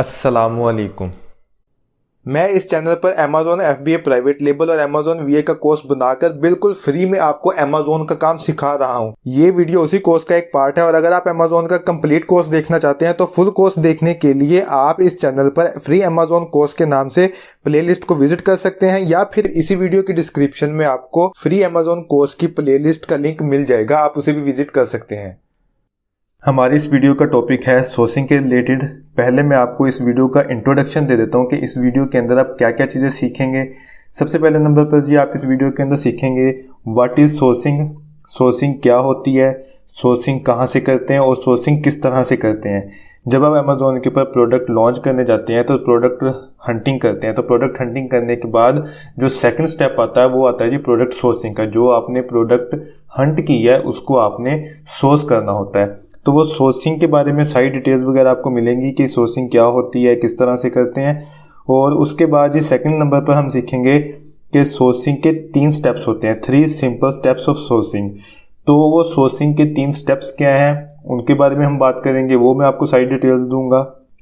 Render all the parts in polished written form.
अस्सलामुअलैकुम। मैं इस चैनल पर Amazon FBA प्राइवेट लेबल और Amazon VA का कोर्स बनाकर बिल्कुल फ्री में आपको Amazon का काम सिखा रहा हूँ। ये वीडियो उसी कोर्स का एक पार्ट है और अगर आप Amazon का कंप्लीट कोर्स देखना चाहते हैं तो फुल कोर्स देखने के लिए आप इस चैनल पर फ्री Amazon कोर्स के नाम से प्लेलिस्ट को विजिट कर सकते हैं या फिर इसी वीडियो की डिस्क्रिप्शन में आपको फ्री Amazon कोर्स की प्लेलिस्ट का लिंक मिल जाएगा, आप उसे भी विजिट कर सकते हैं। हमारी इस वीडियो का टॉपिक है सोर्सिंग के रिलेटेड। पहले मैं आपको इस वीडियो का इंट्रोडक्शन दे देता हूँ कि इस वीडियो के अंदर आप क्या क्या चीज़ें सीखेंगे। सबसे पहले नंबर पर जी आप इस वीडियो के अंदर सीखेंगे व्हाट इज़ सोर्सिंग, सोर्सिंग क्या होती है, सोर्सिंग कहाँ से करते हैं और सोर्सिंग किस तरह से करते हैं। जब आप अमेज़ॉन के ऊपर प्रोडक्ट लॉन्च करने जाते हैं तो प्रोडक्ट हंटिंग करते हैं, तो प्रोडक्ट हंटिंग करने के बाद जो सेकंड स्टेप आता है वो आता है जी प्रोडक्ट सोर्सिंग का। जो आपने प्रोडक्ट हंट की है उसको आपने सोर्स करना होता है। तो वो सोर्सिंग के बारे में सारी डिटेल्स वगैरह आपको मिलेंगी कि सोर्सिंग क्या होती है, किस तरह से करते हैं। और उसके बाद जी सेकंड नंबर पर हम सीखेंगे कि सोर्सिंग के 3 स्टेप्स होते हैं, 3 सिंपल स्टेप्स ऑफ सोर्सिंग। तो वो सोर्सिंग के 3 स्टेप्स क्या हैं उनके बारे में हम बात करेंगे, वो मैं आपको सारी डिटेल्स दूंगा।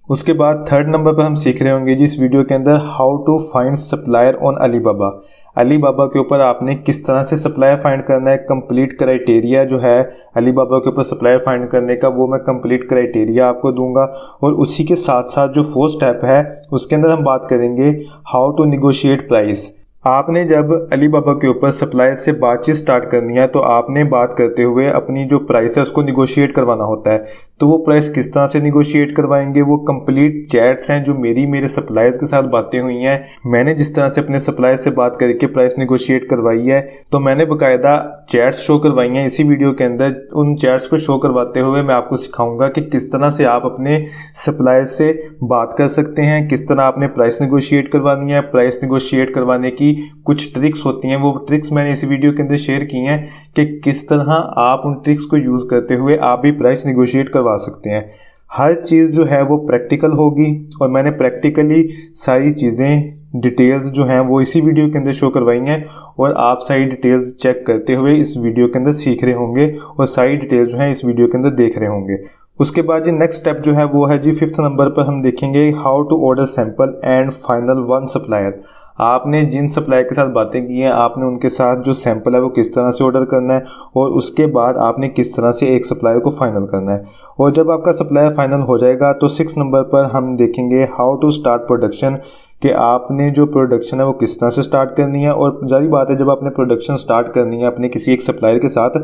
उसके बाद थर्ड नंबर पर हम सीख रहे होंगे जी इस वीडियो के अंदर how to find supplier on Alibaba. Alibaba के ऊपर आपने किस तरह से सप्लायर फाइंड करना है, कंप्लीट क्राइटेरिया जो है अलीबाबा के ऊपर सप्लायर फाइंड करने का वो मैं कंप्लीट क्राइटेरिया आपको दूंगा। और उसी के साथ साथ जो 4th स्टेप है उसके अंदर हम बात करेंगे हाउ टू निगोशिएट प्राइस। आपने जब अलीबाबा के ऊपर सप्लायर से बातचीत स्टार्ट करनी है तो आपने बात करते हुए अपनी जो प्राइस है उसको निगोशिएट करवाना होता है। तो वो प्राइस किस तरह से निगोशिएट करवाएंगे, वो कंप्लीट चैट्स हैं जो मेरे सप्लायर्स के साथ बातें हुई हैं। मैंने जिस तरह से अपने सप्लायर से बात करके प्राइस निगोशिएट करवाई है तो मैंने बाकायदा चैट्स शो करवाई हैं इसी वीडियो के अंदर। उन चैट्स को शो करवाते हुए मैं आपको सिखाऊंगा कि किस तरह से आप अपने सप्लायर से बात कर सकते हैं, किस तरह आपने प्राइस निगोशिएट करवानी है। प्राइस निगोशिएट करवाने की कुछ ट्रिक्स होती हैं, वो ट्रिक्स मैंने इस वीडियो के अंदर शेयर की हैं कि किस तरह आप उन ट्रिक्स को यूज करते हुए आप भी प्राइस निगोशिएट करवा सकते हैं। हर चीज़ जो है वो प्रैक्टिकल होगी और मैंने प्रैक्टिकली सारी चीज़ें डिटेल्स जो हैं वो इसी वीडियो के अंदर शो करवाई हैं और आप सारी डिटेल्स चेक करते हुए इस वीडियो के अंदर सीख रहे होंगे और सारी डिटेल्स जो हैं इस वीडियो के अंदर देख रहे होंगे। उसके बाद जी नेक्स्ट स्टेप जो है वो है जी 5th नंबर पर हम देखेंगे how to order sample and final 1 supplier. आपने जिन सप्लायर के साथ बातें की हैं आपने उनके साथ जो सैंपल है वो किस तरह से ऑर्डर करना है और उसके बाद आपने किस तरह से एक सप्लायर को फाइनल करना है। और जब आपका सप्लायर फाइनल हो जाएगा तो 6 नंबर पर हम देखेंगे हाउ टू स्टार्ट प्रोडक्शन, कि आपने जो प्रोडक्शन है वो किस तरह से स्टार्ट करनी है। और जारी बात है जब आपने प्रोडक्शन स्टार्ट करनी है अपने किसी एक सप्लायर के साथ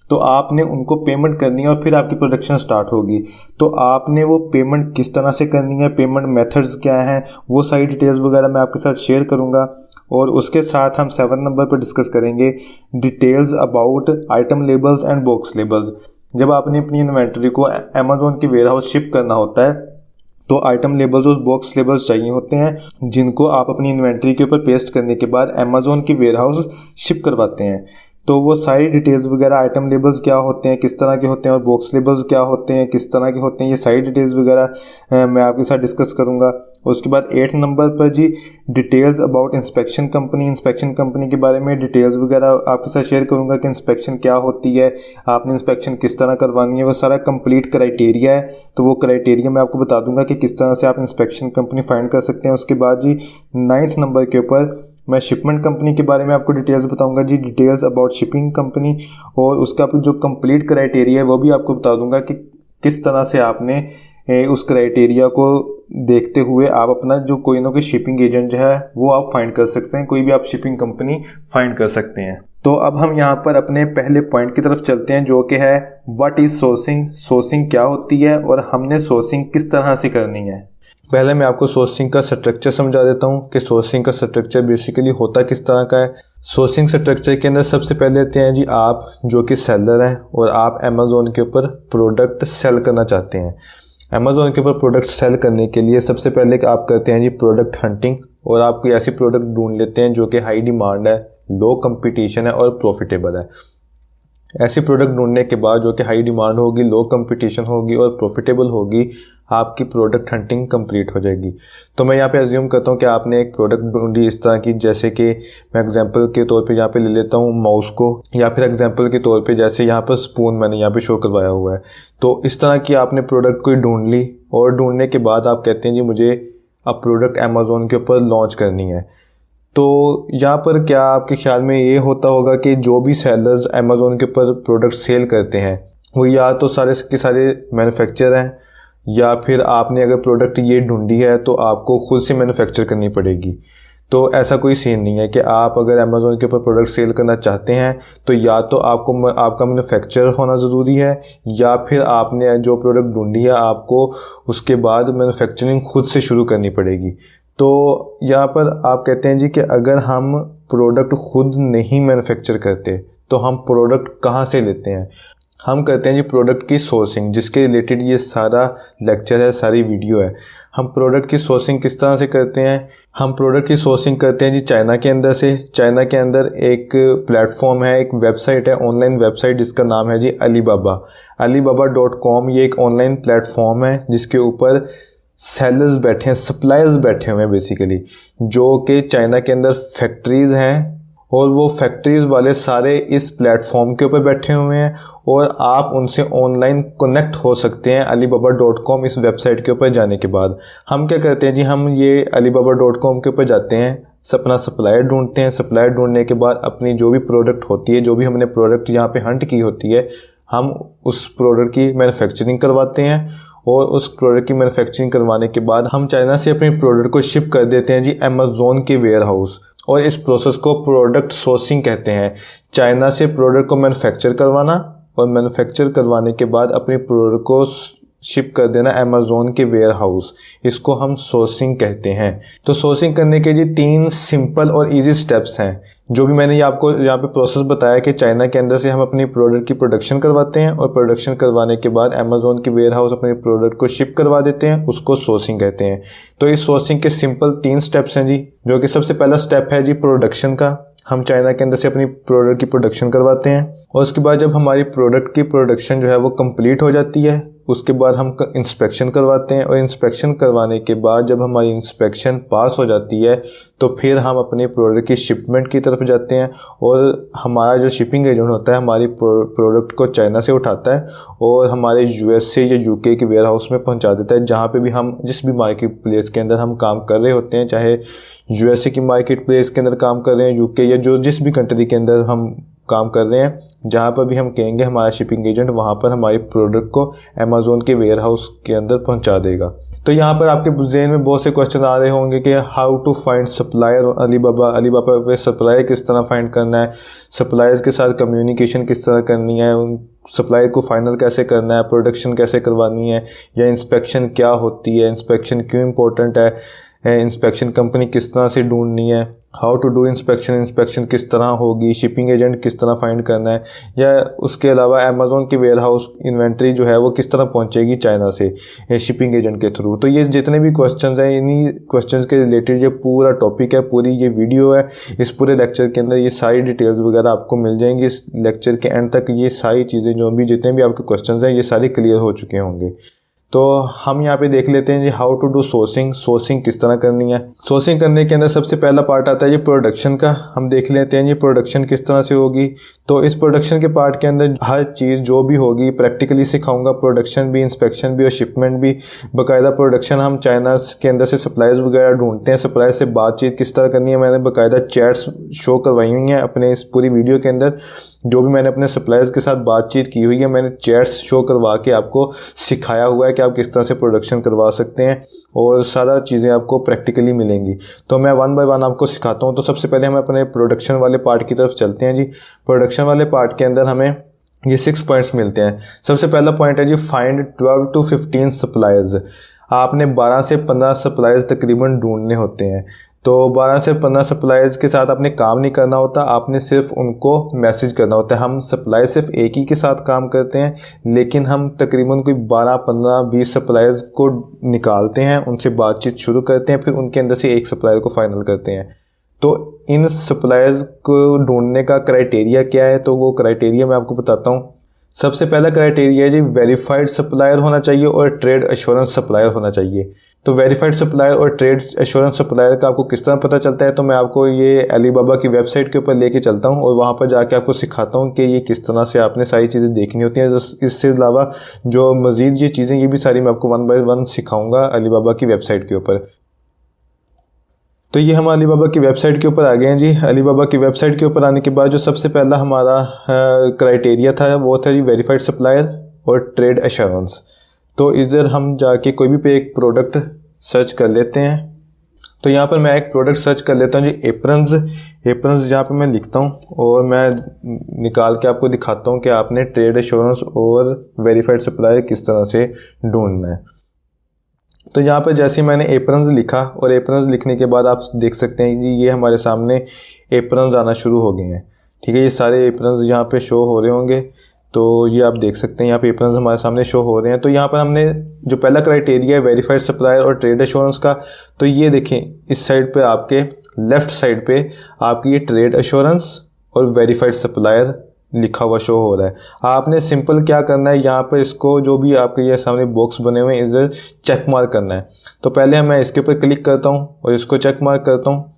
तो आपने उनको पेमेंट करनी है और फिर आपकी प्रोडक्शन स्टार्ट होगी। तो आपने वो पेमेंट किस तरह से करनी है, पेमेंट मेथड्स क्या हैं, वो सारी डिटेल्स वगैरह मैं आपके साथ शेयर करूंगा। और उसके साथ हम 7 नंबर पर डिस्कस करेंगे details about item labels and box labels. जब आपने अपनी इन्वेंटरी को अमेज़ॉन की वेयर हाउस शिप करना होता है तो आइटम लेबल्स और बॉक्स लेबल्स चाहिए होते हैं जिनको आप अपनी इन्वेंटरी के ऊपर पेस्ट करने के बाद अमेज़ॉन की वेयर हाउस शिप करवाते हैं। तो वो सारी डिटेल्स वगैरह आइटम लेबल्स क्या होते हैं, किस तरह के होते हैं और बॉक्स लेबल्स क्या होते हैं, किस तरह के होते हैं, ये सारी डिटेल्स वगैरह मैं आपके साथ डिस्कस करूंगा। उसके बाद 8 नंबर पर जी details about inspection company. Inspection company के बारे में डिटेल्स वगैरह आपके साथ शेयर करूंगा कि इंस्पेक्शन क्या होती है, आपने इंस्पेक्शन किस तरह करवानी है, वो सारा कंप्लीट क्राइटेरिया है। तो वो क्राइटेरिया मैं आपको बता दूंगा कि किस तरह से आप इंस्पेक्शन कंपनी फाइंड कर सकते हैं। उसके बाद जी 9th नंबर के ऊपर मैं शिपमेंट कंपनी के बारे में आपको डिटेल्स बताऊंगा जी, डिटेल्स अबाउट शिपिंग कंपनी। और उसका जो कंप्लीट क्राइटेरिया है वो भी आपको बता दूंगा कि किस तरह से आपने उस क्राइटेरिया को देखते हुए आप अपना जो कोई ना कोई शिपिंग एजेंट जो है वो आप फाइंड कर सकते हैं, कोई भी आप शिपिंग कंपनी फाइंड कर सकते हैं। तो अब हम यहाँ पर अपने पहले पॉइंट की तरफ चलते हैं जो कि है व्हाट इज सोर्सिंग, सोर्सिंग क्या होती है और हमने सोर्सिंग किस तरह से करनी है। पहले मैं आपको सोर्सिंग का स्ट्रक्चर समझा देता हूँ कि सोर्सिंग का स्ट्रक्चर बेसिकली होता किस तरह का है। सोर्सिंग स्ट्रक्चर के अंदर सबसे पहले आते हैं जी आप जो कि सेलर हैं और आप अमेज़ॉन के ऊपर प्रोडक्ट सेल करना चाहते हैं। अमेज़ॉन के ऊपर प्रोडक्ट सेल करने के लिए सबसे पहले आप करते हैं जी प्रोडक्ट हंटिंग और आप कोई ऐसी प्रोडक्ट ढूंढ लेते हैं जो कि हाई डिमांड है, लो कंपटीशन है और प्रॉफिटेबल है। ऐसी प्रोडक्ट ढूंढने के बाद जो कि हाई डिमांड होगी, लो कंपटीशन होगी और प्रॉफिटेबल होगी, आपकी प्रोडक्ट हंटिंग कंप्लीट हो जाएगी। तो मैं यहाँ पे अज्यूम करता हूँ कि आपने एक प्रोडक्ट ढूंढी इस तरह की, जैसे कि मैं एग्जांपल के तौर पे यहाँ पे ले लेता हूँ माउस को, या फिर एग्जांपल के तौर पे जैसे यहाँ पर स्पून मैंने यहाँ पे शो करवाया हुआ है। तो इस तरह की आपने प्रोडक्ट कोई ढूंढ ली और ढूंढने के बाद आप कहते हैं जी मुझे अब प्रोडक्ट अमेज़ोन के ऊपर लॉन्च करनी है। तो यहाँ पर क्या आपके ख्याल में ये होता होगा कि जो भी सेलर्स अमेज़ोन के ऊपर प्रोडक्ट सेल करते हैं वो या तो सारे के सारे मैन्युफैक्चरर हैं, या फिर आपने अगर प्रोडक्ट ये ढूंढी है तो आपको खुद से मैन्युफैक्चर करनी पड़ेगी। तो ऐसा कोई सीन नहीं है कि आप अगर अमेज़ोन के ऊपर प्रोडक्ट सेल करना चाहते हैं तो या तो आपको आपका मैन्युफैक्चर होना ज़रूरी है, या फिर आपने जो प्रोडक्ट ढूंढी है आपको उसके बाद मैन्युफैक्चरिंग खुद से शुरू करनी पड़ेगी। तो यहाँ पर आप कहते हैं जी कि अगर हम प्रोडक्ट खुद नहीं मैन्युफैक्चर करते तो हम प्रोडक्ट कहाँ से लेते हैं। हम करते हैं जी प्रोडक्ट की सोर्सिंग, जिसके रिलेटेड ये सारा लेक्चर है, सारी वीडियो है। हम प्रोडक्ट की सोर्सिंग किस तरह से करते हैं। हम प्रोडक्ट की सोर्सिंग करते हैं जी चाइना के अंदर से। चाइना के अंदर एक प्लेटफॉर्म है, एक वेबसाइट है, ऑनलाइन वेबसाइट, जिसका नाम है जी अलीबाबा। alibaba.com ये एक ऑनलाइन प्लेटफॉर्म है जिसके ऊपर सेलर्स बैठे हैं, सप्लायर्स बैठे हुए हैं बेसिकली, जो कि चाइना के अंदर फैक्ट्रीज़ हैं, और वो फैक्ट्रीज़ वाले सारे इस प्लेटफॉर्म के ऊपर बैठे हुए हैं और आप उनसे ऑनलाइन कनेक्ट हो सकते हैं alibaba.com इस वेबसाइट के ऊपर जाने के बाद। हम क्या करते हैं जी, हम ये alibaba.com के ऊपर जाते हैं, अपना सप्लायर ढूंढते हैं। सप्लायर ढूंढने के बाद अपनी जो भी प्रोडक्ट होती है, जो भी हमने प्रोडक्ट यहाँ पे हंट की होती है, हम उस प्रोडक्ट की मैन्युफैक्चरिंग करवाते हैं, और उस प्रोडक्ट की मैन्युफैक्चरिंग करवाने के बाद हम चाइना से अपने प्रोडक्ट को शिप कर देते हैं जी अमेज़ोन के वेयर हाउस, और इस प्रोसेस को प्रोडक्ट सोर्सिंग कहते हैं। चाइना से प्रोडक्ट को मैन्युफैक्चर करवाना, और मैन्युफैक्चर करवाने के बाद अपने प्रोडक्ट को शिप कर देना अमेज़ोन के वेयर हाउस, इसको हम सोर्सिंग कहते हैं। तो सोर्सिंग करने के जी 3 सिंपल और इजी स्टेप्स हैं, जो भी मैंने आपको यहाँ पे प्रोसेस बताया कि चाइना के अंदर से हम अपनी प्रोडक्ट की प्रोडक्शन करवाते हैं, और प्रोडक्शन करवाने के बाद अमेज़ोन के वेयर हाउस अपने प्रोडक्ट को शिप करवा देते हैं, उसको सोर्सिंग कहते हैं। तो इस सोर्सिंग के सिंपल 3 स्टेप्स हैं जी, जो कि सबसे पहला स्टेप है जी प्रोडक्शन का। हम चाइना के अंदर से अपनी प्रोडक्ट की प्रोडक्शन करवाते हैं, और उसके बाद जब हमारी प्रोडक्ट की प्रोडक्शन जो है वो कंप्लीट हो जाती है, उसके बाद हम इंस्पेक्शन करवाते हैं, और इंस्पेक्शन करवाने के बाद जब हमारी इंस्पेक्शन पास हो जाती है तो फिर हम अपने प्रोडक्ट की शिपमेंट की तरफ जाते हैं, और हमारा जो शिपिंग एजेंट होता है हमारी प्रोडक्ट को चाइना से उठाता है और हमारे यूएसए या यूके के वेयर हाउस में पहुंचा देता है, जहां पे भी हम जिस भी मार्केट प्लेस के अंदर हम काम कर रहे होते हैं, चाहे यूएसए की मार्केट प्लेस के अंदर काम कर रहे हैं, यूके या जो जिस भी कंट्री के अंदर हम काम कर रहे हैं, जहाँ पर भी हम कहेंगे हमारा शिपिंग एजेंट वहाँ पर हमारी प्रोडक्ट को अमेज़ोन के वेयर हाउस के अंदर पहुँचा देगा। तो यहाँ पर आपके ज़हन में बहुत से क्वेश्चन आ रहे होंगे कि how to find supplier Alibaba पे सप्लायर किस तरह फाइंड करना है, सप्लायर्स के साथ कम्युनिकेशन किस तरह करनी है, उन सप्लाई को फाइनल कैसे करना है, प्रोडक्शन कैसे करवानी है, या इंस्पेक्शन क्या होती है, इंस्पेक्शन क्यों इम्पोर्टेंट है, इंस्पेक्शन कंपनी किस तरह से ढूंढनी है, how to do inspection, inspection किस तरह होगी, शिपिंग एजेंट किस तरह फाइंड करना है, या उसके अलावा अमेज़ोन की वेयर हाउस इन्वेंट्री जो है वो किस तरह पहुंचेगी चाइना से शिपिंग एजेंट के थ्रू। तो ये जितने भी क्वेश्चंस हैं, इन्हीं क्वेश्चंस के रिलेटेड ये पूरा टॉपिक है, पूरी ये वीडियो है। इस पूरे लेक्चर के अंदर ये सारी डिटेल्स वगैरह आपको मिल जाएंगी। इस लेक्चर के एंड तक ये सारी चीज़ें जो भी जितने भी आपके क्वेश्चन हैं ये सारे क्लियर हो चुके होंगे। तो हम यहाँ पे देख लेते हैं जी how to do sourcing, sourcing किस तरह करनी है। सोर्सिंग करने के अंदर सबसे पहला पार्ट आता है ये प्रोडक्शन का। हम देख लेते हैं ये प्रोडक्शन किस तरह से होगी। तो इस प्रोडक्शन के पार्ट के अंदर हर चीज़ जो भी होगी प्रैक्टिकली सिखाऊंगा, प्रोडक्शन भी, इंस्पेक्शन भी और शिपमेंट भी। बाकायदा प्रोडक्शन हम चाइना के अंदर से सप्लायर्स वगैरह ढूंढते हैं, सप्लायर से बातचीत किस तरह करनी है। मैंने बाकायदा चैट्स शो करवाई हुई हैं अपने इस पूरी वीडियो के अंदर। जो भी मैंने अपने सप्लायर्स के साथ बातचीत की हुई है, मैंने चैट्स शो करवा के आपको सिखाया हुआ है कि आप किस तरह से प्रोडक्शन करवा सकते हैं, और सारा चीज़ें आपको प्रैक्टिकली मिलेंगी। तो मैं 1 बाय 1 आपको सिखाता हूँ। तो सबसे पहले हम अपने प्रोडक्शन वाले पार्ट की तरफ चलते हैं जी। प्रोडक्शन वाले पार्ट के अंदर हमें ये 6 पॉइंट्स मिलते हैं। सबसे पहला पॉइंट है जी फाइंड 12 to 15 सप्लायर्स। आपने 12 से 15 सप्लायर्स तकरीबन ढूंढने होते हैं। तो 12 से 15 सप्लायर्स के साथ आपने काम नहीं करना होता, आपने सिर्फ उनको मैसेज करना होता है। हम सप्लायर सिर्फ एक ही के साथ काम करते हैं, लेकिन हम तकरीबन कोई 12, 15, 20 सप्लायर्स को निकालते हैं, उनसे बातचीत शुरू करते हैं, फिर उनके अंदर से एक सप्लायर को फाइनल करते हैं। तो इन सप्लायर्स को ढूंढने का क्राइटेरिया क्या है, तो वो क्राइटेरिया मैं आपको बताता हूँ। सबसे पहला क्राइटेरिया है जी वेरीफाइड सप्लायर होना चाहिए और ट्रेड एश्योरेंस सप्लायर होना चाहिए। तो वेरीफाइड सप्लायर और ट्रेड एश्योरेंस सप्लायर का आपको किस तरह पता चलता है, तो मैं आपको ये अलीबाबा की वेबसाइट के ऊपर लेके चलता हूँ और वहाँ पर जाके आपको सिखाता हूँ कि ये किस तरह से आपने सारी चीज़ें देखनी होती हैं। इससे अलावा जो मज़ीद ये चीज़ें ये भी सारी मैं आपको 1 बाय 1 सिखाऊंगा अलीबाबा की वेबसाइट के ऊपर। तो ये हम अलीबाबा की वेबसाइट के ऊपर आ गए हैं जी। अलीबाबा की वेबसाइट के ऊपर आने के बाद जो सबसे पहला हमारा क्राइटेरिया था वो था जी वेरीफाइड सप्लायर और ट्रेड एश्योरेंस। तो इधर हम जाके कोई भी एक प्रोडक्ट सर्च कर लेते हैं। तो यहाँ पर मैं एक प्रोडक्ट सर्च कर लेता हूँ जी, एप्रन्स यहाँ पर मैं लिखता हूँ और मैं निकाल के आपको दिखाता हूँ कि आपने ट्रेड एश्योरेंस और वेरीफाइड सप्लायर किस तरह से ढूंढना है। तो यहाँ पर जैसे मैंने एप्रन्स लिखा और एप्रन्स लिखने के बाद आप देख सकते हैं कि ये हमारे सामने एप्रन्स आना शुरू हो गए हैं। ठीक है, ये सारे एप्रन्स यहाँ पे शो हो रहे होंगे। तो ये आप देख सकते हैं यहाँ पे एप्रन्स हमारे सामने शो हो रहे हैं। तो यहाँ पर हमने जो पहला क्राइटेरिया है वेरीफाइड सप्लायर और ट्रेड एश्योरेंस का, तो ये देखें इस साइड पे आपके लेफ़्ट साइड पे आपकी ये ट्रेड एश्योरेंस और वेरीफाइड सप्लायर लिखा हुआ शो हो रहा है। आपने सिंपल क्या करना है, यहाँ पर इसको जो भी आपके ये सामने बॉक्स बने हुए हैं इधर चेक मार्क करना है। तो पहले मैं इसके ऊपर क्लिक करता हूँ और इसको चेक मार्क करता हूँ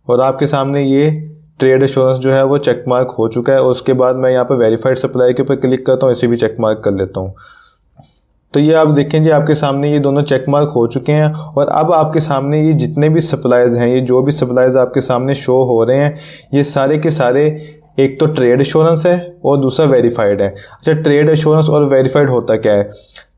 और आपके सामने ये ट्रेड एश्योरेंस जो है वो चेक मार्क हो चुका है। और उसके बाद मैं यहाँ पर वेरीफाइड सप्लाई के ऊपर क्लिक करता हूँ, इसे भी चेक मार्क कर लेता हूँ। तो ये आप देखें जी आपके सामने ये दोनों चेक मार्क हो चुके हैं। और अब आपके सामने ये जितने भी सप्लायर्स हैं, ये जो भी सप्लायर्स आपके सामने शो हो रहे हैं, ये सारे के सारे एक तो ट्रेड एश्योरेंस है और दूसरा वेरीफाइड है। अच्छा, ट्रेड एश्योरेंस और वेरीफाइड होता क्या है?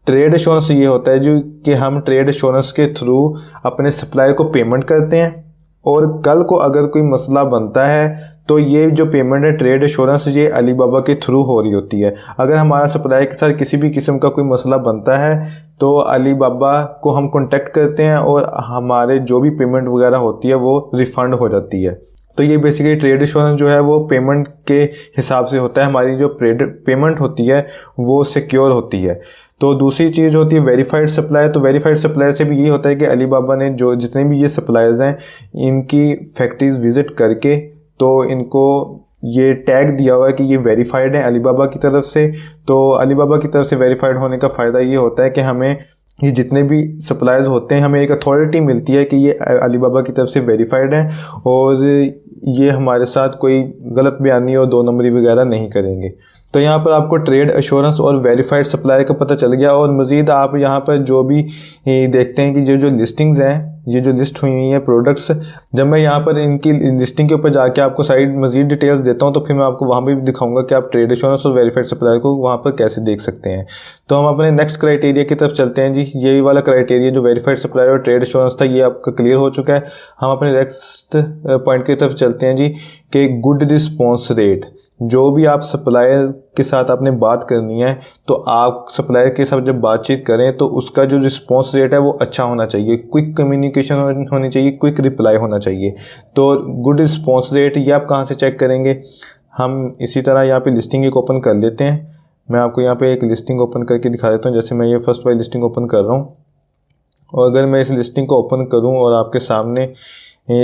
ट्रेड एश्योरेंस ये होता है जो कि हम ट्रेड एश्योरेंस के थ्रू अपने सप्लायर को पेमेंट करते हैं और कल को अगर कोई मसला बनता है तो ये जो पेमेंट है ट्रेड एश्योरेंस ये अलीबाबा के थ्रू हो रही होती है। अगर हमारा सप्लायर के साथ किसी भी किस्म का कोई मसला बनता है तो अलीबाबा को हम कांटेक्ट करते हैं और हमारे जो भी पेमेंट वगैरह होती है वो रिफ़ंड हो जाती है। तो ये बेसिकली ट्रेड एश्योरेंस जो है वो पेमेंट के हिसाब से होता है, हमारी जो पेमेंट होती है वो सिक्योर होती है। तो दूसरी चीज़ होती है वेरीफाइड सप्लायर। तो वेरीफाइड सप्लायर से भी ये होता है कि अलीबाबा ने जो जितने भी ये सप्लायर्स हैं इनकी फैक्ट्रीज विज़िट करके तो इनको ये टैग दिया हुआ है कि ये वेरीफाइड है अलीबाबा की तरफ से। तो अलीबाबा की तरफ से वेरीफाइड होने का फ़ायदा ये होता है कि हमें ये जितने भी सप्लायर्स होते हैं हमें एक अथॉरिटी मिलती है कि ये अलीबाबा की तरफ से वेरीफाइड है और ये हमारे साथ कोई गलत बयानी और 2 नंबरी वगैरह नहीं करेंगे। तो यहाँ पर आपको ट्रेड एश्योरेंस और वेरीफाइड सप्लायर का पता चल गया। और मज़ीद आप यहाँ पर जो भी देखते हैं कि जो लिस्टिंग्स हैं, ये जो लिस्ट हुई हुई है प्रोडक्ट्स, जब मैं यहाँ पर इनकी लिस्टिंग के ऊपर जाके आपको साइड मज़ीद डिटेल्स देता हूँ तो फिर मैं आपको वहाँ भी दिखाऊंगा कि आप ट्रेड एश्योरेंस और वेरीफाइड सप्लायर को वहाँ पर कैसे देख सकते हैं। तो हम अपने नेक्स्ट क्राइटेरिया की तरफ चलते हैं जी। यही वाला क्राइटेरिया जो वेरीफाइड सप्लायर और ट्रेड एश्योरेंस था ये आपका क्लियर हो चुका है। हम अपने नेक्स्ट पॉइंट की तरफ चलते हैं जी कि गुड रिस्पॉन्स रेट। जो भी आप सप्लायर के साथ आपने बात करनी है तो आप सप्लायर के साथ जब बातचीत करें तो उसका जो रिस्पॉन्स रेट है वो अच्छा होना चाहिए, क्विक कम्युनिकेशन होनी चाहिए, क्विक रिप्लाई होना चाहिए। तो गुड रिस्पॉन्स रेट ये आप कहाँ से चेक करेंगे? हम इसी तरह यहाँ पे लिस्टिंग एक ओपन कर लेते हैं। मैं आपको यहाँ पे एक लिस्टिंग ओपन करके दिखा देता हूँ। जैसे मैं ये फर्स्ट वाली लिस्टिंग ओपन कर रहा हूँ और अगर मैं इस लिस्टिंग को ओपन करूँ और आपके सामने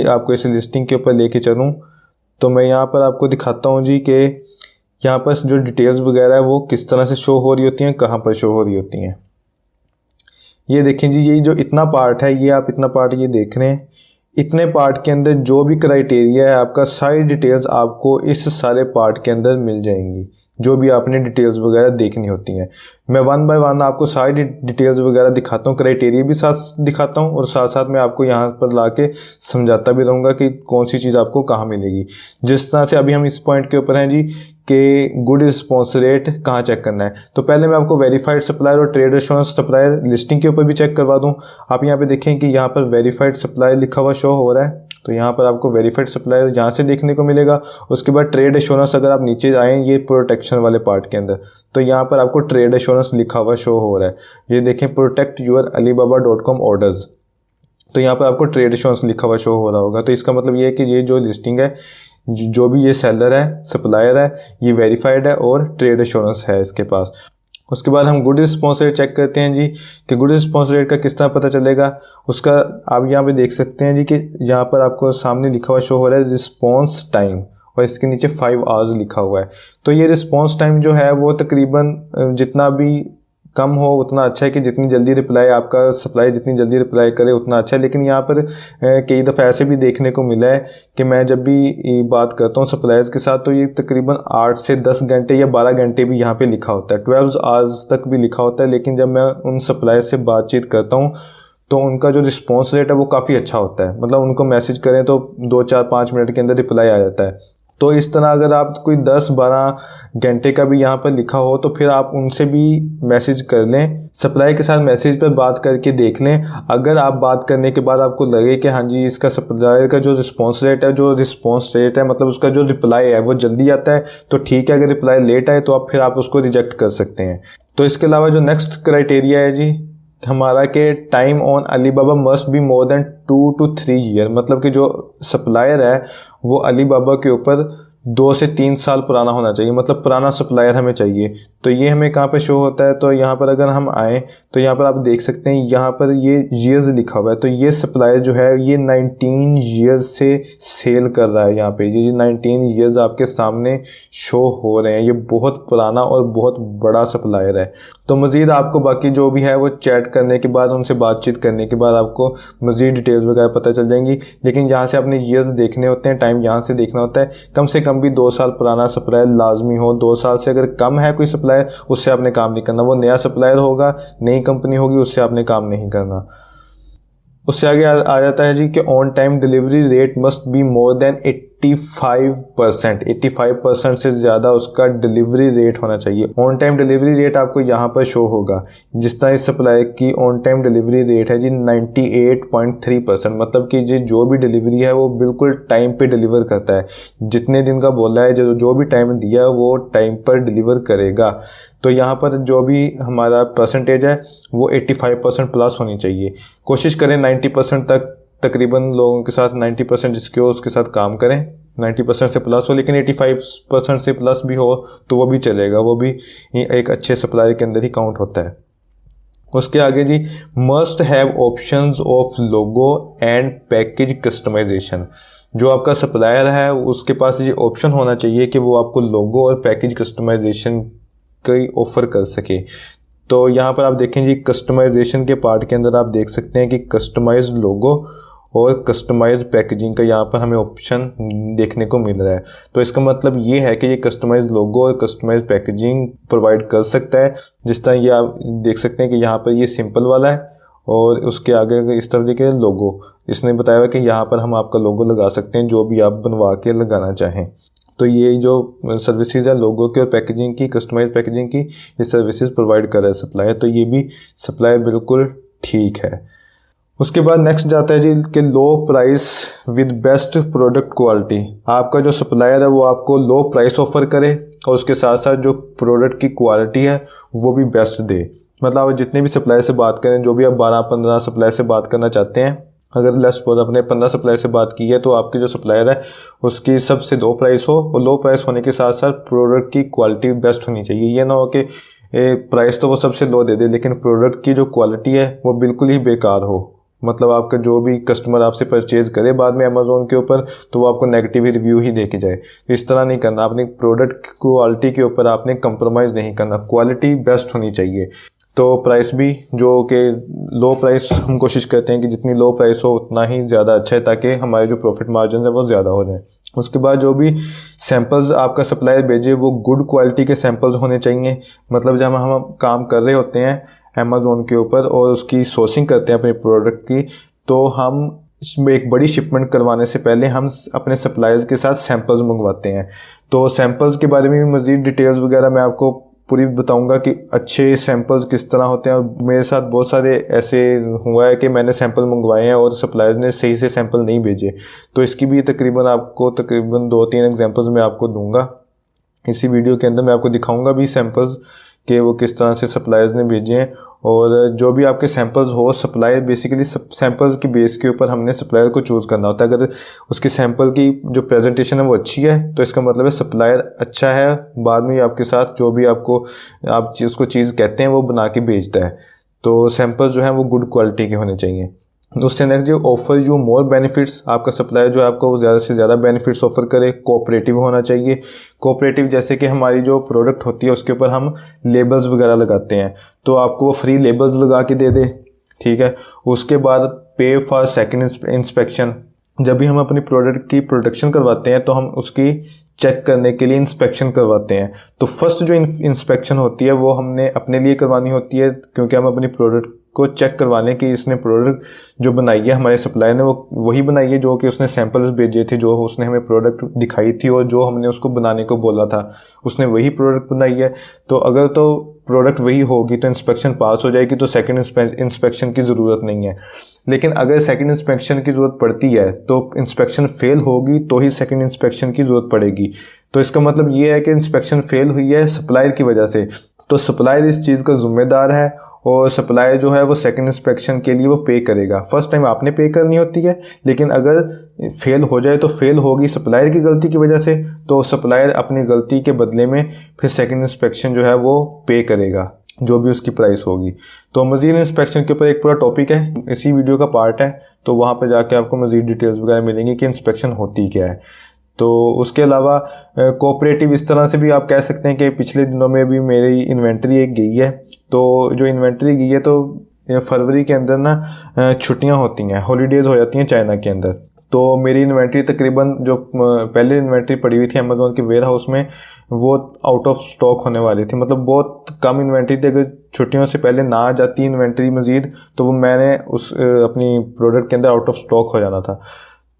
आपको इस लिस्टिंग के ऊपर लेके चलूँ तो मैं यहाँ पर आपको दिखाता हूँ जी कि यहाँ पर जो डिटेल्स वगैरह है वो किस तरह से शो हो रही होती हैं, कहाँ पर शो हो रही होती हैं। ये देखें जी, ये जो इतना पार्ट है, ये आप इतना पार्ट ये देख रहे हैं, इतने पार्ट के अंदर जो भी क्राइटेरिया है आपका सारी डिटेल्स आपको इस सारे पार्ट के अंदर मिल जाएंगी, जो भी आपने डिटेल्स वगैरह देखनी होती हैं। मैं 1 बाय 1 आपको सारी डिटेल्स वगैरह दिखाता हूँ, क्राइटेरिया भी साथ दिखाता हूँ और साथ साथ मैं आपको यहाँ पर लाके समझाता भी रहूँगा कि कौन सी चीज़ आपको कहाँ मिलेगी। जिस तरह से अभी हम इस पॉइंट के ऊपर हैं जी कि गुड रिस्पॉन्स रेट कहाँ चेक करना है, तो पहले मैं आपको वेरीफाइड सप्लायर और ट्रेड एश्योरेंस सप्लायर लिस्टिंग के ऊपर भी चेक करवा दूँ। आप यहाँ पे देखें कि यहाँ पर वेरीफाइड सप्लायर लिखा हुआ शो हो रहा है, तो यहाँ पर आपको वेरीफाइड सप्लायर यहाँ से देखने को मिलेगा। उसके बाद ट्रेड एश्योरेंस, अगर आप नीचे आएँ ये प्रोटेक्शन वाले पार्ट के अंदर, तो यहाँ पर आपको ट्रेड एश्योरेंस लिखा हुआ शो हो रहा है। ये देखें प्रोटेक्ट योर alibaba.com ऑर्डर्स, तो यहाँ पर आपको ट्रेड एश्योरेंस लिखा हुआ शो हो रहा होगा। तो इसका मतलब ये है कि ये जो लिस्टिंग है, जो भी ये सेलर है, सप्लायर है, ये वेरीफाइड है और ट्रेड एश्योरेंस है इसके पास। उसके बाद हम गुड रिस्पॉन्स रेट चेक करते हैं जी कि गुड रिस्पॉन्स रेट का किस तरह पता चलेगा। उसका आप यहाँ पे देख सकते हैं जी कि यहाँ पर आपको सामने लिखा हुआ शो हो रहा है रिस्पॉन्स टाइम और इसके नीचे 5 आवर्स लिखा हुआ है। तो ये रिस्पॉन्स टाइम जो है वो तकरीबन जितना भी कम हो उतना अच्छा है, कि जितनी जल्दी रिप्लाई आपका सप्लाई जितनी जल्दी रिप्लाई करे उतना अच्छा है। लेकिन यहाँ पर कई दफ़ा ऐसे भी देखने को मिला है कि मैं जब भी बात करता हूँ सप्लायर्स के साथ तो ये तकरीबन 8 से 10 घंटे या 12 घंटे भी यहाँ पे लिखा होता है, 12 आवर्स तक भी लिखा होता है। लेकिन जब मैं उन सप्लायर से बातचीत करता हूँ तो उनका जो रिस्पॉन्स रेट है वो काफ़ी अच्छा होता है। मतलब उनको मैसेज करें तो 2, 4, 5 मिनट के अंदर रिप्लाई आ जाता है। तो इस तरह अगर आप कोई 10-12 घंटे का भी यहाँ पर लिखा हो तो फिर आप उनसे भी मैसेज कर लें, सप्लाई के साथ मैसेज पर बात करके देख लें। अगर आप बात करने के बाद आपको लगे कि हाँ जी इसका सप्लायर का जो रिस्पॉन्स रेट है मतलब उसका जो रिप्लाई है वो जल्दी आता है तो ठीक है। अगर रिप्लाई लेट आए तो फिर आप उसको रिजेक्ट कर सकते हैं। तो इसके अलावा जो नेक्स्ट क्राइटेरिया है जी हमारा के time on Alibaba must be more than 2 to 3 year, मतलब कि जो सप्लायर है वो अलीबाबा के ऊपर 2 से 3 साल पुराना होना चाहिए, मतलब पुराना सप्लायर हमें चाहिए। तो ये हमें कहाँ पे शो होता है, तो यहाँ पर अगर हम आएँ तो यहाँ पर आप देख सकते हैं यहाँ पर ये ईयर्स लिखा हुआ है। तो ये सप्लायर जो है ये 19 ईयर्स से सेल कर रहा है। यहाँ पे ये 19 ईयर्स आपके सामने शो हो रहे हैं। ये बहुत पुराना और बहुत बड़ा सप्लायर है। तो मज़ीद आपको बाकी जो भी है वो चैट करने के बाद उनसे बातचीत करने के बाद आपको मज़ीद डिटेल्स वगैरह पता चल जाएंगी। लेकिन यहाँ से अपने ईयर्स देखने होते हैं, टाइम यहाँ से देखना होता है। कम से कम भी 2 साल पुराना सप्लायर लाजमी हो। 2 साल से अगर कम है कोई सप्लायर उससे आपने काम नहीं करना। वो नया सप्लायर होगा, नई कंपनी होगी, उससे आपने काम नहीं करना। उससे आगे आ जाता है जी कि on time delivery rate must be more than 85%। 85% से ज़्यादा उसका डिलीवरी रेट होना चाहिए। ऑन टाइम डिलीवरी रेट आपको यहाँ पर शो होगा। जिस तरह इस सप्लाई की ऑन टाइम डिलीवरी रेट है जी 98.3%, मतलब कि जी जो भी डिलीवरी है वो बिल्कुल टाइम पे डिलीवर करता है। जितने दिन का बोला है, जो भी टाइम दिया वो टाइम पर डिलीवर करेगा। तो यहाँ पर जो भी हमारा परसेंटेज है वो 85% प्लस होनी चाहिए। कोशिश करें 90% तक, तकरीबन लोगों के साथ 90% जिसके हो उसके साथ काम करें, 90% से प्लस हो। लेकिन 85% से प्लस भी हो तो वो भी चलेगा, वो भी एक अच्छे सप्लायर के अंदर ही काउंट होता है। उसके आगे जी must have options of logo and package customisation. जो आपका सप्लायर है उसके पास ये ऑप्शन होना चाहिए कि वो आपको लोगो और पैकेज कस्टमाइजेशन कई ऑफ़र कर सके। तो यहाँ पर आप देखें जी कस्टमाइजेशन के पार्ट के अंदर आप देख सकते हैं कि कस्टमाइज लोगो और कस्टमाइज पैकेजिंग का यहाँ पर हमें ऑप्शन देखने को मिल रहा है। तो इसका मतलब ये है कि ये कस्टमाइज लोगो और कस्टमाइज पैकेजिंग प्रोवाइड कर सकता है। जिस तरह ये आप देख सकते हैं कि यहाँ पर ये सिंपल वाला है और उसके आगे इस तरह देखिए लोगो, इसने बताया हुआ कि यहाँ पर हम आपका लोगो लगा सकते हैं जो भी आप बनवा के लगाना चाहें। तो ये जो सर्विसेज है लोगो की और पैकेजिंग की, कस्टमाइज पैकेजिंग की, ये सर्विसेज प्रोवाइड कर रहा है सप्लायर। तो ये भी सप्लायर बिल्कुल ठीक है। उसके बाद नेक्स्ट जाता है जी कि लो price with best product quality. आपका जो सप्लायर है वो आपको लो प्राइस ऑफर करे और उसके साथ साथ जो प्रोडक्ट की क्वालिटी है वो भी बेस्ट दे। मतलब आप जितने भी सप्लायर से बात करें, जो भी आप 12-15 सप्लायर से बात करना चाहते हैं, अगर लेट्स सपोज आपने 15 सप्लायर से बात की है तो आपकी जो सप्लायर है उसकी सबसे लो प्राइस हो, और लो प्राइस होने के साथ साथ प्रोडक्ट की क्वालिटी बेस्ट होनी चाहिए। ये ना हो कि प्राइस तो वो सबसे लो दे दे लेकिन प्रोडक्ट की जो क्वालिटी है वो बिल्कुल ही बेकार हो। मतलब आपका जो भी कस्टमर आपसे परचेज करे बाद में अमेज़ोन के ऊपर तो वो आपको नेगेटिव रिव्यू ही दे के जाए। इस तरह नहीं करना। अपनी प्रोडक्ट क्वालिटी के ऊपर आपने कंप्रोमाइज़ नहीं करना, क्वालिटी बेस्ट होनी चाहिए। तो प्राइस भी जो कि लो प्राइस हम कोशिश करते हैं कि जितनी लो प्राइस हो उतना ही ज़्यादा अच्छा है ताकि हमारे जो प्रॉफिट मार्जिन है वो ज़्यादा हो जाए। उसके बाद जो भी सैंपल्स आपका सप्लायर भेजे वो गुड क्वालिटी के सैंपल्स होने चाहिए। मतलब जब हम काम कर रहे होते हैं अमेज़ोन के ऊपर और उसकी सोर्सिंग करते हैं अपने प्रोडक्ट की, तो हम एक बड़ी शिपमेंट करवाने से पहले हम अपने सप्लायर्स के साथ सैंपल्स मंगवाते हैं। तो सैंपल्स के बारे में भी मज़ीद डिटेल्स वगैरह मैं आपको पूरी बताऊंगा कि अच्छे सैंपल्स किस तरह होते हैं। और मेरे साथ बहुत सारे ऐसे हुआ है कि मैंने सैंपल मंगवाए हैं और सप्लायर्स ने सही से सैंपल नहीं भेजे। तो इसकी भी तकरीबन 2-3 एग्जांपल्स मैं आपको दूंगा इसी वीडियो के अंदर। मैं आपको दिखाऊंगा भी सैंपल्स कि वो किस तरह से सप्लायर्स ने भेजे हैं। और जो भी आपके सैंपल्स हो, सप्लायर बेसिकली सैंपल्स की बेस के ऊपर हमने सप्लायर को चूज़ करना होता है। अगर उसके सैंपल की जो प्रेजेंटेशन है वो अच्छी है तो इसका मतलब है सप्लायर अच्छा है। बाद में आपके साथ जो भी आप उसको चीज़ कहते हैं वो बना के भेजता है। तो सैंपल्स जो हैं वो गुड क्वालिटी के होने चाहिए। उससे नेक्स्ट जो ऑफर यू मोर बेनिफिट्स, आपका सप्लायर जो है आपको ज़्यादा से ज़्यादा बेनिफिट्स ऑफर करे। कोऑपरेटिव होना चाहिए। कोऑपरेटिव जैसे कि हमारी जो प्रोडक्ट होती है उसके ऊपर हम लेबल्स वगैरह लगाते हैं, तो आपको वो फ्री लेबल्स लगा के दे दे, ठीक है। उसके बाद पे फॉर सेकंड इंस्पेक्शन, जब भी हम अपनी प्रोडक्ट की प्रोडक्शन करवाते हैं तो हम उसकी चेक करने के लिए इंस्पेक्शन करवाते हैं। तो फर्स्ट जो इंस्पेक्शन होती है वो हमने अपने लिए करवानी होती है, क्योंकि हम अपनी प्रोडक्ट को चेक करवा लें कि इसने प्रोडक्ट जो बनाई है हमारे सप्लायर ने वो वही बनाई है जो कि उसने सैंपल्स भेजे थे, जो उसने हमें प्रोडक्ट दिखाई थी और जो हमने उसको बनाने को बोला था उसने वही प्रोडक्ट बनाई है। तो अगर तो प्रोडक्ट वही होगी तो इंस्पेक्शन पास हो जाएगी, तो सेकंड इंस्पेक्शन की ज़रूरत नहीं है। लेकिन अगर सेकंड इंस्पेक्शन की ज़रूरत पड़ती है तो इंस्पेक्शन फेल होगी तो ही सेकंड इंस्पेक्शन की ज़रूरत पड़ेगी। तो इसका मतलब ये है कि इंस्पेक्शन फेल हुई है सप्लायर की वजह से, तो सप्लायर इस चीज़ का जिम्मेदार है और सप्लायर जो है वो सेकंड इंस्पेक्शन के लिए वो पे करेगा। फर्स्ट टाइम आपने पे करनी होती है, लेकिन अगर फेल हो जाए तो फेल होगी सप्लायर की गलती की वजह से, तो सप्लायर अपनी गलती के बदले में फिर सेकंड इंस्पेक्शन जो है वो पे करेगा, जो भी उसकी प्राइस होगी। तो मज़ीद इंस्पेक्शन के ऊपर एक पूरा टॉपिक है, इसी वीडियो का पार्ट है, तो वहाँ पर जाके आपको मज़ीद डिटेल्स वगैरह मिलेंगी कि इंस्पेक्शन होती क्या है। तो उसके अलावा कोऑपरेटिव इस तरह से भी आप कह सकते हैं कि पिछले दिनों में भी मेरी इन्वेंट्री एक गई है। तो जो इन्वेंट्री गई है तो फरवरी के अंदर ना छुट्टियां होती हैं, हॉलीडेज़ हो जाती हैं चाइना के अंदर। तो मेरी इन्वेंट्री तकरीबन जो पहले इन्वेंट्री पड़ी हुई थी अमेज़ॉन के वेयर हाउस में वो आउट ऑफ स्टॉक होने वाली थी, मतलब बहुत कम इन्वेंट्री थी। अगर छुट्टियों से पहले ना आ जाती इन्वेंट्री मज़ीद तो वो मैंने उस अपनी प्रोडक्ट के अंदर आउट ऑफ स्टॉक हो जाना था।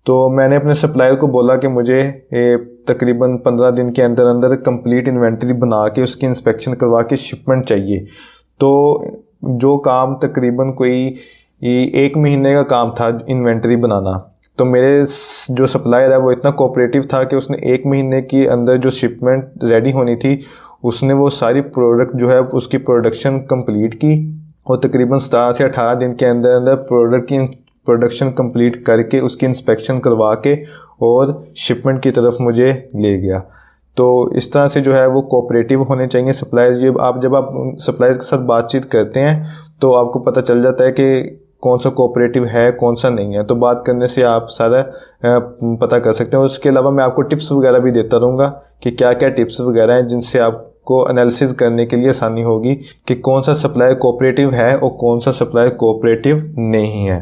तो मैंने अपने सप्लायर को बोला कि मुझे तकरीबन 15 दिन के अंदर अंदर कंप्लीट इन्वेंट्री बना के उसकी इंस्पेक्शन करवा के शिपमेंट चाहिए। तो जो काम तकरीबन कोई 1 महीने का काम था इन्वेंट्री बनाना, तो मेरे जो सप्लायर है वो इतना कोऑपरेटिव था कि उसने 1 महीने के अंदर जो शिपमेंट रेडी होनी थी उसने वो सारी प्रोडक्ट जो है उसकी प्रोडक्शन कंप्लीट की और तकरीबन 17 से 18 दिन के अंदर अंदर प्रोडक्ट की प्रोडक्शन कंप्लीट करके उसकी इंस्पेक्शन करवा के और शिपमेंट की तरफ मुझे ले गया। तो इस तरह से जो है वो कोऑपरेटिव होने चाहिए सप्लायर। जब आप सप्लायर्स के साथ बातचीत करते हैं तो आपको पता चल जाता है कि कौन सा कोऑपरेटिव है कौन सा नहीं है, तो बात करने से आप सारा पता कर सकते हैं। उसके अलावा मैं आपको टिप्स वगैरह भी देता रहूँगा कि क्या क्या टिप्स वगैरह हैं जिनसे आपको एनालिसिस करने के लिए आसानी होगी कि कौन सा सप्लायर कोऑपरेटिव है और कौन सा सप्लायर कोऑपरेटिव नहीं है।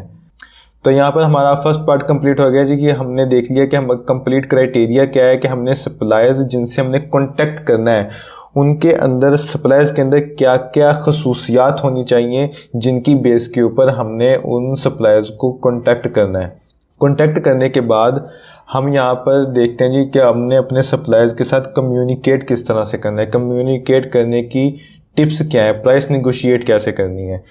तो यहाँ पर हमारा फर्स्ट पार्ट कंप्लीट हो गया जी कि हमने देख लिया कि हम कंप्लीट क्राइटेरिया क्या है कि हमने सप्लायर्स जिनसे हमने कांटेक्ट करना है उनके अंदर सप्लायर्स के अंदर क्या क्या खसूसियात होनी चाहिए जिनकी बेस के ऊपर हमने उन सप्लायर्स को कांटेक्ट करना है। कांटेक्ट करने के बाद हम यहाँ पर देखते हैं जी कि हमने अपने सप्लायर्स के साथ कम्युनिकेट किस तरह से करना है, कम्युनिकेट करने की टिप्स क्या है, प्राइस निगोशिएट कैसे करनी है।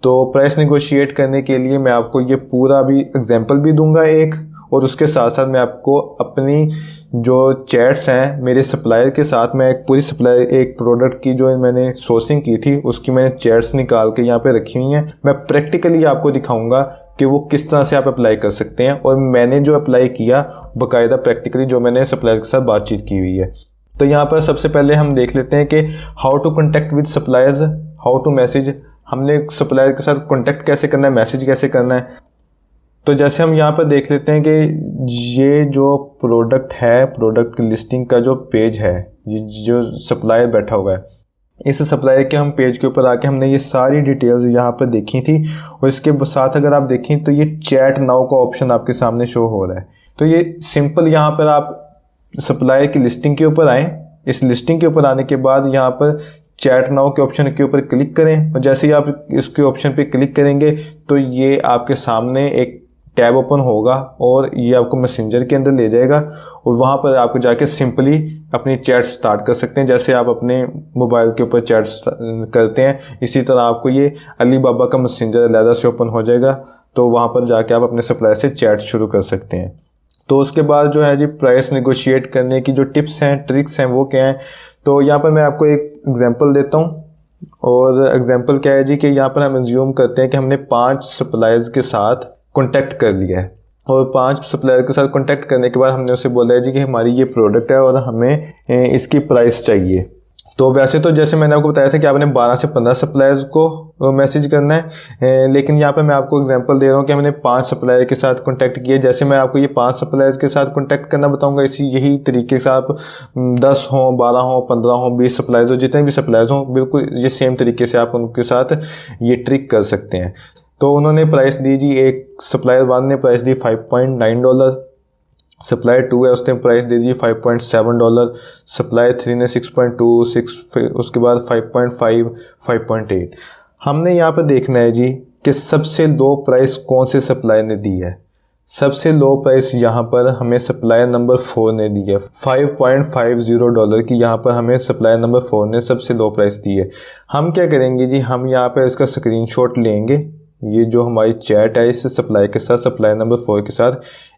तो प्राइस नेगोशिएट करने के लिए मैं आपको ये पूरा भी एग्जांपल भी दूंगा एक, और उसके साथ साथ मैं आपको अपनी जो चैट्स हैं मेरे सप्लायर के साथ, मैं एक पूरी सप्लायर एक प्रोडक्ट की जो मैंने सोर्सिंग की थी उसकी मैंने चैट्स निकाल के यहाँ पे रखी हुई हैं। मैं प्रैक्टिकली आपको दिखाऊंगा कि वो किस तरह से आप अप्लाई कर सकते हैं, और मैंने जो अप्लाई किया बाकायदा प्रैक्टिकली जो मैंने सप्लायर के साथ बातचीत की हुई है। तो यहाँ पर सबसे पहले हम देख लेते हैं कि how to contact with suppliers, how to message, हमने सप्लायर के साथ कांटेक्ट कैसे करना है, मैसेज कैसे करना है। तो जैसे हम यहाँ पर देख लेते हैं कि ये जो प्रोडक्ट है, प्रोडक्ट की लिस्टिंग का जो पेज है, ये जो सप्लायर बैठा हुआ है, इस सप्लायर के हम पेज के ऊपर आके हमने ये सारी डिटेल्स यहाँ पर देखी थी, और इसके साथ अगर आप देखें तो ये चैट नाउ का ऑप्शन आपके सामने शो हो रहा है। तो ये सिंपल यहाँ पर आप सप्लायर की लिस्टिंग के ऊपर आएँ, इस लिस्टिंग के ऊपर आने के बाद यहाँ पर चैट नाउ के ऑप्शन के ऊपर क्लिक करें, और जैसे ही आप इसके ऑप्शन पे क्लिक करेंगे तो ये आपके सामने एक टैब ओपन होगा और ये आपको मैसेंजर के अंदर ले जाएगा, और वहाँ पर आपको जाके सिंपली अपनी चैट स्टार्ट कर सकते हैं। जैसे आप अपने मोबाइल के ऊपर चैट करते हैं इसी तरह आपको ये अली बाबा का मैसेंजर अलहदा से ओपन हो जाएगा, तो वहाँ पर जाके आप अपने सप्लायर से चैट शुरू कर सकते हैं। तो उसके बाद जो है जी प्राइस नेगोशिएट करने की जो टिप्स हैं ट्रिक्स हैं वो क्या हैं। तो यहाँ पर मैं आपको एक एग्जांपल देता हूँ, और एग्जांपल क्या है जी कि यहाँ पर हम एज्यूम करते हैं कि हमने 5 सप्लायर्स के साथ कांटेक्ट कर लिया है, और 5 सप्लायर के साथ कांटेक्ट करने के बाद हमने उसे बोला है जी कि हमारी ये प्रोडक्ट है और हमें इसकी प्राइस चाहिए। तो वैसे तो जैसे मैंने आपको बताया था कि आपने 12 से 15 सप्लायर्स को मैसेज करना है, लेकिन यहाँ पे मैं आपको एग्जांपल दे रहा हूँ कि हमने 5 सप्लायर के साथ कांटेक्ट किया। जैसे मैं आपको ये 5 सप्लायर्स के साथ कांटेक्ट करना बताऊंगा, इसी यही तरीके से आप 10 हो, 12 हो, 15 हो, 20 सप्लायर्स हो, जितने भी सप्लायर्स हो, बिल्कुल ये सेम तरीके से आप उनके साथ ये ट्रिक कर सकते हैं। तो उन्होंने प्राइस दी जी, एक सप्लायर 1 ने प्राइस दी $5.9, सप्लायर 2 है उसने प्राइस दे दी $5.7, सप्लायर 3 ने 6.26, फिर उसके बाद 5.5, 5.8। हमने यहाँ पर देखना है जी कि सबसे लो प्राइस कौन से सप्लायर ने दी है। सबसे लो प्राइस यहाँ पर हमें सप्लायर नंबर 4 ने दी है, $5.50 की यहाँ पर हमें सप्लायर नंबर 4 ने सबसे लो प्राइस दी है। हम क्या करेंगे जी, हम यहाँ पर इसका स्क्रीनशॉट लेंगे, ये जो हमारी चैट है इस सप्लाई के साथ, सप्लाई नंबर 4 के साथ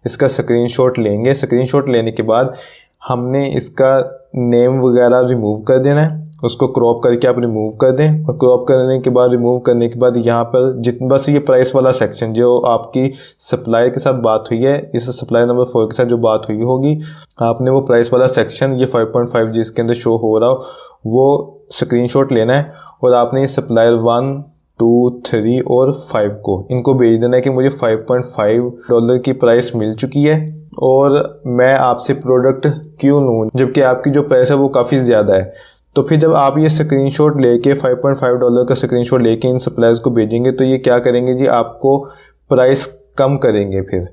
इसका स्क्रीनशॉट लेंगे। स्क्रीनशॉट लेने के बाद हमने इसका नेम वगैरह रिमूव कर देना है, उसको क्रॉप करके आप रिमूव कर दें। और क्रॉप करने के बाद, रिमूव करने के बाद यहाँ पर बस ये प्राइस वाला सेक्शन जो आपकी सप्लाई के साथ बात हुई है, इस सप्लाई नंबर 4 के साथ जो बात हुई होगी, आपने वो प्राइस वाला सेक्शन ये 5.5 जिसके अंदर शो हो रहा हो वो स्क्रीनशॉट लेना है और आपने इस सप्लायर 1, 2, 3 और 5 को इनको भेज देना है कि मुझे $5.5 की प्राइस मिल चुकी है और मैं आपसे प्रोडक्ट क्यों लूँ, जबकि आपकी जो प्राइस है वो काफ़ी ज़्यादा है। तो फिर जब आप ये स्क्रीनशॉट लेके $5.5 का स्क्रीनशॉट लेके इन सप्लायर्स को भेजेंगे तो ये क्या करेंगे जी, आपको प्राइस कम करेंगे। फिर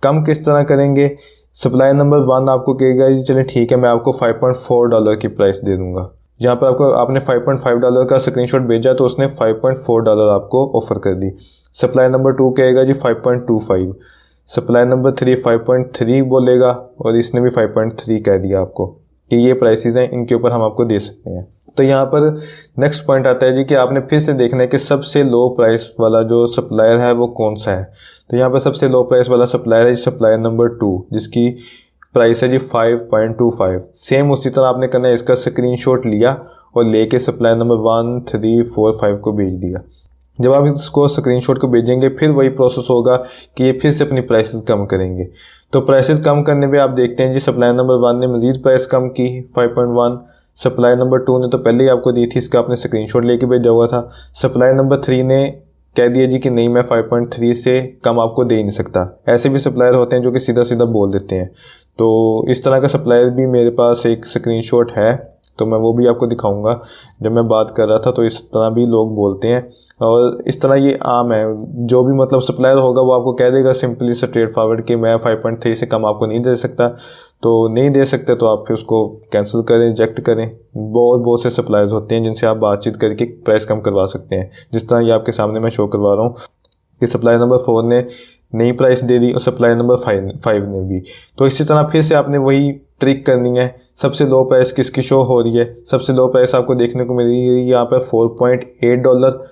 कम किस तरह करेंगे, सप्लायर नंबर 1 आपको कहेगा जी चलें ठीक है मैं आपको $5.4 की प्राइस दे दूँगा। यहाँ पर आपने $5.5 का स्क्रीनशॉट भेजा तो उसने $5.4 आपको ऑफर कर दी। सप्लायर नंबर 2 कहेगा जी 5.25, सप्लायर नंबर 3 5.3 बोलेगा और इसने भी 5.3 कह दिया आपको कि ये प्राइसेस हैं, इनके ऊपर हम आपको दे सकते हैं। तो यहाँ पर नेक्स्ट पॉइंट आता है जी कि आपने फिर से देखना है कि सबसे लो प्राइस वाला जो सप्लायर है वो कौन सा है। तो यहाँ पर सबसे लो प्राइस वाला सप्लायर है सप्लायर नंबर 2 जिसकी प्राइस है जी 5.25। सेम उसी तरह आपने करना है, इसका स्क्रीनशॉट लिया और लेके सप्लायर नंबर 1, 3, 4, 5 को भेज दिया। जब आप इसको स्क्रीनशॉट को भेजेंगे फिर वही प्रोसेस होगा कि ये फिर से अपनी प्राइसेस कम करेंगे। तो प्राइसेस कम करने पे आप देखते हैं जी सप्लायर नंबर 1 ने मजीद प्राइस कम की 5.1, सप्लायर नंबर 2 ने तो पहले ही आपको दी थी, इसका आपने स्क्रीनशॉट लेके भेजा हुआ था। सप्लायर नंबर 3 ने कह दिया जी कि नहीं मैं 5.3 से कम आपको दे ही नहीं सकता। ऐसे भी सप्लायर होते हैं जो कि सीधा सीधा बोल देते हैं। तो इस तरह का सप्लायर भी मेरे पास एक स्क्रीनशॉट है, तो मैं वो भी आपको दिखाऊंगा। जब मैं बात कर रहा था तो इस तरह भी लोग बोलते हैं और इस तरह ये आम है। जो भी मतलब सप्लायर होगा वो आपको कह देगा सिंपली स्ट्रेट फॉरवर्ड कि मैं 5.3 से कम आपको नहीं दे सकता। तो नहीं दे सकते तो आप फिर उसको कैंसिल करें, रिजेक्ट करें। बहुत से सप्लायर्स होते हैं जिनसे आप बातचीत करके प्राइस कम करवा सकते हैं। जिस तरह ये आपके सामने मैं शो करवा रहा हूँ कि सप्लायर नंबर 4 ने नई प्राइस दे दी और सप्लायर नंबर 5 ने भी। तो इसी तरह फिर से आपने वही ट्रिक करनी है। सबसे लो प्राइस किसकी शो हो रही है, सबसे लो प्राइस आपको देखने को मिल रही है यहाँ पर $4.8।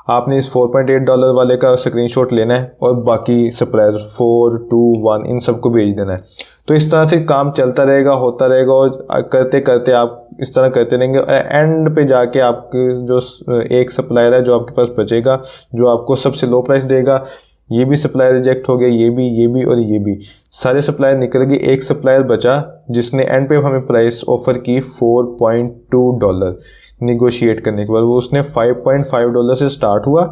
आपने इस $4.8 वाले का स्क्रीनशॉट लेना है और बाकी सप्लायर्स 4, 2, 1 इन सबको भेज देना है। तो इस तरह से काम चलता रहेगा, होता रहेगा और करते करते आप इस तरह करते रहेंगे। एंड पे जाके आपके जो एक सप्लायर है जो आपके पास बचेगा, जो आपको सबसे लो प्राइस देगा, ये भी सप्लायर रिजेक्ट हो गया, ये भी और ये भी सारे सप्लायर निकल गए। एक सप्लायर बचा जिसने एंड पे हमें प्राइस ऑफर की $4.2 निगोशिएट करने के बाद। वो उसने $5.5 से स्टार्ट हुआ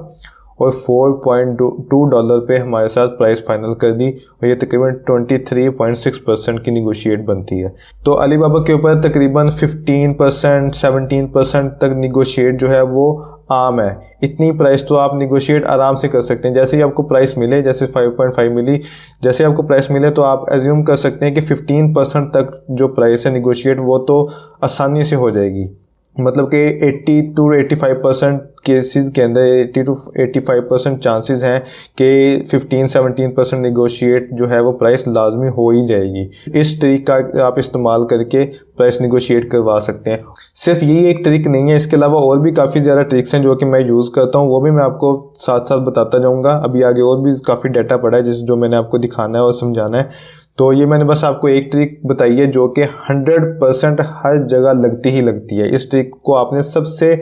और $4.2 पे हमारे साथ प्राइस फाइनल कर दी और ये तकरीबन 23.6% की निगोशिएट बनती है। तो अलीबाबा के ऊपर तकरीबन 15%, 17% तक निगोशिएट जो है वो आम है। इतनी प्राइस तो आप निगोशिएट आराम से कर सकते हैं। जैसे ही आपको प्राइस मिले, जैसे 5.5 मिली, जैसे आपको प्राइस मिले तो आप एज्यूम कर सकते हैं कि 15% तक जो प्राइस है निगोशिएट वो तो आसानी से हो जाएगी। मतलब कि 80 to 85% केसेस के अंदर 80 to 85% चांसेस हैं कि 15-17% निगोशिएट जो है वो प्राइस लाजमी हो ही जाएगी। इस ट्रिक का आप इस्तेमाल करके प्राइस निगोशिएट करवा सकते हैं। सिर्फ यही एक ट्रिक नहीं है, इसके अलावा और भी काफ़ी ज़्यादा ट्रिक्स हैं जो कि मैं यूज़ करता हूँ, वो भी मैं आपको साथ साथ बताता जाऊँगा। अभी आगे और भी काफ़ी डाटा पड़ा है जो मैंने आपको दिखाना है और समझाना है। तो ये मैंने बस आपको एक ट्रिक बताई है जो कि 100% हर जगह लगती ही लगती है। इस ट्रिक को आपने सबसे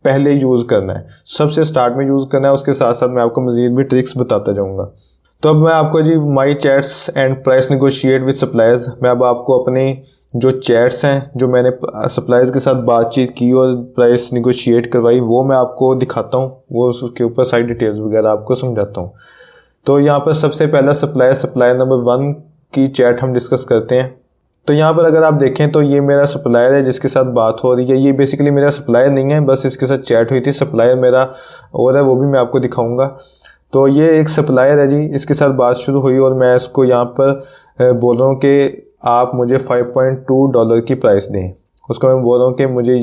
पहले यूज़ करना है, सबसे स्टार्ट में यूज़ करना है। उसके साथ साथ मैं आपको मज़ीद भी ट्रिक्स बताता जाऊँगा। तो अब मैं आपको जी my chats and price negotiate with suppliers, मैं अब आपको अपनी जो चैट्स हैं जो मैंने सप्लायर्स के साथ बातचीत की और प्राइस निगोशिएट करवाई वो मैं आपको दिखाता हूँ, वो उसके ऊपर सारी डिटेल्स वगैरह आपको समझाता हूँ। तो यहाँ पर सबसे पहला सप्लायर नंबर 1 की चैट हम डिस्कस करते हैं। तो यहाँ पर अगर आप देखें तो ये मेरा सप्लायर है जिसके साथ बात हो रही है। ये बेसिकली मेरा सप्लायर नहीं है, बस इसके साथ चैट हुई थी। सप्लायर मेरा और है, वो भी मैं आपको दिखाऊंगा। तो ये एक सप्लायर है जी, इसके साथ बात शुरू हुई और मैं इसको यहाँ पर बोल रहा हूँ कि आप मुझे $5.2 की प्राइस दें। उसको मैं बोल रहा हूँ कि मुझे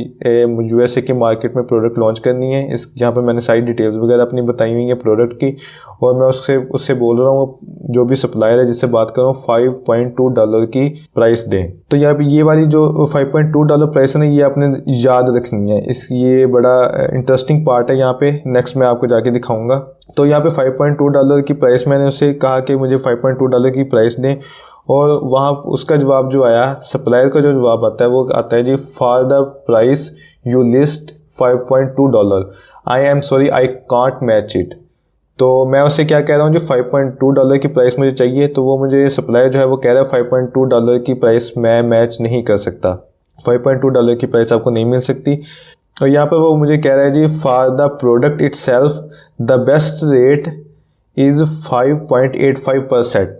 यूएसए की मार्केट में प्रोडक्ट लॉन्च करनी है। इस यहाँ पर मैंने सारी डिटेल्स वगैरह अपनी बताई हुई है प्रोडक्ट की, और मैं उससे बोल रहा हूँ जो भी सप्लायर है जिससे बात कर रहा हूँ $5.2 की प्राइस दें। तो यहाँ पे ये वाली जो $5.2 प्राइस है ना, ये आपने याद रखनी है। ये बड़ा इंटरेस्टिंग पार्ट है यहाँ पे, नेक्स्ट मैं आपको जाके दिखाऊंगा। तो यहाँ पे $5.2 की प्राइस, मैंने उससे कहा कि मुझे $5.2 की प्राइस दें, और वहाँ उसका जवाब जो आया, सप्लायर का जो जवाब आता है वो आता है जी, for the price you list $5.2 I am sorry I can't match it. तो मैं उससे क्या कह रहा हूँ जी, $5.2 की प्राइस मुझे चाहिए। तो वो मुझे सप्लायर जो है वो कह रहा है $5.2 की प्राइस मैं मैच नहीं कर सकता, $5.2 की प्राइस आपको नहीं मिल सकती। और यहाँ पर वो मुझे कह रहा है जी, for the product itself the best rate is 5.85%।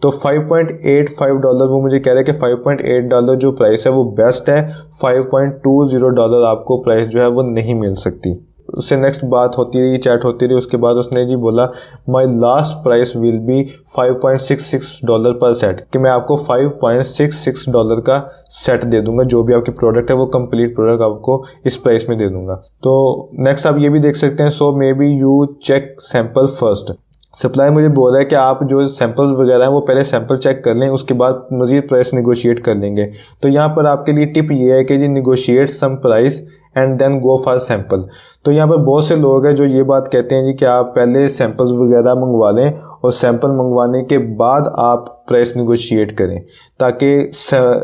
तो $5.85 वो मुझे कह रहा है कि $5.8 जो प्राइस है वो बेस्ट है, $5.20 आपको प्राइस जो है वो नहीं मिल सकती। उससे नेक्स्ट बात होती रही, चैट होती रही। उसके बाद उसने जी बोला my last price will be $5.66 पर सेट, कि मैं आपको $5.66 का सेट दे दूंगा। जो भी आपकी प्रोडक्ट है वो कंप्लीट प्रोडक्ट आपको इस प्राइस में दे दूंगा। तो नेक्स्ट आप ये भी देख सकते हैं, so maybe you check sample first. Supplier मुझे बोल रहा है कि आप जो सैंपल्स वगैरह हैं वो पहले सैंपल चेक कर लें, उसके बाद मज़ीद प्राइस निगोशिएट कर लेंगे। तो यहाँ पर आपके लिए टिप ये है कि जी, negotiate some price and then go for sample. तो यहाँ पर बहुत से लोग हैं जो ये बात कहते हैं जी कि आप पहले सैंपल्स वगैरह मंगवा लें और सैंपल मंगवाने के बाद आप प्राइस निगोशिएट करें, ताकि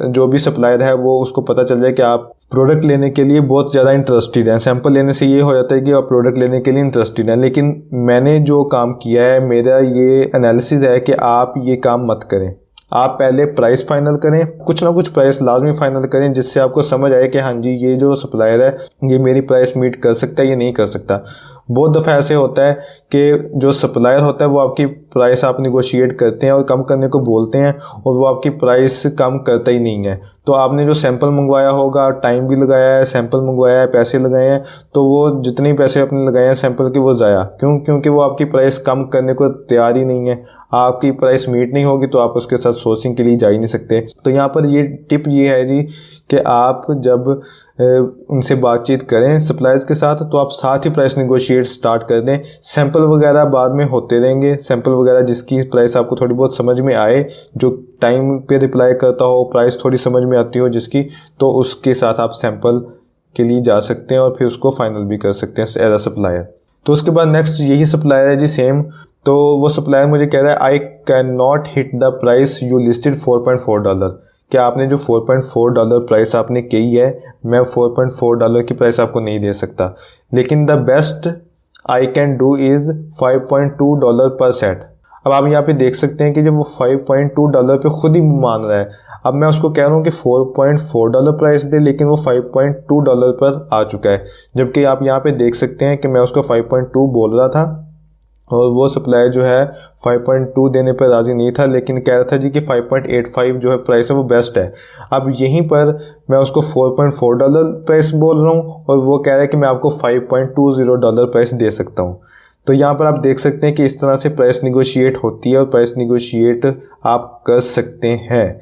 जो भी सप्लायर है वो उसको पता चल जाए कि आप प्रोडक्ट लेने के लिए बहुत ज़्यादा इंटरेस्टेड हैं। सैंपल लेने से ये हो जाता है कि आप प्रोडक्ट लेने के लिए इंटरेस्टेड हैं। लेकिन मैंने जो काम किया है, मेरा ये एनालिसिस है कि आप ये काम मत करें। आप पहले प्राइस फाइनल करें, कुछ ना कुछ प्राइस लाजमी फाइनल करें, जिससे आपको समझ आए कि हाँ जी, ये जो सप्लायर है ये मेरी प्राइस मीट कर सकता है, ये नहीं कर सकता। बहुत दफ़ा ऐसे होता है कि जो सप्लायर होता है वो आपकी प्राइस आप निगोशिएट करते हैं और कम करने को बोलते हैं, और वो आपकी प्राइस कम करता ही नहीं है। तो आपने जो सैंपल मंगवाया होगा, टाइम भी लगाया है, सैंपल मंगवाया है, पैसे लगाए हैं, तो वो जितने पैसे आपने लगाए हैं सैंपल के वो ज़ाया क्योंकि वो आपकी प्राइस कम करने को तैयार ही नहीं है। आपकी प्राइस मीट नहीं होगी तो आप उसके साथ सोर्सिंग के लिए जा ही नहीं सकते। तो यहाँ पर ये टिप ये है जी कि आप जब उनसे बातचीत करें सप्लायर्स के साथ, तो आप साथ ही प्राइस निगोशिएट स्टार्ट कर दें। सैंपल वगैरह बाद में होते रहेंगे, सैंपल वगैरह जिसकी प्राइस आपको थोड़ी बहुत समझ में आए, जो टाइम पे रिप्लाई करता हो, प्राइस थोड़ी समझ में आती हो जिसकी, तो उसके साथ आप सैंपल के लिए जा सकते हैं और फिर उसको फाइनल भी कर सकते हैं एज अ सप्लायर। तो उसके बाद नेक्स्ट यही सप्लायर है जी, सेम। तो वो सप्लायर मुझे कह रहा है I can not hit the price you listed $4.4। क्या आपने जो $4.4 प्राइस आपने कही है, मैं $4.4 की प्राइस आपको नहीं दे सकता, लेकिन the best I can do is $5.2 पर सेट। अब आप यहाँ पे देख सकते हैं कि जब वो $5.2 पे खुद ही मान रहा है, अब मैं उसको कह रहा हूँ कि $4.4 प्राइस दे, लेकिन वो $5.2 पर आ चुका है। जबकि आप यहाँ पे देख सकते हैं कि मैं उसको 5.2 बोल रहा था और वो सप्लायर जो है 5.2 देने पर राज़ी नहीं था, लेकिन कह रहा था जी कि 5.85 जो है प्राइस है वो बेस्ट है। अब यहीं पर मैं उसको $4.4 प्राइस बोल रहा हूँ और वो कह रहा है कि मैं आपको $5.20 प्राइस दे सकता हूँ। तो यहाँ पर आप देख सकते हैं कि इस तरह से प्राइस निगोशिएट होती है और प्राइस निगोशिएट आप कर सकते हैं।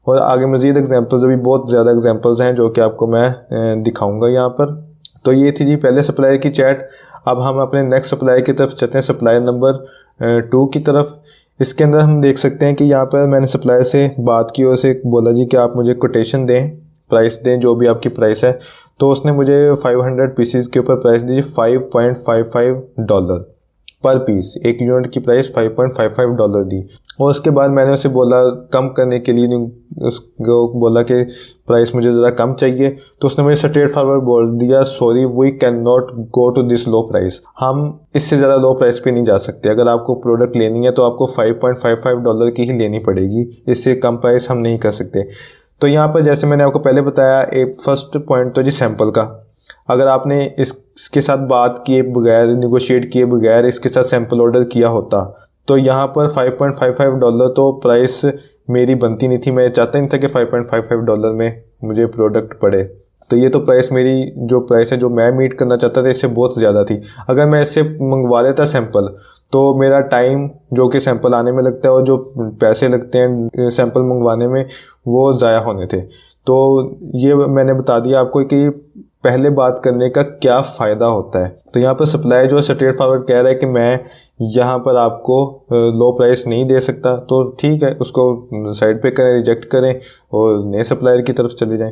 और आगे मज़ीद एग्जांपल्स, अभी बहुत ज़्यादा एग्जांपल्स हैं जो कि आपको मैं दिखाऊंगा यहाँ पर। तो ये थी जी पहले सप्लायर की चैट। अब हम अपने नेक्स्ट सप्लायर की तरफ चलते हैं, सप्लायर नंबर 2 की तरफ। इसके अंदर हम देख सकते हैं कि यहाँ पर मैंने सप्लायर से बात की और उसे बोला जी कि आप मुझे कोटेशन दें, प्राइस दें, जो भी आपकी प्राइस है। तो उसने मुझे 500 पीसीज के ऊपर प्राइस दी, $5.55 पर पीस। एक यूनिट की प्राइस $5.55 दी। और उसके बाद मैंने उसे बोला कम करने के लिए, उसको बोला कि प्राइस मुझे ज़रा कम चाहिए। तो उसने मुझे स्ट्रेट फॉरवर्ड बोल दिया, sorry we can not go to this low price, हम इससे ज़्यादा लो प्राइस पे नहीं जा सकते। अगर आपको प्रोडक्ट लेनी है तो आपको $5.55 की ही लेनी पड़ेगी, इससे कम प्राइस हम नहीं कर सकते। तो यहाँ पर जैसे मैंने आपको पहले बताया, एक फर्स्ट पॉइंट तो जी सैंपल का, अगर आपने इसके साथ बात किए बगैर, निगोशिएट किए बगैर इसके साथ सैंपल ऑर्डर किया होता तो यहाँ पर $5.55 तो प्राइस मेरी बनती नहीं थी। मैं चाहता नहीं था कि $5.55 में मुझे प्रोडक्ट पड़े। तो ये तो प्राइस मेरी जो प्राइस है जो मैं मीट करना चाहता था इससे बहुत ज़्यादा थी। अगर मैं इससे मंगवा लेता सैंपल तो मेरा टाइम जो कि सैंपल आने में लगता है और जो पैसे लगते हैं सैंपल मंगवाने में वो ज़ाया होने थे। तो ये मैंने बता दिया आपको कि पहले बात करने का क्या फ़ायदा होता है। तो यहाँ पर सप्लाई जो है स्ट्रेट फॉरवर्ड कह रहा है कि मैं यहाँ पर आपको लो प्राइस नहीं दे सकता, तो ठीक है, उसको साइड पे करें, रिजेक्ट करें और नए सप्लायर की तरफ चले जाएं।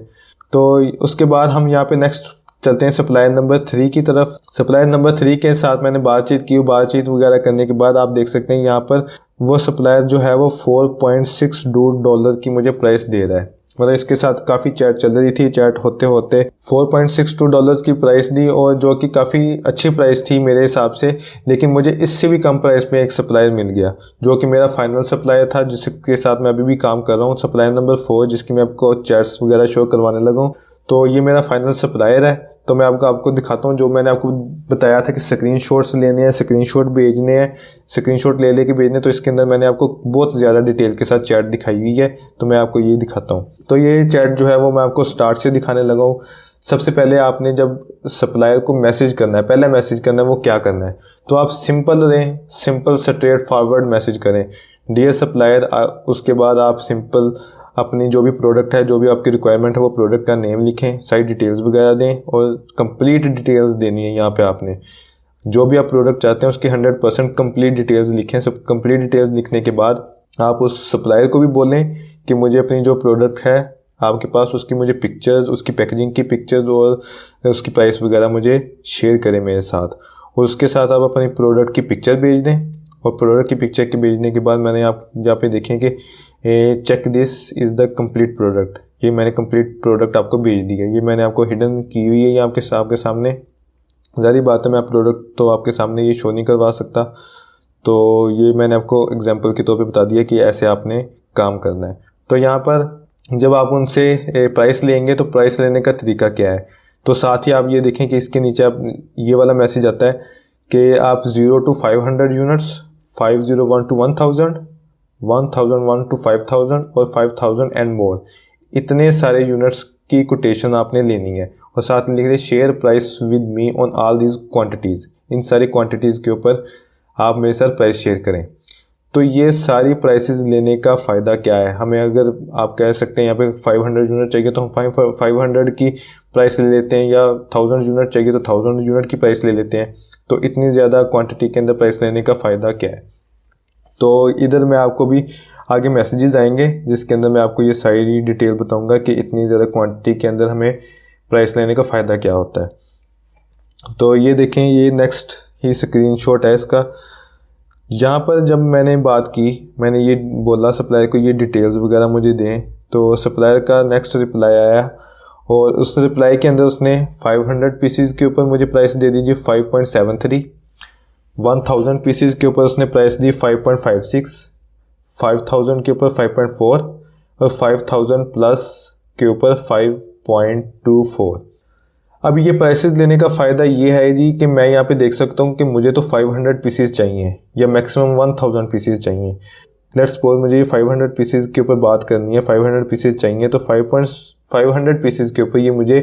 तो उसके बाद हम यहाँ पे नेक्स्ट चलते हैं सप्लायर नंबर 3 की तरफ। सप्लायर नंबर 3 के साथ मैंने बातचीत की, बातचीत वगैरह करने के बाद आप देख सकते हैं यहाँ पर वो सप्लायर जो है वो $4.62 की मुझे प्राइस दे रहा है। मतलब इसके साथ काफ़ी चैट चल रही थी, चैट होते होते $4.62 की प्राइस दी, और जो कि काफ़ी अच्छी प्राइस थी मेरे हिसाब से। लेकिन मुझे इससे भी कम प्राइस में एक सप्लायर मिल गया जो कि मेरा फाइनल सप्लायर था, जिसके साथ मैं अभी भी काम कर रहा हूँ, सप्लायर नंबर 4, जिसकी मैं आपको चैट्स वगैरह शो करवाने लगा हूँ। तो ये मेरा फाइनल सप्लायर है। तो मैं आपको दिखाता हूँ, जो मैंने आपको बताया था कि स्क्रीनशॉट्स लेने हैं, स्क्रीनशॉट भेजने हैं, स्क्रीनशॉट ले लेके भेजने, तो इसके अंदर मैंने आपको बहुत ज़्यादा डिटेल के साथ चैट दिखाई हुई है। तो मैं आपको ये दिखाता हूँ। तो ये चैट जो है वो मैं आपको स्टार्ट से दिखाने लगा हूँ। सबसे पहले आपने जब सप्लायर को मैसेज करना है, पहला मैसेज करना है, वो क्या करना है, तो आप सिंपल रहें, सिंपल स्ट्रेट फॉरवर्ड मैसेज करें, डियर सप्लायर। उसके बाद आप सिंपल अपनी जो भी प्रोडक्ट है, जो भी आपकी रिक्वायरमेंट है, वो प्रोडक्ट का नेम लिखें, साइड डिटेल्स वगैरह दें और कंप्लीट डिटेल्स देनी है। यहाँ पे आपने जो भी आप प्रोडक्ट चाहते हैं उसकी 100% कंप्लीट डिटेल्स लिखें। सब कंप्लीट डिटेल्स लिखने के बाद आप उस सप्लायर को भी बोलें कि मुझे अपनी जो प्रोडक्ट है आपके पास, उसकी मुझे पिक्चर्स, उसकी पैकेजिंग की पिक्चर्स और उसकी प्राइस वगैरह मुझे शेयर करें मेरे साथ। और उसके साथ आप अपनी प्रोडक्ट की पिक्चर भेज दें। और प्रोडक्ट की पिक्चर के भेजने के बाद मैंने आप यहाँ पे देखें कि check this is the complete product, ये मैंने कंप्लीट प्रोडक्ट आपको भेज दी है। ये मैंने आपको हिडन की हुई है ये आपके सामने। ज़्यादा बात है, मैं प्रोडक्ट तो आपके सामने ये शो नहीं करवा सकता। तो ये मैंने आपको एग्जांपल के तौर पे बता दिया कि ऐसे आपने काम करना है। तो यहाँ पर जब आप उनसे प्राइस लेंगे तो प्राइस लेने का तरीका क्या है, तो साथ ही आप ये देखें कि इसके नीचे आप ये वाला मैसेज आता है कि आप 0 to 500 यूनिट्स, 501 to 1000, 1001 to 5000 और 5000 एंड मोर, इतने सारे यूनिट्स की कोटेशन आपने लेनी है। और साथ में लिख दे share price with me on all these quantities, इन सारी क्वांटिटीज़ के ऊपर आप मेरे साथ प्राइस शेयर करें। तो ये सारी प्राइसेस लेने का फ़ायदा क्या है हमें, अगर आप कह सकते हैं यहाँ पे 500 यूनिट चाहिए तो हम 500 की प्राइस ले लेते हैं, या 1000 यूनिट चाहिए तो 1000 यूनिट की प्राइस ले लेते हैं। तो इतनी ज़्यादा क्वांटिटी के अंदर प्राइस लेने का फ़ायदा क्या है। तो इधर मैं आपको भी आगे मैसेजेस आएंगे जिसके अंदर मैं आपको ये सारी डिटेल बताऊंगा कि इतनी ज़्यादा क्वांटिटी के अंदर हमें प्राइस लेने का फ़ायदा क्या होता है। तो ये देखें, ये नेक्स्ट ही स्क्रीनशॉट है इसका। यहाँ पर जब मैंने बात की, मैंने ये बोला सप्लायर को ये डिटेल्स वगैरह मुझे दें, तो सप्लायर का नेक्स्ट रिप्लाई आया और उस रिप्लाई के अंदर उसने 500 पीसीज के ऊपर मुझे प्राइस दे दीजिए 5.73, 1000 पीसीज के ऊपर उसने प्राइस दी 5.56, 5000 के ऊपर 5.4 और 5000 प्लस के ऊपर 5.24। अब ये प्राइसेस लेने का फ़ायदा ये है जी कि मैं यहाँ पे देख सकता हूँ कि मुझे तो 500 पीसीज चाहिए या मैक्सिमम 1000 पीसीज चाहिए। लेट्स सपोज मुझे 500 पीसीज के ऊपर बात करनी है, 500 पीसीज चाहिए, तो 500 पीसीज के ऊपर ये मुझे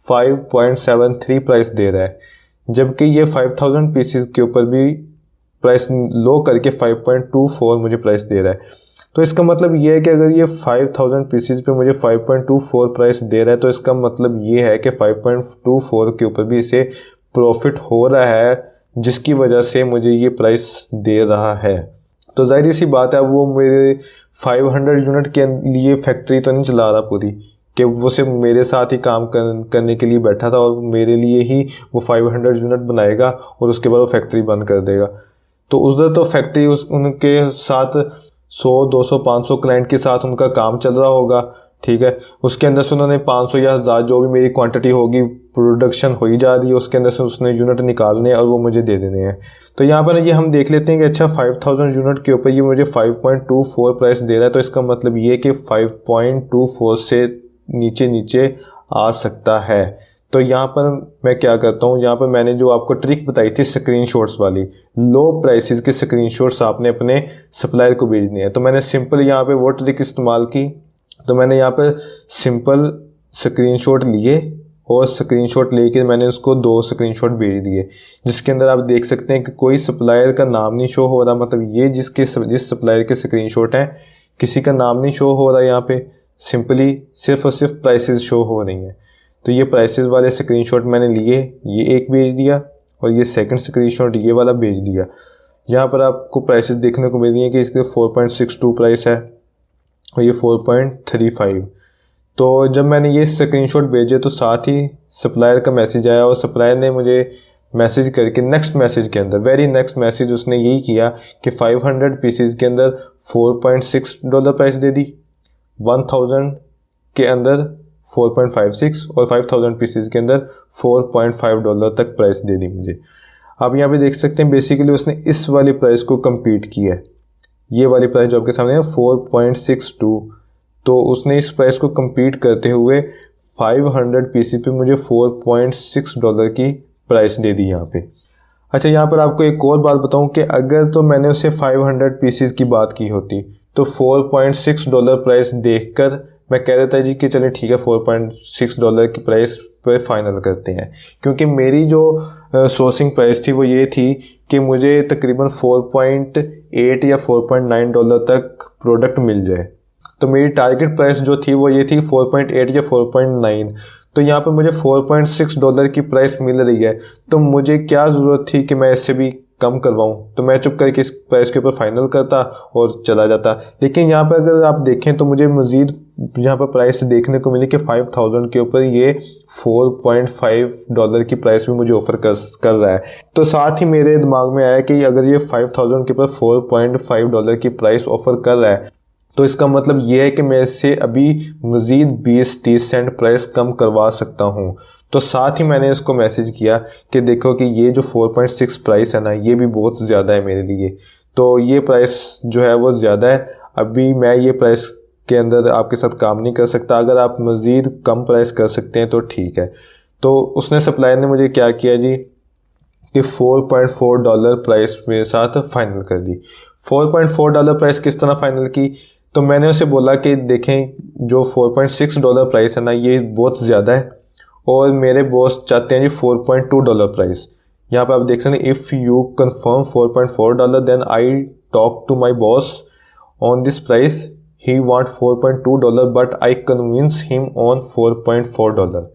5.73 प्राइस दे रहा है, जबकि ये 5000 पीसीज के ऊपर भी प्राइस लो करके 5.24 मुझे प्राइस दे रहा है। तो इसका मतलब ये है कि अगर ये 5000 पीसीज पे मुझे 5.24 प्राइस दे रहा है तो इसका मतलब ये है कि 5.24 के ऊपर भी इसे प्रॉफिट हो रहा है, जिसकी वजह से मुझे ये प्राइस दे रहा है। तो जाहिर सी बात है वो मेरे 500 यूनिट के लिए फैक्ट्री तो नहीं चला रहा पूरी, कि वो सिर्फ मेरे साथ ही काम करने के लिए बैठा था और मेरे लिए ही वो 500 यूनिट बनाएगा और उसके बाद वो फैक्ट्री बंद कर देगा। तो उधर तो फैक्ट्री उनके साथ 100, 200, 500 क्लाइंट के साथ उनका काम चल रहा होगा, ठीक है। उसके अंदर से उन्होंने 500 या 1000 जो भी मेरी क्वांटिटी होगी प्रोडक्शन हो ही जा रही है, उसके अंदर से उसने यूनिट निकालने हैं और वो मुझे दे देने हैं। तो यहाँ पर ये हम देख लेते हैं कि अच्छा 5000 यूनिट के ऊपर ये मुझे 5.24 प्राइस दे रहा है, तो इसका मतलब ये कि 5.24 से नीचे नीचे आ सकता है। तो यहाँ पर मैं क्या करता हूँ, यहाँ पर मैंने जो आपको ट्रिक बताई थी स्क्रीनशॉट्स वाली, लो प्राइसेस के स्क्रीनशॉट्स आपने अपने सप्लायर को भेजने हैं। तो मैंने सिंपल यहाँ पे वो ट्रिक इस्तेमाल की। तो मैंने यहाँ पर सिंपल स्क्रीनशॉट लिए और स्क्रीनशॉट लेके मैंने उसको 2 स्क्रीनशॉट भेज दिए, जिसके अंदर आप देख सकते हैं कि कोई सप्लायर का नाम नहीं शो हो रहा। मतलब ये जिस सप्लायर के स्क्रीनशॉट हैं किसी का नाम नहीं शो हो रहा, यहाँ पे सिंपली सिर्फ और सिर्फ प्राइसेस शो हो रही हैं। तो ये प्राइसेस वाले स्क्रीनशॉट मैंने लिए, ये एक भेज दिया और ये सेकंड स्क्रीनशॉट ये वाला भेज दिया। यहाँ पर आपको प्राइसेस देखने को मिल रही है कि इसके 4.62 प्राइस है और ये 4.35। तो जब मैंने ये स्क्रीनशॉट भेजे तो साथ ही सप्लायर का मैसेज आया और सप्लायर ने मुझे मैसेज करके नेक्स्ट मैसेज के अंदर वेरी नेक्स्ट मैसेज उसने यही किया कि 500 पीसीज के अंदर $4.6 प्राइस दे दी, 1000 के अंदर 4.56 और 5000 पीसीज के अंदर $4.5 तक प्राइस दे दी मुझे। आप यहाँ पे देख सकते हैं बेसिकली उसने इस वाली प्राइस को कम्पीट किया है, ये वाली प्राइस जो आपके सामने है 4.62। तो उसने इस प्राइस को कम्पीट करते हुए 500 पीसी पे मुझे $4.6 की प्राइस दे दी यहाँ पे। अच्छा यहाँ पर आपको एक और बात बताऊँ कि अगर तो मैंने उसे 500 पीसीज की बात की होती तो $4.6 प्राइस देखकर मैं कह देता जी कि चले ठीक है $4.6 की प्राइस पे फाइनल करते हैं, क्योंकि मेरी जो सोर्सिंग प्राइस थी वो ये थी कि मुझे तकरीबन 4.8 या $4.9 तक प्रोडक्ट मिल जाए। तो मेरी टारगेट प्राइस जो थी वो ये थी 4.8 या 4.9। तो यहाँ पर मुझे $4.6 की प्राइस मिल रही है, तो मुझे क्या ज़रूरत थी कि मैं इससे भी कम करवाऊँ। तो मैं चुप करके इस प्राइस के ऊपर फाइनल करता और चला जाता। लेकिन यहाँ पर अगर आप देखें तो मुझे मज़ीद यहाँ पर प्राइस देखने को मिली कि 5000 के ऊपर ये $4.5 की प्राइस भी मुझे ऑफर कर रहा है। तो साथ ही मेरे दिमाग में आया कि अगर ये 5000 के ऊपर $4.5 की प्राइस ऑफर कर रहा है तो इसका मतलब ये है कि मैं इससे अभी मज़ीद 20-30 सेंट प्राइस कम करवा सकता हूँ। तो साथ ही मैंने इसको मैसेज किया कि देखो कि ये जो 4.6 प्राइस है ना ये भी बहुत ज़्यादा है मेरे लिए, तो ये प्राइस जो है वो ज़्यादा है, अभी मैं ये प्राइस के अंदर आपके साथ काम नहीं कर सकता, अगर आप मज़ीद कम प्राइस कर सकते हैं तो ठीक है। तो उसने सप्लायर ने मुझे क्या किया जी कि $4.4 प्राइस मेरे साथ फाइनल कर दी। $4.4 प्राइस किस तरह फाइनल की, तो मैंने उसे बोला कि देखें जो $4.6 प्राइस है ना ये बहुत ज़्यादा है और मेरे बॉस चाहते हैं जी $4.2 प्राइस। यहाँ पे आप देख सकते हैं if you confirm $4.4 then I talk to my boss on this price, he want $4.2 but I convince him on $4.4।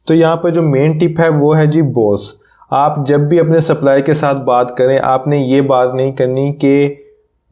तो यहाँ पर जो मेन टिप है वो है जी बॉस। आप जब भी अपने सप्लायर के साथ बात करें आपने ये बात नहीं करनी कि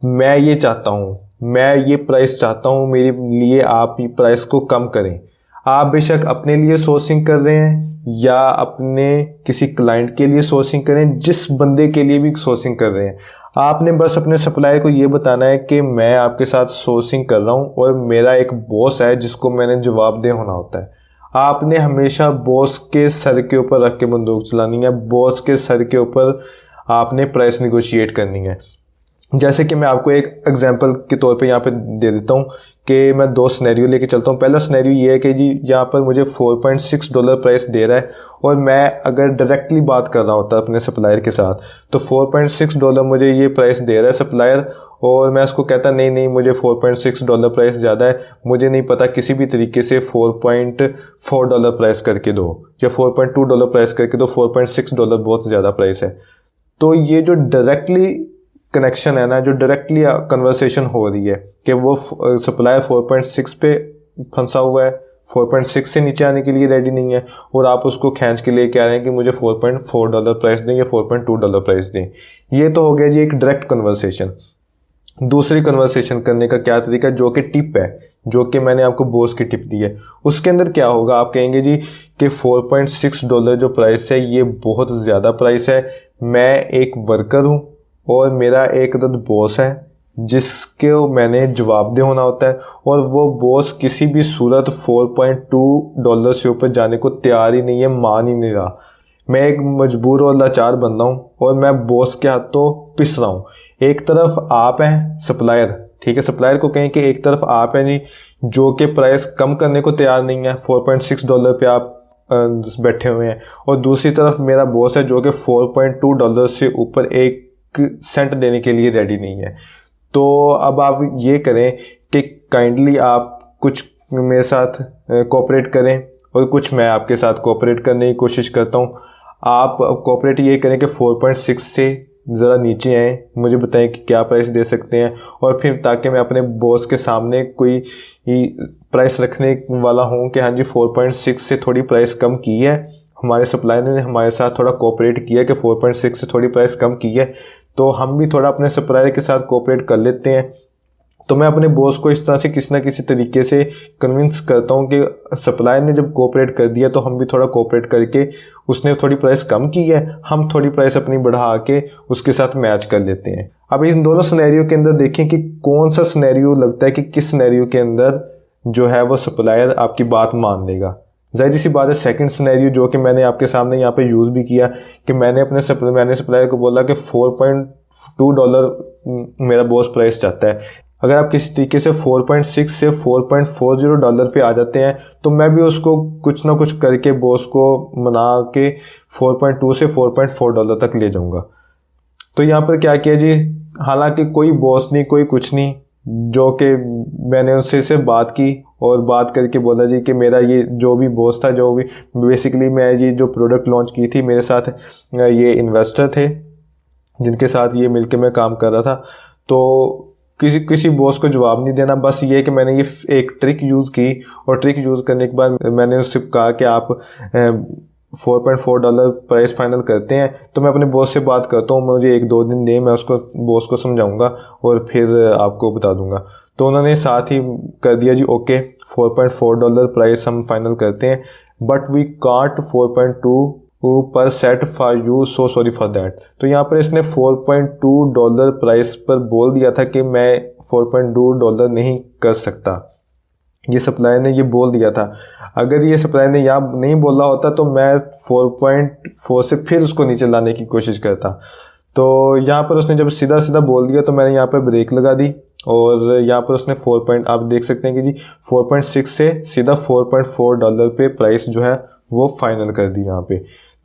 मैं ये चाहता हूँ, मैं ये प्राइस चाहता हूँ, मेरे लिए आप ये प्राइस को कम करें। आप बेशक अपने लिए सोर्सिंग कर रहे हैं या अपने किसी क्लाइंट के लिए सोर्सिंग करें, जिस बंदे के लिए भी सोर्सिंग कर रहे हैं, आपने बस अपने सप्लायर को ये बताना है कि मैं आपके साथ सोर्सिंग कर रहा हूँ और मेरा एक बॉस है जिसको मैंने जवाबदेह होना होता है। आपने हमेशा बॉस के सर के ऊपर रख के बंदूक चलानी है, बॉस के सर के ऊपर आपने प्राइस निगोशिएट करनी है। जैसे कि मैं आपको एक एग्जांपल के तौर पे यहाँ पे दे देता हूँ कि मैं 2 सिनेरियो लेके चलता हूँ। पहला सिनेरियो ये है कि जी यहाँ पर मुझे $4.6 प्राइस दे रहा है और मैं अगर डायरेक्टली बात कर रहा होता अपने सप्लायर के साथ तो $4.6 मुझे ये प्राइस दे रहा है सप्लायर और मैं उसको कहता नहीं मुझे $4.6 प्राइस ज़्यादा है, मुझे नहीं पता, किसी भी तरीके से $4.4 प्राइस करके दो या $4.2 प्राइस करके दो, $4.6 बहुत ज़्यादा प्राइस है। तो ये जो डायरेक्टली कनेक्शन है ना, जो डायरेक्टली कन्वर्सेशन हो रही है कि वो सप्लायर 4.6 पे फंसा हुआ है, 4.6 से नीचे आने के लिए रेडी नहीं है और आप उसको खींच के लेके आ रहे हैं कि मुझे $4.4 प्राइस दें या $4.2 प्राइस दें। ये तो हो गया जी एक डायरेक्ट कन्वर्सेशन। दूसरी कन्वर्सेशन करने का क्या तरीका, जो कि टिप है, जो कि मैंने आपको बॉस की टिप दी है, उसके अंदर क्या होगा, आप कहेंगे जी कि $4.6 जो प्राइस है ये बहुत ज़्यादा प्राइस है, मैं एक वर्कर हूँ और मेरा एक अदद बॉस है, जिसके मैंने जवाबदेह होना होता है, और वो बॉस किसी भी सूरत $4.2 से ऊपर जाने को तैयार ही नहीं है, मान ही नहीं रहा। मैं एक मजबूर और लाचार बंदा हूँ और मैं बॉस के हाथों पिस रहा हूँ। एक तरफ आप हैं सप्लायर, ठीक है, सप्लायर को कहें कि एक तरफ आप हैं नहीं जो कि प्राइस कम करने को तैयार नहीं है, $4.6 पे आप बैठे हुए हैं, और दूसरी तरफ मेरा बॉस है जो कि $4.2 से ऊपर 1 सेंट देने के लिए रेडी नहीं है। तो अब आप ये करें कि काइंडली आप कुछ मेरे साथ कोऑपरेट करें और कुछ मैं आपके साथ कोऑपरेट करने की कोशिश करता हूँ। आप कोऑपरेट ये करें कि 4.6 से ज़रा नीचे आएँ, मुझे बताएं कि क्या प्राइस दे सकते हैं, और फिर ताकि मैं अपने बॉस के सामने कोई प्राइस रखने वाला हूँ कि हाँ जी 4.6 से थोड़ी प्राइस कम की है, हमारे सप्लायर ने हमारे साथ थोड़ा कोऑपरेट किया कि 4.6 से थोड़ी प्राइस कम की है, तो हम भी थोड़ा अपने सप्लायर के साथ कोऑपरेट कर लेते हैं। तो मैं अपने बॉस को इस तरह से किसी ना किसी तरीके से कन्विंस करता हूँ कि सप्लायर ने जब कोऑपरेट कर दिया तो हम भी थोड़ा कोऑपरेट करके, उसने थोड़ी प्राइस कम की है, हम थोड़ी प्राइस अपनी बढ़ा के उसके साथ मैच कर लेते हैं। अब इन दोनों सिनेरियो के अंदर देखें कि कौन सा सिनेरियो लगता है कि किस सिनेरियो के अंदर जो है वो सप्लायर आपकी बात मान लेगा। जाहिर सी बात है सेकंड सिनेरियो जो कि मैंने आपके सामने यहाँ पे यूज़ भी किया कि मैंने सप्लायर को बोला कि $4.2 मेरा बॉस प्राइस चाहता है। अगर आप किसी तरीके से 4.6 से $4.40 पे आ जाते हैं तो मैं भी उसको कुछ ना कुछ करके बॉस को मना के 4.2 से $4.4 तक ले जाऊंगा। तो यहाँ पर क्या किया जी, हालांकि कोई बॉस नहीं, कोई कुछ नहीं, जो कि मैंने उससे सिर्फ बात की और बात करके बोला जी कि मेरा ये जो भी बॉस था, जो भी बेसिकली मैं ये जो प्रोडक्ट लॉन्च की थी, मेरे साथ ये इन्वेस्टर थे जिनके साथ ये मिलके मैं काम कर रहा था, तो किसी बॉस को जवाब नहीं देना। बस ये कि मैंने ये एक ट्रिक यूज़ की, और ट्रिक यूज़ करने के बाद मैंने उससे कहा कि आप $4.4 प्राइस फाइनल करते हैं। तो मैं अपने बॉस से बात करता हूँ, मुझे 1-2 दिन दे, मैं उसको बॉस को समझाऊंगा और फिर आपको बता दूंगा। तो उन्होंने साथ ही कर दिया जी ओके, $4.4 प्राइस हम फाइनल करते हैं, बट वी कांट 4.2 पर set for you, so sorry for that. तो यहाँ पर इसने $4.2 प्राइस पर बोल दिया था कि मैं $4.2 नहीं कर सकता, ये सप्लायर ने ये बोल दिया था। अगर ये सप्लायर ने यहाँ नहीं बोला होता तो मैं 4.4 से फिर उसको नीचे लाने की कोशिश करता। तो यहाँ पर उसने जब सीधा सीधा बोल दिया तो मैंने यहाँ पर ब्रेक लगा दी, और यहाँ पर उसने आप देख सकते हैं कि जी 4.6 से सीधा $4.4 पे प्राइस जो है वो फाइनल कर दी यहाँ पे।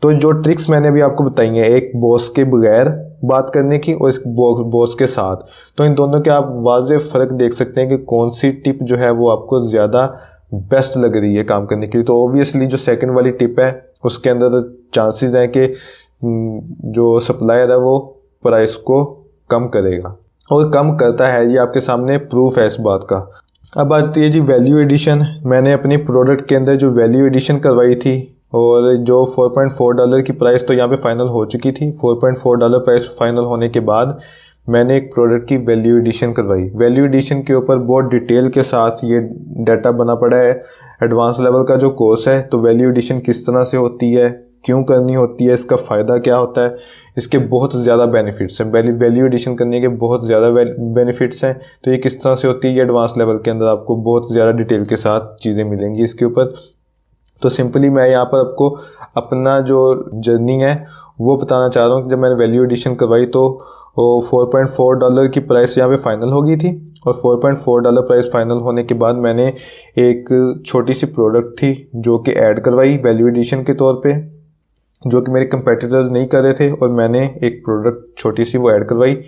तो जो ट्रिक्स मैंने अभी आपको बताई हैं, एक बॉस के बगैर बात करने की और इस बॉस के साथ, तो इन दोनों के आप वाज़ेह फ़र्क देख सकते हैं कि कौन सी टिप जो है वो आपको ज़्यादा बेस्ट लग रही है काम करने के लिए। तो ऑब्वियसली जो सेकंड वाली टिप है उसके अंदर चांसेस हैं कि जो सप्लायर है वो प्राइस को कम करेगा, और कम करता है, ये आपके सामने प्रूफ है इस बात का। अब आती है जी वैल्यू एडिशन। मैंने अपनी प्रोडक्ट के अंदर जो वैल्यू एडिशन करवाई थी, और जो $4.4 की प्राइस तो यहाँ पे फाइनल हो चुकी थी। $4.4 प्राइस फाइनल होने के बाद मैंने एक प्रोडक्ट की वैल्यू एडिशन करवाई। वैल्यू एडिशन के ऊपर बहुत डिटेल के साथ ये डाटा बना पड़ा है, एडवांस लेवल का जो कोर्स है। तो वैल्यू एडिशन किस तरह से होती है, क्यों करनी होती है, इसका फ़ायदा क्या होता है, इसके बहुत ज़्यादा बेनिफिट्स हैं। वैल्यू एडिशन करने के बहुत ज़्यादा बेनिफिट्स हैं। तो ये किस तरह से होती है, ये एडवांस लेवल के अंदर आपको बहुत ज़्यादा डिटेल के साथ चीज़ें मिलेंगी इसके ऊपर। तो सिंपली मैं यहाँ पर आपको अपना जो जर्नी है वो बताना चाह रहा हूँ कि जब मैंने वैल्यू एडिशन करवाई तो $4.4 की प्राइस यहाँ पे फाइनल हो गई थी, और $4.4 प्राइस फाइनल होने के बाद मैंने एक छोटी सी प्रोडक्ट थी जो कि ऐड करवाई वैल्यू एडिशन के तौर पे, जो कि मेरे कंपेटिटर्स नहीं कर रहे थे, और मैंने एक प्रोडक्ट छोटी सी वो ऐड करवाई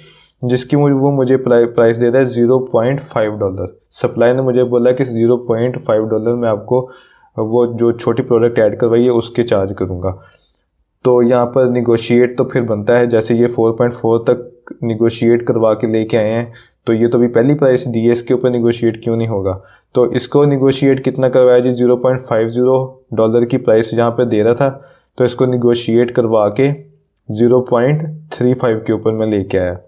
जिसकी मुझे प्राइस दे रहा है $0.5। सप्लायर ने मुझे बोला कि $0.5 में आपको वो जो छोटी प्रोडक्ट ऐड करवाई है उसके चार्ज करूँगा। तो यहाँ पर निगोशिएट तो फिर बनता है, जैसे ये 4.4 तक निगोशिएट करवा के लेके आए हैं, तो ये तो भी पहली प्राइस दी है, इसके ऊपर निगोशिएट क्यों नहीं होगा। तो इसको निगोशिएट कितना करवाया जी, $0.50 की प्राइस जहाँ पर दे रहा था, तो इसको निगोशिएट करवा के 0.35 के ऊपर मैं लेके आया।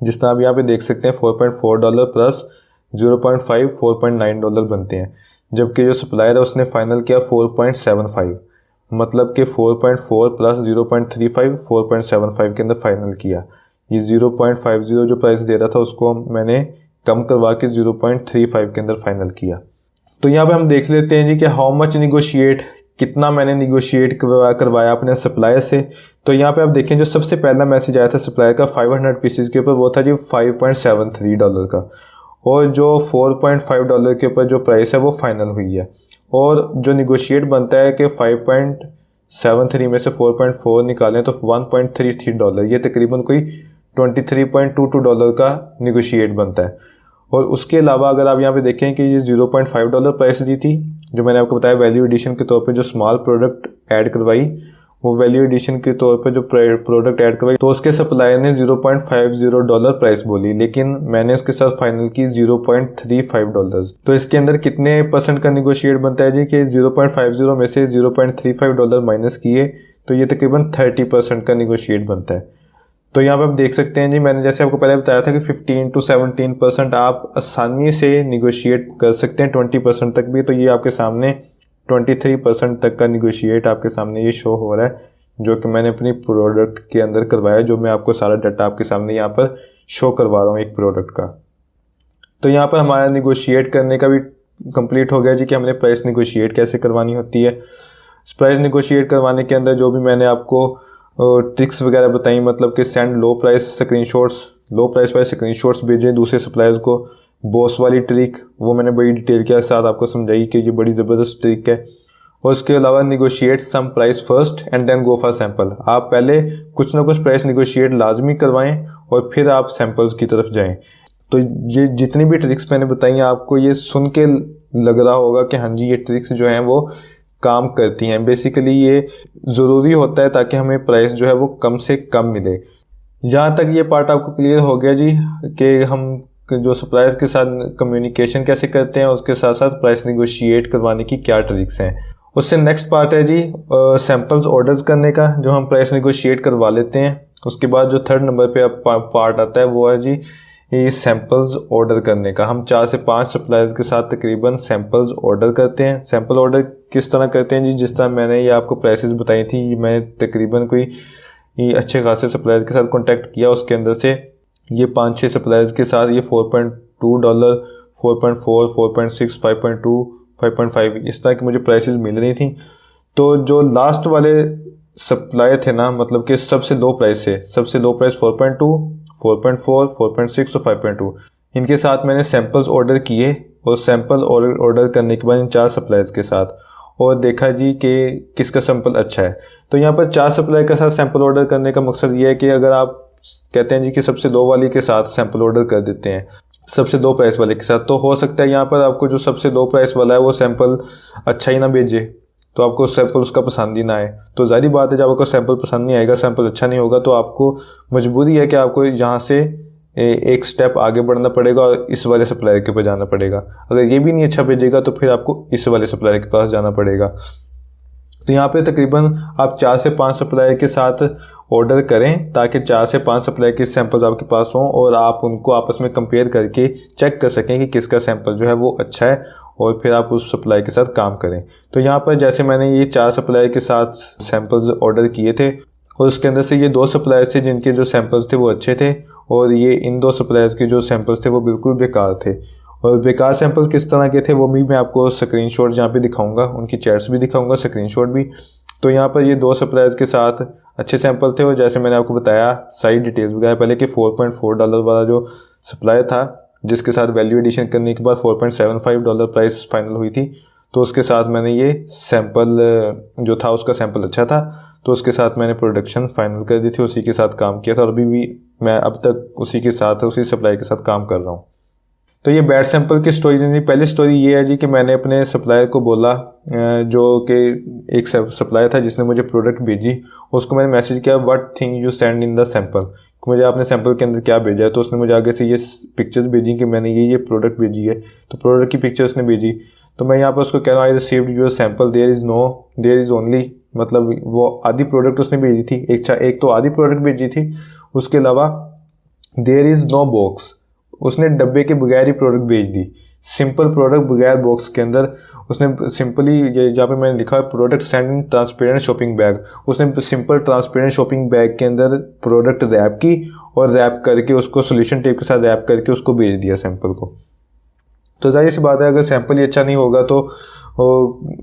जिस तरह आप यहाँ पे देख सकते हैं $4.4 प्लस 0.5 $4.9 बनते हैं, जबकि जो सप्लायर है उसने फाइनल किया 4.75, मतलब कि 4.4 प्लस 0.35 4.75 के अंदर फाइनल किया। ये 0.50 जो प्राइस दे रहा था उसको मैंने कम करवा के 0.35 के अंदर फाइनल किया। तो यहाँ पे हम देख लेते हैं जी कि हाउ मच निगोशिएट, कितना मैंने निगोशिएट करवाया अपने सप्लायर से। तो यहाँ पे आप देखें जो सबसे पहला मैसेज आया था सप्लायर का 500 पीसेज के ऊपर, वो था जी $5.73 का, और जो $4.5 के ऊपर जो प्राइस है वो फाइनल हुई है। और जो निगोशिएट बनता है कि 5.73 में से 4.4 निकालें तो $1.33, ये तकरीबन कोई $23.22 का निगोशिएट बनता है। और उसके अलावा अगर आप यहाँ पे देखें कि ये $0.5 प्राइस दी थी, जो मैंने आपको बताया वैल्यू एडिशन के तौर पे जो स्मॉल प्रोडक्ट ऐड करवाई, वो वैल्यू एडिशन के तौर पे जो प्रोडक्ट ऐड करवाई, तो उसके सप्लायर ने $0.50 प्राइस बोली, लेकिन मैंने उसके साथ फाइनल की $0.35। तो इसके अंदर कितने % का निगोशिएट बनता है जी कि 0.50 में से $0.35 माइनस किए तो ये तकरीबन 30% का निगोशिएट बनता है। तो यहाँ पे आप देख सकते हैं जी, मैंने जैसे आपको पहले बताया था कि 15 to 17% आप आसानी से निगोशिएट कर सकते हैं, 20% तक भी। तो ये आपके सामने 23% तक का निगोशिएट आपके सामने ये शो हो रहा है, जो कि मैंने अपनी प्रोडक्ट के अंदर करवाया, जो मैं आपको सारा डाटा आपके सामने यहाँ पर शो करवा रहा हूँ एक प्रोडक्ट का। तो यहाँ पर हमारा निगोशिएट करने का भी कंप्लीट हो गया जी कि हमने प्राइस निगोशिएट कैसे करवानी होती है। प्राइस निगोशिएट करवाने के अंदर जो भी मैंने आपको ट्रिक्स वगैरह बताई, मतलब कि सेंड लो प्राइस स्क्रीनशॉट्स, लो प्राइस वाले स्क्रीनशॉट्स भेजें दूसरे सप्लायर्स को। बॉस वाली ट्रिक वो मैंने बड़ी डिटेल के साथ आपको समझाई कि ये बड़ी ज़बरदस्त ट्रिक है। और उसके अलावा negotiate some price first and then go for sample, आप पहले कुछ ना कुछ प्राइस निगोशिएट लाजमी करवाएं और फिर आप सैम्पल्स की तरफ जाएं। तो ये जितनी भी ट्रिक्स मैंने बताई हैं आपको ये सुन के लग रहा होगा कि हाँ जी ये ट्रिक्स जो हैं वो काम करती हैं। बेसिकली ये ज़रूरी होता है ताकि हमें प्राइस जो है वो कम से कम मिले। यहाँ तक ये पार्ट आपको क्लियर हो गया जी कि हम जो सप्लायर्स के साथ कम्युनिकेशन कैसे करते हैं, उसके साथ साथ प्राइस निगोशिएट करवाने की क्या ट्रिक्स हैं। उससे नेक्स्ट पार्ट है जी सैम्पल्स ऑर्डर्स करने का, जो हम प्राइस निगोशिएट करवा लेते हैं। उसके बाद जो थर्ड नंबर पे पार्ट आता है वो है जी ये सैम्पल्स ऑर्डर करने का। हम 4 से 5 सप्लायर्स के साथ तकरीबन सैम्पल्स ऑर्डर करते हैं। सैम्पल ऑर्डर किस तरह करते हैं जी, जिस तरह मैंने ये आपको प्राइसेस बताई थी, मैं तकरीबन कोई अच्छे खासे सप्लायर्स के साथ कांटेक्ट किया, उसके अंदर से ये 5-6 सप्लायर्स के साथ ये $4.2, 4.4, 4.6, 5.2, 5.5 इस तरह की मुझे प्राइसेस मिल रही थी। तो जो लास्ट वाले सप्लायर थे ना, मतलब कि सबसे लो प्राइस है, सबसे लो प्राइस 4.2, 4.4, 4.6 और 5.2, इनके साथ मैंने सैम्पल्स ऑर्डर किए। और सैम्पल ऑर्डर करने के बाद इन 4 सप्लायर्स के साथ और देखा जी कि किसका सैम्पल अच्छा है। तो यहाँ पर 4 सप्लायर के साथ सैम्पल ऑर्डर करने का मकसद ये है कि अगर आप कहते हैं जी कि सबसे लो वाली के साथ सैम्पल ऑर्डर कर देते हैं, सबसे लो प्राइस वाले के साथ, तो हो सकता है यहाँ पर आपको जो सबसे लो प्राइस वाला है वो सैम्पल अच्छा ही ना भेजे, तो आपको सैम्पल उसका पसंद ही ना आए। तो ज़ाहिर बात है जब आपको सैम्पल पसंद नहीं आएगा, सैम्पल अच्छा नहीं होगा, तो आपको मजबूरी है कि आपको यहाँ से एक स्टेप आगे बढ़ना पड़ेगा और इस वाले सप्लायर के पास जाना पड़ेगा। अगर ये भी नहीं अच्छा भेजेगा तो फिर आपको इस वाले सप्लायर के पास जाना पड़ेगा। तो यहाँ पे तकरीबन आप 4 से 5 सप्लायर के साथ ऑर्डर करें ताकि 4 से 5 सप्लायर के सैंपल्स आपके पास हों और आप उनको आपस में कंपेयर करके चेक कर सकें कि किसका सैंपल जो है वो अच्छा है और फिर आप उस सप्लायर के साथ काम करें। तो यहाँ पर जैसे मैंने ये 4 सप्लायर के साथ सैंपल्स ऑर्डर किए थे और उसके अंदर से ये 2 सप्लायर थे जिनके जो सैंपल्स थे वो अच्छे थे और ये इन 2 सप्लायर्स के जो सैंपल्स थे वो बिल्कुल बेकार थे। और बेकार सैंपल्स किस तरह के थे वो भी मैं आपको स्क्रीनशॉट यहाँ पे दिखाऊंगा, उनकी चैट्स भी दिखाऊंगा, स्क्रीनशॉट भी। तो यहाँ पर ये 2 सप्लायर्स के साथ अच्छे सैंपल थे और जैसे मैंने आपको बताया सारी डिटेल्स वगैरह पहले कि $4.4 वाला जो सप्लायर था जिसके साथ वैल्यू एडिशन करने के बाद $4.75 प्राइस फाइनल हुई थी, तो उसके साथ मैंने ये सैंपल जो था उसका सैंपल अच्छा था तो उसके साथ मैंने प्रोडक्शन फाइनल कर दी थी, उसी के साथ काम किया था और अभी भी मैं अब तक उसी के साथ उसी सप्लाई के साथ काम कर रहा हूँ। तो ये बैड सैंपल की स्टोरी नहीं, पहली स्टोरी ये है जी कि मैंने अपने सप्लायर को बोला जो कि एक सप्लायर था जिसने मुझे प्रोडक्ट भेजी, उसको मैंने मैसेज किया what thing you send in the sample, मुझे आपने सैंपल के अंदर क्या भेजा है। तो उसने मुझे आगे से ये पिक्चर्स भेजी कि मैंने ये प्रोडक्ट भेजी है, तो प्रोडक्ट की पिक्चर उसने भेजी। तो मैं यहाँ पर उसको कह रहा हूँ I received your sample, there is only, मतलब वो आधी प्रोडक्ट उसने भेजी थी, एक तो आधी प्रोडक्ट भेजी थी, उसके अलावा देयर इज़ नो बॉक्स, उसने डब्बे के बगैर ही प्रोडक्ट भेज दी, सिंपल प्रोडक्ट बगैर बॉक्स के अंदर। उसने सिंपली ये जहाँ पे मैंने लिखा है product send in transparent shopping bag, उसने सिंपल ट्रांसपेरेंट शॉपिंग बैग के अंदर प्रोडक्ट रैप की और रैप करके उसको सोल्यूशन टेप के साथ रैप करके उसको भेज दिया सैंपल को। तो जाहिर सी बात है अगर सैंपल ही अच्छा नहीं होगा तो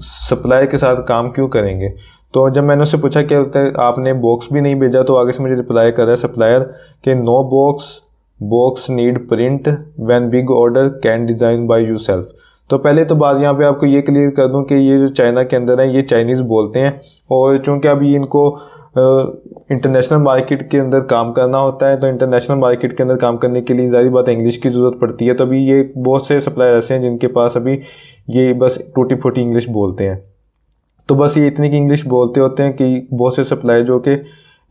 सप्लायर के साथ काम क्यों करेंगे। तो जब मैंने उससे पूछा क्या होता है आपने बॉक्स भी नहीं भेजा, तो आगे से मुझे रिप्लाई कर रहा है सप्लायर कि no box need print when big order can design by you self. तो पहले तो बात यहाँ पे आपको ये क्लियर कर दूँ कि ये जो चाइना के अंदर है ये चाइनीज़ बोलते हैं, और चूँकि अभी इनको इंटरनेशनल मार्केट के अंदर काम करना होता है, तो इंटरनेशनल मार्केट के अंदर काम करने के लिए ज़ाहिर बात है इंग्लिश की ज़रूरत पड़ती है। तो अभी ये बहुत से सप्लायर ऐसे हैं जिनके पास अभी ये बस टूटी फूटी इंग्लिश बोलते हैं। तो बस ये इतनी की इंग्लिश बोलते होते हैं कि बहुत से सप्लायर जो कि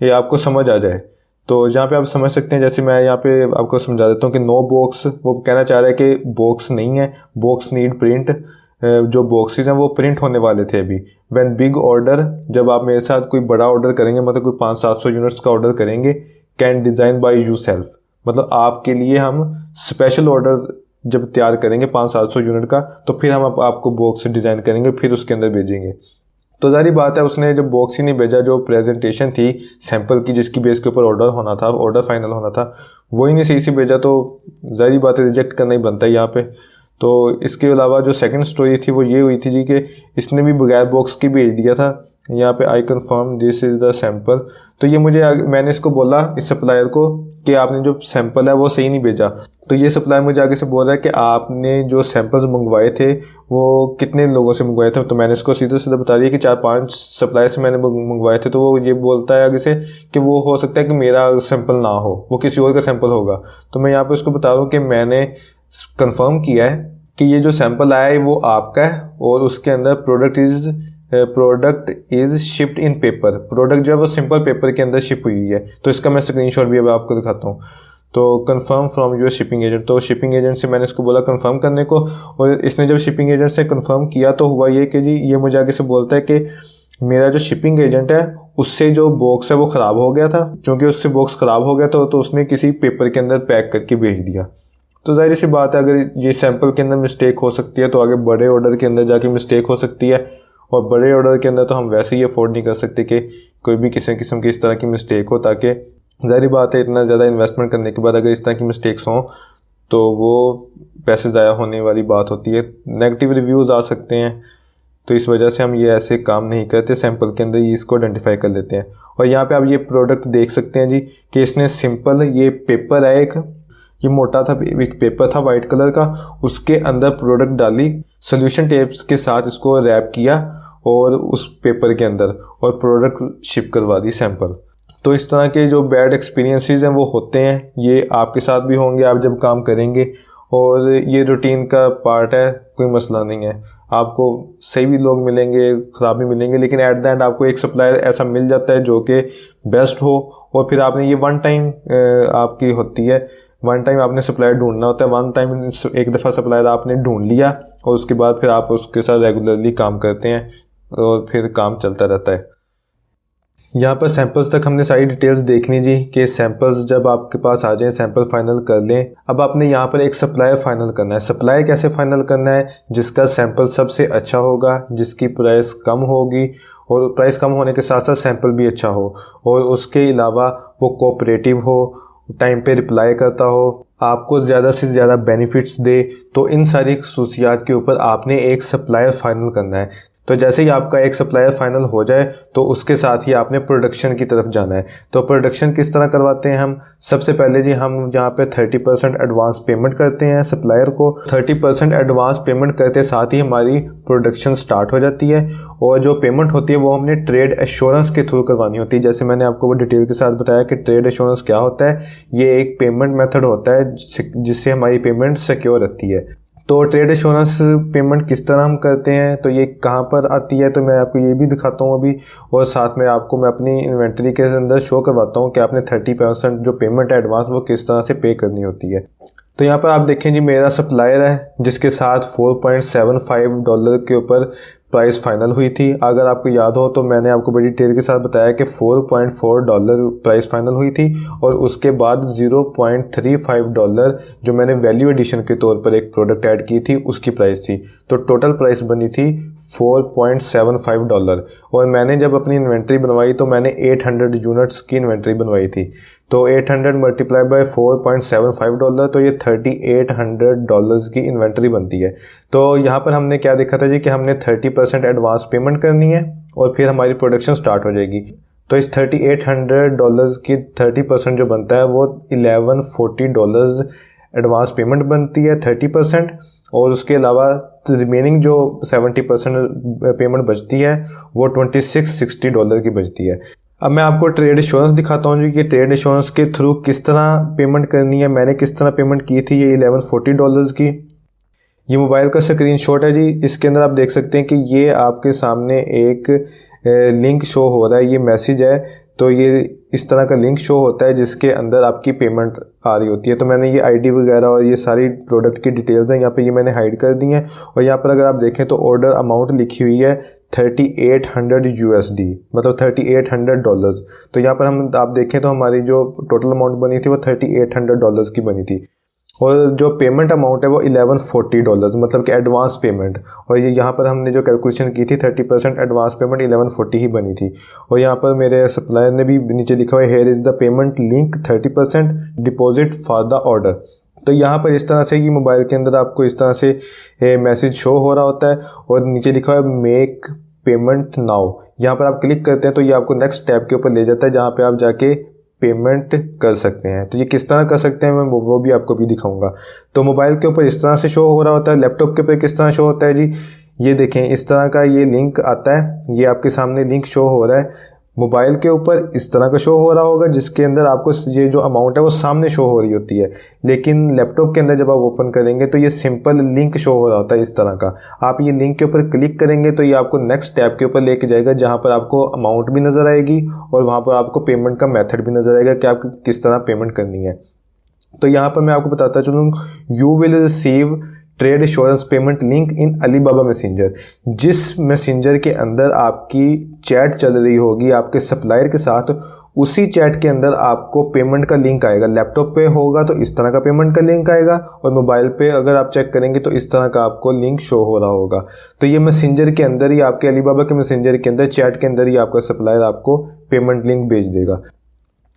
ये आपको समझ आ जाए। तो जहाँ पे आप समझ सकते हैं, जैसे मैं यहाँ पे आपको समझा देता हूँ कि नो बॉक्स, वो कहना चाह रहा है कि बॉक्स नहीं है, बॉक्स नीड प्रिंट, जो बॉक्सेस हैं वो प्रिंट होने वाले थे अभी। व्हेन बिग ऑर्डर, जब आप मेरे साथ कोई बड़ा ऑर्डर करेंगे, मतलब कोई 500-700 यूनिट्स का ऑर्डर करेंगे, can design by you self, मतलब आपके लिए हम स्पेशल ऑर्डर जब तैयार करेंगे 500-700 यूनिट का, तो फिर हम आपको बॉक्स डिज़ाइन करेंगे, फिर उसके अंदर भेजेंगे। तो जारी बात है उसने जब बॉक्स ही नहीं भेजा, जो प्रेजेंटेशन थी सैंपल की जिसकी बेस के ऊपर ऑर्डर होना था, ऑर्डर फाइनल होना था, वो ही नहीं सही से भेजा, तो जारी बात है रिजेक्ट करना ही बनता है यहाँ पे। तो इसके अलावा जो सेकंड स्टोरी थी वो ये हुई थी जी कि इसने भी बगैर बॉक्स की भेज दिया था। यहाँ पे I confirm this is the sample. तो ये मैंने इसको बोला इस सप्लायर को कि आपने जो सैंपल है वो सही नहीं भेजा। तो ये सप्लायर मुझे आगे से बोल रहा है कि आपने जो सैंपल्स मंगवाए थे वो कितने लोगों से मंगवाए थे। तो मैंने इसको सीधे सीधे बता दिया कि 4-5 सप्लायर से मैंने मंगवाए थे। तो वो ये बोलता है आगे से कि वो हो सकता है कि मेरा सैंपल ना हो, वो किसी और का सैंपल होगा। तो मैं यहाँ पे उसको बता रहा हूँ कि मैंने कंफर्म किया है कि ये जो सैंपल आया है वो आपका है, और उसके अंदर product is shipped in paper, product जो है वो सिंपल पेपर के अंदर शिप हुई है। तो इसका मैं स्क्रीनशॉट भी अब आपको दिखाता हूँ। तो confirm from your shipping agent, तो शिपिंग एजेंट से मैंने इसको बोला कंफर्म करने को, और इसने जब शिपिंग एजेंट से कंफर्म किया तो हुआ ये कि जी ये मुझे आगे से बोलता है कि मेरा जो शिपिंग एजेंट है उससे जो बॉक्स है वो ख़राब हो गया था। चूँकि उससे बॉक्स ख़राब हो गया था तो उसने किसी पेपर के अंदर पैक करके भेज दिया। तो जाहिर सी बात है अगर ये सैंपल के अंदर मिस्टेक हो सकती है तो आगे बड़े ऑर्डर के अंदर जाके मिस्टेक हो सकती है, और बड़े ऑर्डर के अंदर तो हम वैसे ही अफोर्ड नहीं कर सकते कि कोई भी किसी किस्म की इस तरह की मिस्टेक हो, ताकि जाहिर बात है इतना ज़्यादा इन्वेस्टमेंट करने के बाद अगर इस तरह की मिस्टेक्स हों तो वो पैसे ज़ाया होने वाली बात होती है, नेगेटिव रिव्यूज़ आ सकते हैं। तो इस वजह से हम ये ऐसे काम नहीं करते, सैंपल के अंदर ही इसको आइडेंटिफाई कर लेते हैं। और यहाँ पे आप ये प्रोडक्ट देख सकते हैं जी कि इसने सिंपल ये पेपर है, एक ये मोटा था एक पेपर था वाइट कलर का, उसके अंदर प्रोडक्ट डाली, सोल्यूशन टेप्स के साथ इसको रैप किया और उस पेपर के अंदर, और प्रोडक्ट शिप करवा दी सैंपल। तो इस तरह के जो बैड एक्सपीरियंसेस हैं वो होते हैं, ये आपके साथ भी होंगे आप जब काम करेंगे, और ये रूटीन का पार्ट है, कोई मसला नहीं है। आपको सही भी लोग मिलेंगे, ख़राब भी मिलेंगे, लेकिन एट द एंड आपको एक सप्लायर ऐसा मिल जाता है जो कि बेस्ट हो। और फिर आपने ये वन टाइम आपकी होती है, वन टाइम आपने सप्लायर ढूंढना होता है, वन टाइम एक दफ़ा सप्लायर आपने ढूंढ लिया और उसके बाद फिर आप उसके साथ रेगुलरली काम करते हैं और फिर काम चलता रहता है। यहाँ पर सैंपल्स तक हमने सारी डिटेल्स देख ली जी कि सैंपल्स जब आपके पास आ जाएं सैंपल फाइनल कर लें। अब आपने यहाँ पर एक सप्लायर फाइनल करना है। सप्लायर कैसे फाइनल करना है? जिसका सैंपल सबसे अच्छा होगा, जिसकी प्राइस कम होगी, और प्राइस कम होने के साथ साथ सैंपल भी अच्छा हो, और उसके अलावा वो कोऑपरेटिव हो, टाइम पे रिप्लाई करता हो, आपको ज़्यादा से ज़्यादा बेनिफिट्स दे। तो इन सारी खसूसियात के ऊपर आपने एक सप्लायर फाइनल करना है। तो जैसे ही आपका एक सप्लायर फाइनल हो जाए तो उसके साथ ही आपने प्रोडक्शन की तरफ जाना है। तो प्रोडक्शन किस तरह करवाते हैं हम? सबसे पहले जी हम यहाँ पे 30% एडवांस पेमेंट करते हैं सप्लायर को। 30% एडवांस पेमेंट करते साथ ही हमारी प्रोडक्शन स्टार्ट हो जाती है, और जो पेमेंट होती है वो हमने ट्रेड एश्योरेंस के थ्रू करवानी होती है। जैसे मैंने आपको वो डिटेल के साथ बताया कि ट्रेड एश्योरेंस क्या होता है। ये एक पेमेंट मेथड होता है जिससे हमारी पेमेंट सिक्योर रहती है। तो ट्रेड एश्योरेंस पेमेंट किस तरह हम करते हैं, तो ये कहाँ पर आती है, तो मैं आपको ये भी दिखाता हूँ अभी, और साथ में आपको मैं अपनी इन्वेंटरी के अंदर शो करवाता हूँ कि आपने 30% जो पेमेंट है एडवांस वो किस तरह से पे करनी होती है। तो यहाँ पर आप देखें जी मेरा सप्लायर है जिसके साथ $4.75 के ऊपर प्राइस फाइनल हुई थी। अगर आपको याद हो तो मैंने आपको बड़ी डिटेल के साथ बताया कि $4.4 प्राइस फाइनल हुई थी और उसके बाद $0.35 जो मैंने वैल्यू एडिशन के तौर पर एक प्रोडक्ट ऐड की थी उसकी प्राइस थी। तो टोटल प्राइस बनी थी $4.75 और मैंने जब अपनी इन्वेंट्री बनवाई तो मैंने 800 यूनिट्स की इन्वेंट्री बनवाई थी। तो 800 मल्टीप्लाई बाय $4.75 तो ये $3,800 की इन्वेंट्री बनती है। तो यहाँ पर हमने क्या देखा था जी कि हमने 30% एडवांस पेमेंट करनी है और फिर हमारी प्रोडक्शन स्टार्ट हो जाएगी। तो इस $3,800 की 30% जो बनता है वो $1,140 एडवांस पेमेंट बनती है 30%, और उसके अलावा रिमेनिंग जो 70% पेमेंट बचती है वो $2660 की बचती है। अब मैं आपको ट्रेड इंश्योरेंस दिखाता हूँ जी कि ट्रेड इंश्योरेंस के थ्रू किस तरह पेमेंट करनी है। मैंने किस तरह पेमेंट की थी ये $1140 की। ये मोबाइल का स्क्रीनशॉट है जी। इसके अंदर आप देख सकते हैं कि ये आपके सामने एक लिंक शो हो रहा है, ये मैसेज है। तो ये इस तरह का लिंक शो होता है जिसके अंदर आपकी पेमेंट आ रही होती है। तो मैंने ये आईडी वगैरह और ये सारी प्रोडक्ट की डिटेल्स हैं यहाँ पे, ये मैंने हाइड कर दी हैं। और यहाँ पर अगर आप देखें तो ऑर्डर अमाउंट लिखी हुई है $3,800 मतलब $3,800। तो यहाँ पर आप देखें तो हमारी जो टोटल अमाउंट बनी थी वो $3,800 की बनी थी और जो पेमेंट अमाउंट है वो $1140 मतलब कि एडवांस पेमेंट। और ये यहाँ पर हमने जो कैलकुलेशन की थी 30% एडवांस पेमेंट 1140 ही बनी थी। और यहाँ पर मेरे सप्लायर ने भी नीचे लिखा हुआ है here is the payment link 30% deposit for the order. तो यहाँ पर इस तरह से ये मोबाइल के अंदर आपको इस तरह से मैसेज शो हो रहा होता है और नीचे लिखा हुआ है मेक पेमेंट नाउ। यहाँ पर आप क्लिक करते हैं तो ये आपको नेक्स्ट स्टेप के ऊपर ले जाता है जहाँ पे आप जाके पेमेंट कर सकते हैं। तो ये किस तरह कर सकते हैं मैं वो भी आपको भी दिखाऊंगा। तो मोबाइल के ऊपर इस तरह से शो हो रहा होता है। लैपटॉप के ऊपर किस तरह शो होता है जी, ये देखें इस तरह का ये लिंक आता है, ये आपके सामने लिंक शो हो रहा है। मोबाइल के ऊपर इस तरह का शो हो रहा होगा जिसके अंदर आपको ये जो अमाउंट है वो सामने शो हो रही होती है। लेकिन लैपटॉप के अंदर जब आप ओपन करेंगे तो ये सिंपल लिंक शो हो रहा होता है इस तरह का। आप ये लिंक के ऊपर क्लिक करेंगे तो ये आपको नेक्स्ट स्टेप के ऊपर लेके जाएगा जहाँ पर आपको अमाउंट भी नज़र आएगी और वहाँ पर आपको पेमेंट का मेथड भी नज़र आएगा कि आपको किस तरह पेमेंट करनी है। तो यहाँ पर मैं आपको बताता चलूँ, you will receive trade insurance payment link in Alibaba messenger. जिस मैसेंजर के अंदर आपकी चैट चल रही होगी आपके सप्लायर के साथ, उसी चैट के अंदर आपको पेमेंट का लिंक आएगा। लैपटॉप पे होगा तो इस तरह का पेमेंट का लिंक आएगा और मोबाइल पे अगर आप चेक करेंगे तो इस तरह का आपको लिंक शो हो रहा होगा। तो ये मैसेंजर के अंदर ही आपके अलीबाबा के मैसेंजर के अंदर चैट के अंदर ही आपका सप्लायर आपको पेमेंट लिंक भेज देगा।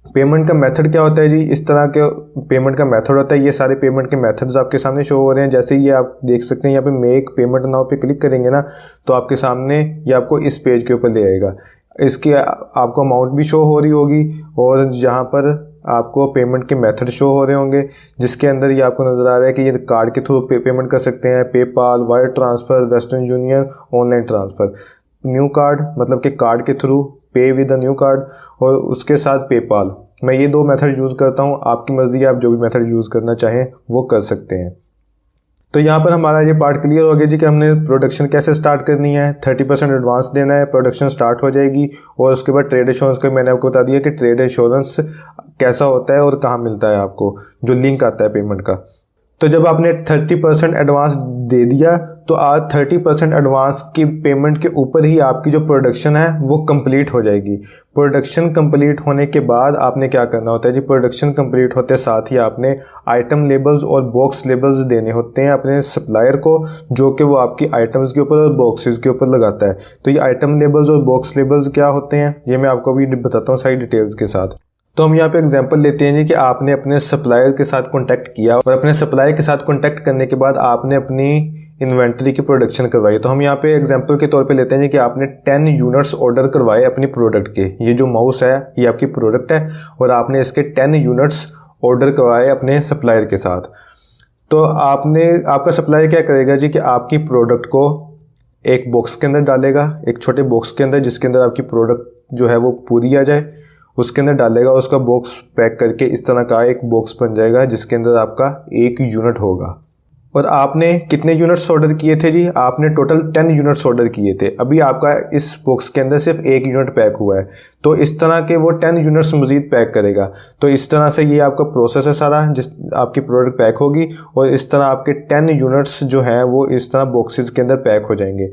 पेमेंट का मेथड क्या होता है जी, इस तरह के पेमेंट का मेथड होता है। ये सारे पेमेंट के मेथड्स आपके सामने शो हो रहे हैं। जैसे ये आप देख सकते हैं यहाँ पे मेक पेमेंट नाउ पे क्लिक करेंगे ना तो आपके सामने ये आपको इस पेज के ऊपर ले आएगा। इसकी आपको अमाउंट भी शो हो रही होगी और जहाँ पर आपको पेमेंट के मेथड शो हो रहे होंगे जिसके अंदर ये आपको नज़र आ रहा है कि ये कार्ड के थ्रू पेमेंट कर सकते हैं, PayPal, wire transfer, western union, online transfer. New card मतलब कि कार्ड के थ्रू पे विद अ न्यू कार्ड और उसके साथ पेपाल। मैं ये दो मेथड यूज़ करता हूँ, आपकी मर्ज़ी है, आप जो भी मेथड यूज़ करना चाहें वो कर सकते हैं। तो यहाँ पर हमारा ये पार्ट क्लियर हो गया जी कि हमने प्रोडक्शन कैसे स्टार्ट करनी है। 30% एडवांस देना है, प्रोडक्शन स्टार्ट हो जाएगी और उसके बाद ट्रेड इंश्योरेंस का मैंने आपको बता दिया कि ट्रेड इंश्योरेंस कैसा होता है और कहाँ मिलता है आपको, जो लिंक आता है पेमेंट का। तो जब आपने 30% एडवांस दे दिया तो आज 30% एडवांस की पेमेंट के ऊपर ही आपकी जो प्रोडक्शन है वो कंप्लीट हो जाएगी। प्रोडक्शन कंप्लीट होने के बाद आपने क्या करना होता है जी, प्रोडक्शन कंप्लीट होते साथ ही आपने आइटम लेबल्स और बॉक्स लेबल्स देने होते हैं अपने सप्लायर को, जो कि वो आपकी आइटम्स के ऊपर और बॉक्सेस के ऊपर लगाता है। तो ये आइटम लेबल्स और बॉक्स लेबल्स क्या होते हैं ये मैं आपको भी बताता हूँ सारी डिटेल्स के साथ। तो हम यहाँ पे एग्जांपल लेते हैं जी कि आपने अपने सप्लायर के साथ कांटेक्ट किया और अपने सप्लायर के साथ कांटेक्ट करने के बाद आपने अपनी इन्वेंट्री की प्रोडक्शन करवाई। तो हम यहाँ पे एग्जांपल के तौर पे लेते हैं जी कि आपने 10 यूनिट्स ऑर्डर करवाए अपनी प्रोडक्ट के। ये जो माउस है ये आपकी प्रोडक्ट है और आपने इसके 10 यूनिट्स ऑर्डर करवाए अपने सप्लायर के साथ। तो आपका सप्लायर क्या करेगा जी कि आपकी प्रोडक्ट को एक बॉक्स के अंदर डालेगा, एक छोटे बॉक्स के अंदर जिसके अंदर आपकी प्रोडक्ट जो है वो पूरी आ जाए, उसके अंदर डालेगा। उसका बॉक्स पैक करके इस तरह का एक बॉक्स बन जाएगा जिसके अंदर आपका एक यूनिट होगा। और आपने कितने यूनिट्स ऑर्डर किए थे जी, आपने टोटल 10 यूनिट्स ऑर्डर किए थे। अभी आपका इस बॉक्स के अंदर सिर्फ एक यूनिट पैक हुआ है, तो इस तरह के वो 10 यूनिट्स मज़ीद पैक करेगा। तो इस तरह से ये आपका प्रोसेस है सारा, जिस आपकी प्रोडक्ट पैक होगी और इस तरह आपके 10 यूनिट्स जो हैं वो इस तरह बॉक्सेस के अंदर पैक हो जाएंगे।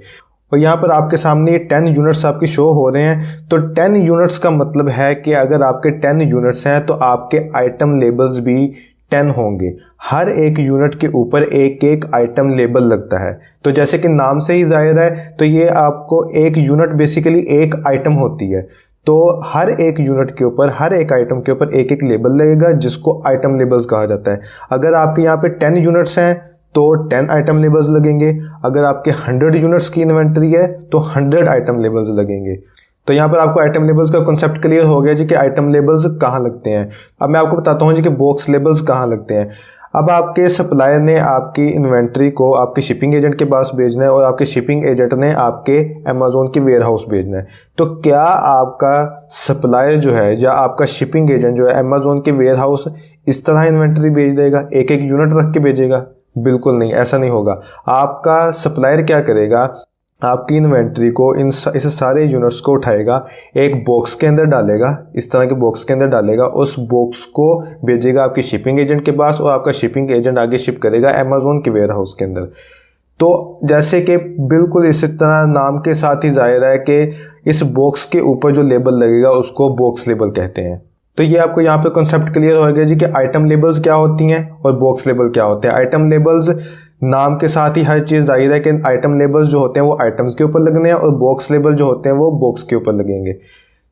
और यहाँ पर आपके सामने 10 यूनिट्स आपके शो हो रहे हैं। तो 10 यूनिट्स का मतलब है कि अगर आपके 10 यूनिट्स हैं तो आपके आइटम लेबल्स भी 10 होंगे। हर एक यूनिट के ऊपर एक एक आइटम लेबल लगता है। तो जैसे कि नाम से ही जाहिर है, तो ये आपको एक यूनिट बेसिकली एक आइटम होती है। तो हर एक यूनिट के ऊपर, हर एक आइटम के ऊपर एक एक लेबल लगेगा, जिसको आइटम लेबल्स कहा जाता है। अगर आपके यहाँ पे 10 यूनिट्स हैं तो 10 आइटम लेबल्स लगेंगे। अगर आपके 100 यूनिट्स की इन्वेंटरी है तो 100 आइटम लेबल्स लगेंगे। तो यहाँ पर आपको आइटम लेबल्स का कॉन्सेप्ट क्लियर हो गया जी कि आइटम लेबल्स कहाँ लगते हैं। अब मैं आपको बताता हूँ जी कि बॉक्स लेबल्स कहाँ लगते हैं। अब आपके सप्लायर ने आपकी इन्वेंट्री को आपके शिपिंग एजेंट के पास भेजना है और आपके शिपिंग एजेंट ने आपके अमेज़ॉन के वेयर हाउस भेजना है। तो क्या आपका सप्लायर जो है या आपका शिपिंग एजेंट जो है अमेज़ॉन के वेयर हाउस इस तरह इन्वेंट्री भेज देगा, एक एक यूनिट रख के भेजेगा? बिल्कुल नहीं, ऐसा नहीं होगा। आपका सप्लायर क्या करेगा, आपकी इन्वेंट्री को इस सारे यूनिट्स को उठाएगा, एक बॉक्स के अंदर डालेगा, इस तरह के बॉक्स के अंदर डालेगा, उस बॉक्स को भेजेगा आपके शिपिंग एजेंट के पास और आपका शिपिंग एजेंट आगे शिप करेगा अमेज़ॉन के वेयर हाउस के अंदर। तो जैसे कि बिल्कुल इसी तरह नाम के साथ ही जाहिर है कि इस बॉक्स के ऊपर जो लेबल लगेगा उसको बॉक्स लेबल कहते हैं। तो ये आपको यहाँ पे कॉन्सेप्ट क्लियर हो गया जी कि आइटम लेबल्स क्या होती हैं और बॉक्स लेबल क्या होते हैं। आइटम लेबल्स नाम के साथ ही हर चीज़ जाहिर है कि आइटम लेबल्स जो होते हैं वो आइटम्स के ऊपर लगने हैं और बॉक्स लेबल जो होते हैं वो बॉक्स के ऊपर लगेंगे।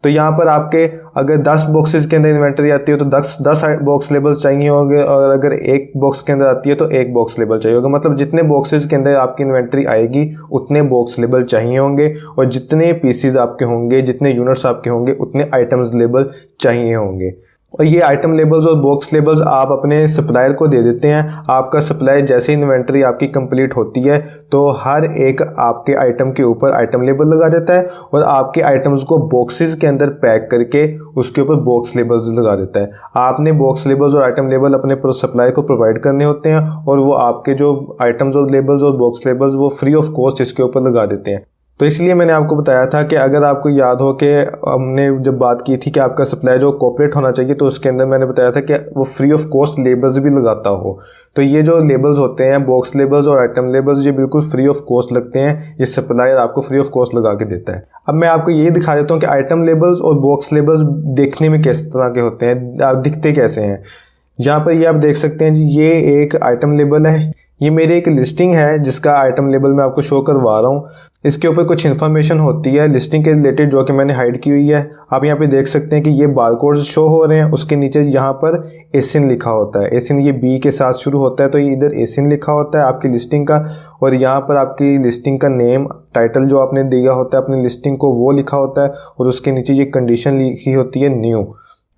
तो यहाँ पर आपके अगर 10 बॉक्सेस के अंदर इन्वेंटरी आती है तो 10 बॉक्स लेबल्स चाहिए होंगे, और अगर एक बॉक्स के अंदर आती है तो एक बॉक्स लेबल चाहिए होगा। मतलब जितने बॉक्सेस के अंदर आपकी इन्वेंटरी आएगी उतने बॉक्स लेबल चाहिए होंगे, और जितने पीसीज आपके होंगे, जितने यूनिट्स आपके होंगे, उतने आइटम्स लेबल चाहिए होंगे। और ये आइटम लेबल्स और बॉक्स लेबल्स आप अपने सप्लायर को दे देते हैं। आपका सप्लायर जैसे इन्वेंट्री आपकी कंप्लीट होती है तो हर एक आपके आइटम के ऊपर आइटम लेबल लगा देता है और आपके आइटम्स को बॉक्सेस के अंदर पैक करके उसके ऊपर बॉक्स लेबल्स लगा देता है। आपने बॉक्स लेबल्स और आइटम लेबल अपने सप्लायर को प्रोवाइड करने होते हैं और वो आपके जो आइटम्स और लेबल्स और बॉक्स लेबल्स वो फ्री ऑफ कॉस्ट इसके ऊपर लगा देते हैं। तो इसलिए मैंने आपको बताया था कि अगर आपको याद हो कि हमने जब बात की थी कि आपका सप्लायर जो कॉर्पोरेट होना चाहिए, तो उसके अंदर मैंने बताया था कि वो फ्री ऑफ कॉस्ट लेबल्स भी लगाता हो। तो ये जो लेबल्स होते हैं, बॉक्स लेबल्स और आइटम लेबल्स, ये बिल्कुल फ्री ऑफ कॉस्ट लगते हैं। ये सप्लायर आपको फ्री ऑफ कॉस्ट लगा के देता है। अब मैं आपको ये दिखा देता हूँ कि आइटम लेबल्स और बॉक्स लेबल्स देखने में किस तरह के होते हैं, दिखते कैसे हैं। यहाँ पर ये आप देख सकते हैं जी, ये एक आइटम लेबल है। ये मेरी एक लिस्टिंग है जिसका आइटम लेबल मैं आपको शो करवा रहा हूँ। इसके ऊपर कुछ इन्फॉर्मेशन होती है लिस्टिंग के रिलेटेड जो कि मैंने हाइड की हुई है। आप यहाँ पे देख सकते हैं कि ये बारकोड्स शो हो रहे हैं, उसके नीचे यहाँ पर एसिन लिखा होता है। एसिन ये बी के साथ शुरू होता है, तो ये इधर एसिन लिखा होता है आपकी लिस्टिंग का, और यहाँ पर आपकी लिस्टिंग का नेम, टाइटल जो आपने दिया होता है अपनी लिस्टिंग को वो लिखा होता है, और उसके नीचे ये कंडीशन लिखी होती है न्यू।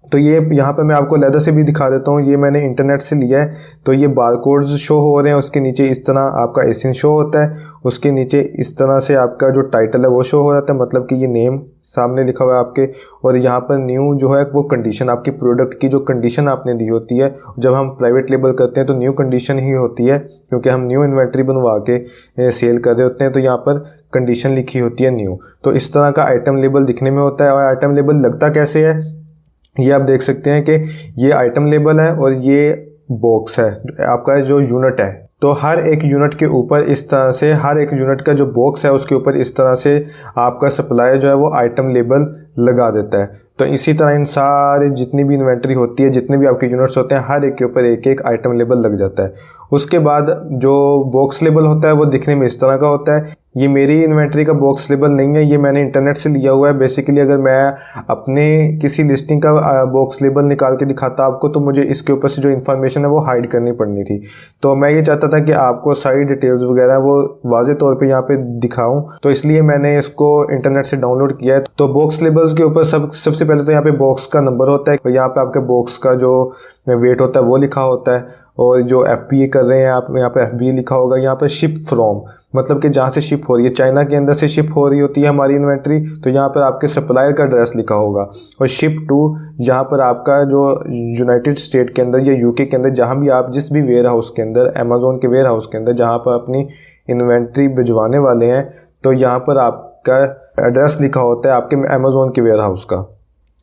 तो ये यहाँ पर मैं आपको लैदर से भी दिखा देता हूँ, ये मैंने इंटरनेट से लिया है। तो ये बारकोड्स शो हो रहे हैं, उसके नीचे इस तरह आपका एसिन शो होता है, उसके नीचे इस तरह से आपका जो टाइटल है वो शो हो जाता है, मतलब कि ये नेम सामने लिखा हुआ है आपके, और यहाँ पर न्यू जो है वो कंडीशन, आपकी प्रोडक्ट की जो कंडीशन आपने दी होती है। जब हम प्राइवेट लेबल करते हैं तो न्यू कंडीशन ही होती है, क्योंकि हम न्यू इन्वेंट्री बनवा के सेल कर रहे होते हैं, तो यहाँ पर कंडीशन लिखी होती है न्यू। तो इस तरह का आइटम लेबल दिखने में होता है। और आइटम लेबल लगता कैसे है, ये आप देख सकते हैं कि ये आइटम लेबल है और ये बॉक्स है आपका जो यूनिट है। तो हर एक यूनिट के ऊपर इस तरह से, हर एक यूनिट का जो बॉक्स है उसके ऊपर इस तरह से आपका सप्लायर जो है वो आइटम लेबल लगा देता है। तो इसी तरह इन सारे जितनी भी इन्वेंट्री होती है, जितने भी आपके यूनिट्स होते हैं, हर एक के ऊपर एक एक आइटम लेबल लग जाता है। उसके बाद जो बॉक्स लेबल होता है वो दिखने में इस तरह का होता है। ये मेरी इन्वेंट्री का बॉक्स लेबल नहीं है, ये मैंने इंटरनेट से लिया हुआ है। बेसिकली अगर मैं अपने किसी लिस्टिंग का बॉक्स लेबल निकाल के दिखाता आपको, तो मुझे इसके ऊपर से जो इन्फॉर्मेशन है वो हाइड करनी पड़नी थी। तो मैं ये चाहता था कि आपको सारी डिटेल्स वगैरह वो वाज़े तौर पे यहाँ पे दिखाऊं, तो इसलिए मैंने इसको इंटरनेट से डाउनलोड किया है। तो बॉक्स लेबल्स के ऊपर सबसे पहले तो यहाँ पे बॉक्स का नंबर होता है, तो यहाँ पे आपके बॉक्स का जो वेट होता है वो लिखा होता है, और जो FBA कर रहे हैं आप, यहाँ पे FBA लिखा होगा। यहाँ पे शिप फ्रॉम, मतलब कि जहाँ से शिप हो रही है, चाइना के अंदर से शिप हो रही होती है हमारी इन्वेंट्री, तो यहाँ पर आपके सप्लायर का एड्रेस लिखा होगा। और शिप टू, यहाँ पर आपका जो यूनाइटेड स्टेट के अंदर या UK के अंदर, जहाँ भी आप जिस भी वेयर हाउस के अंदर, अमेज़ॉन के वेयर हाउस के अंदर जहाँ पर अपनी इन्वेंट्री भिजवाने वाले हैं, तो यहाँ पर आपका एड्रेस लिखा होता है आपके अमेज़ॉन के वेयर हाउस का।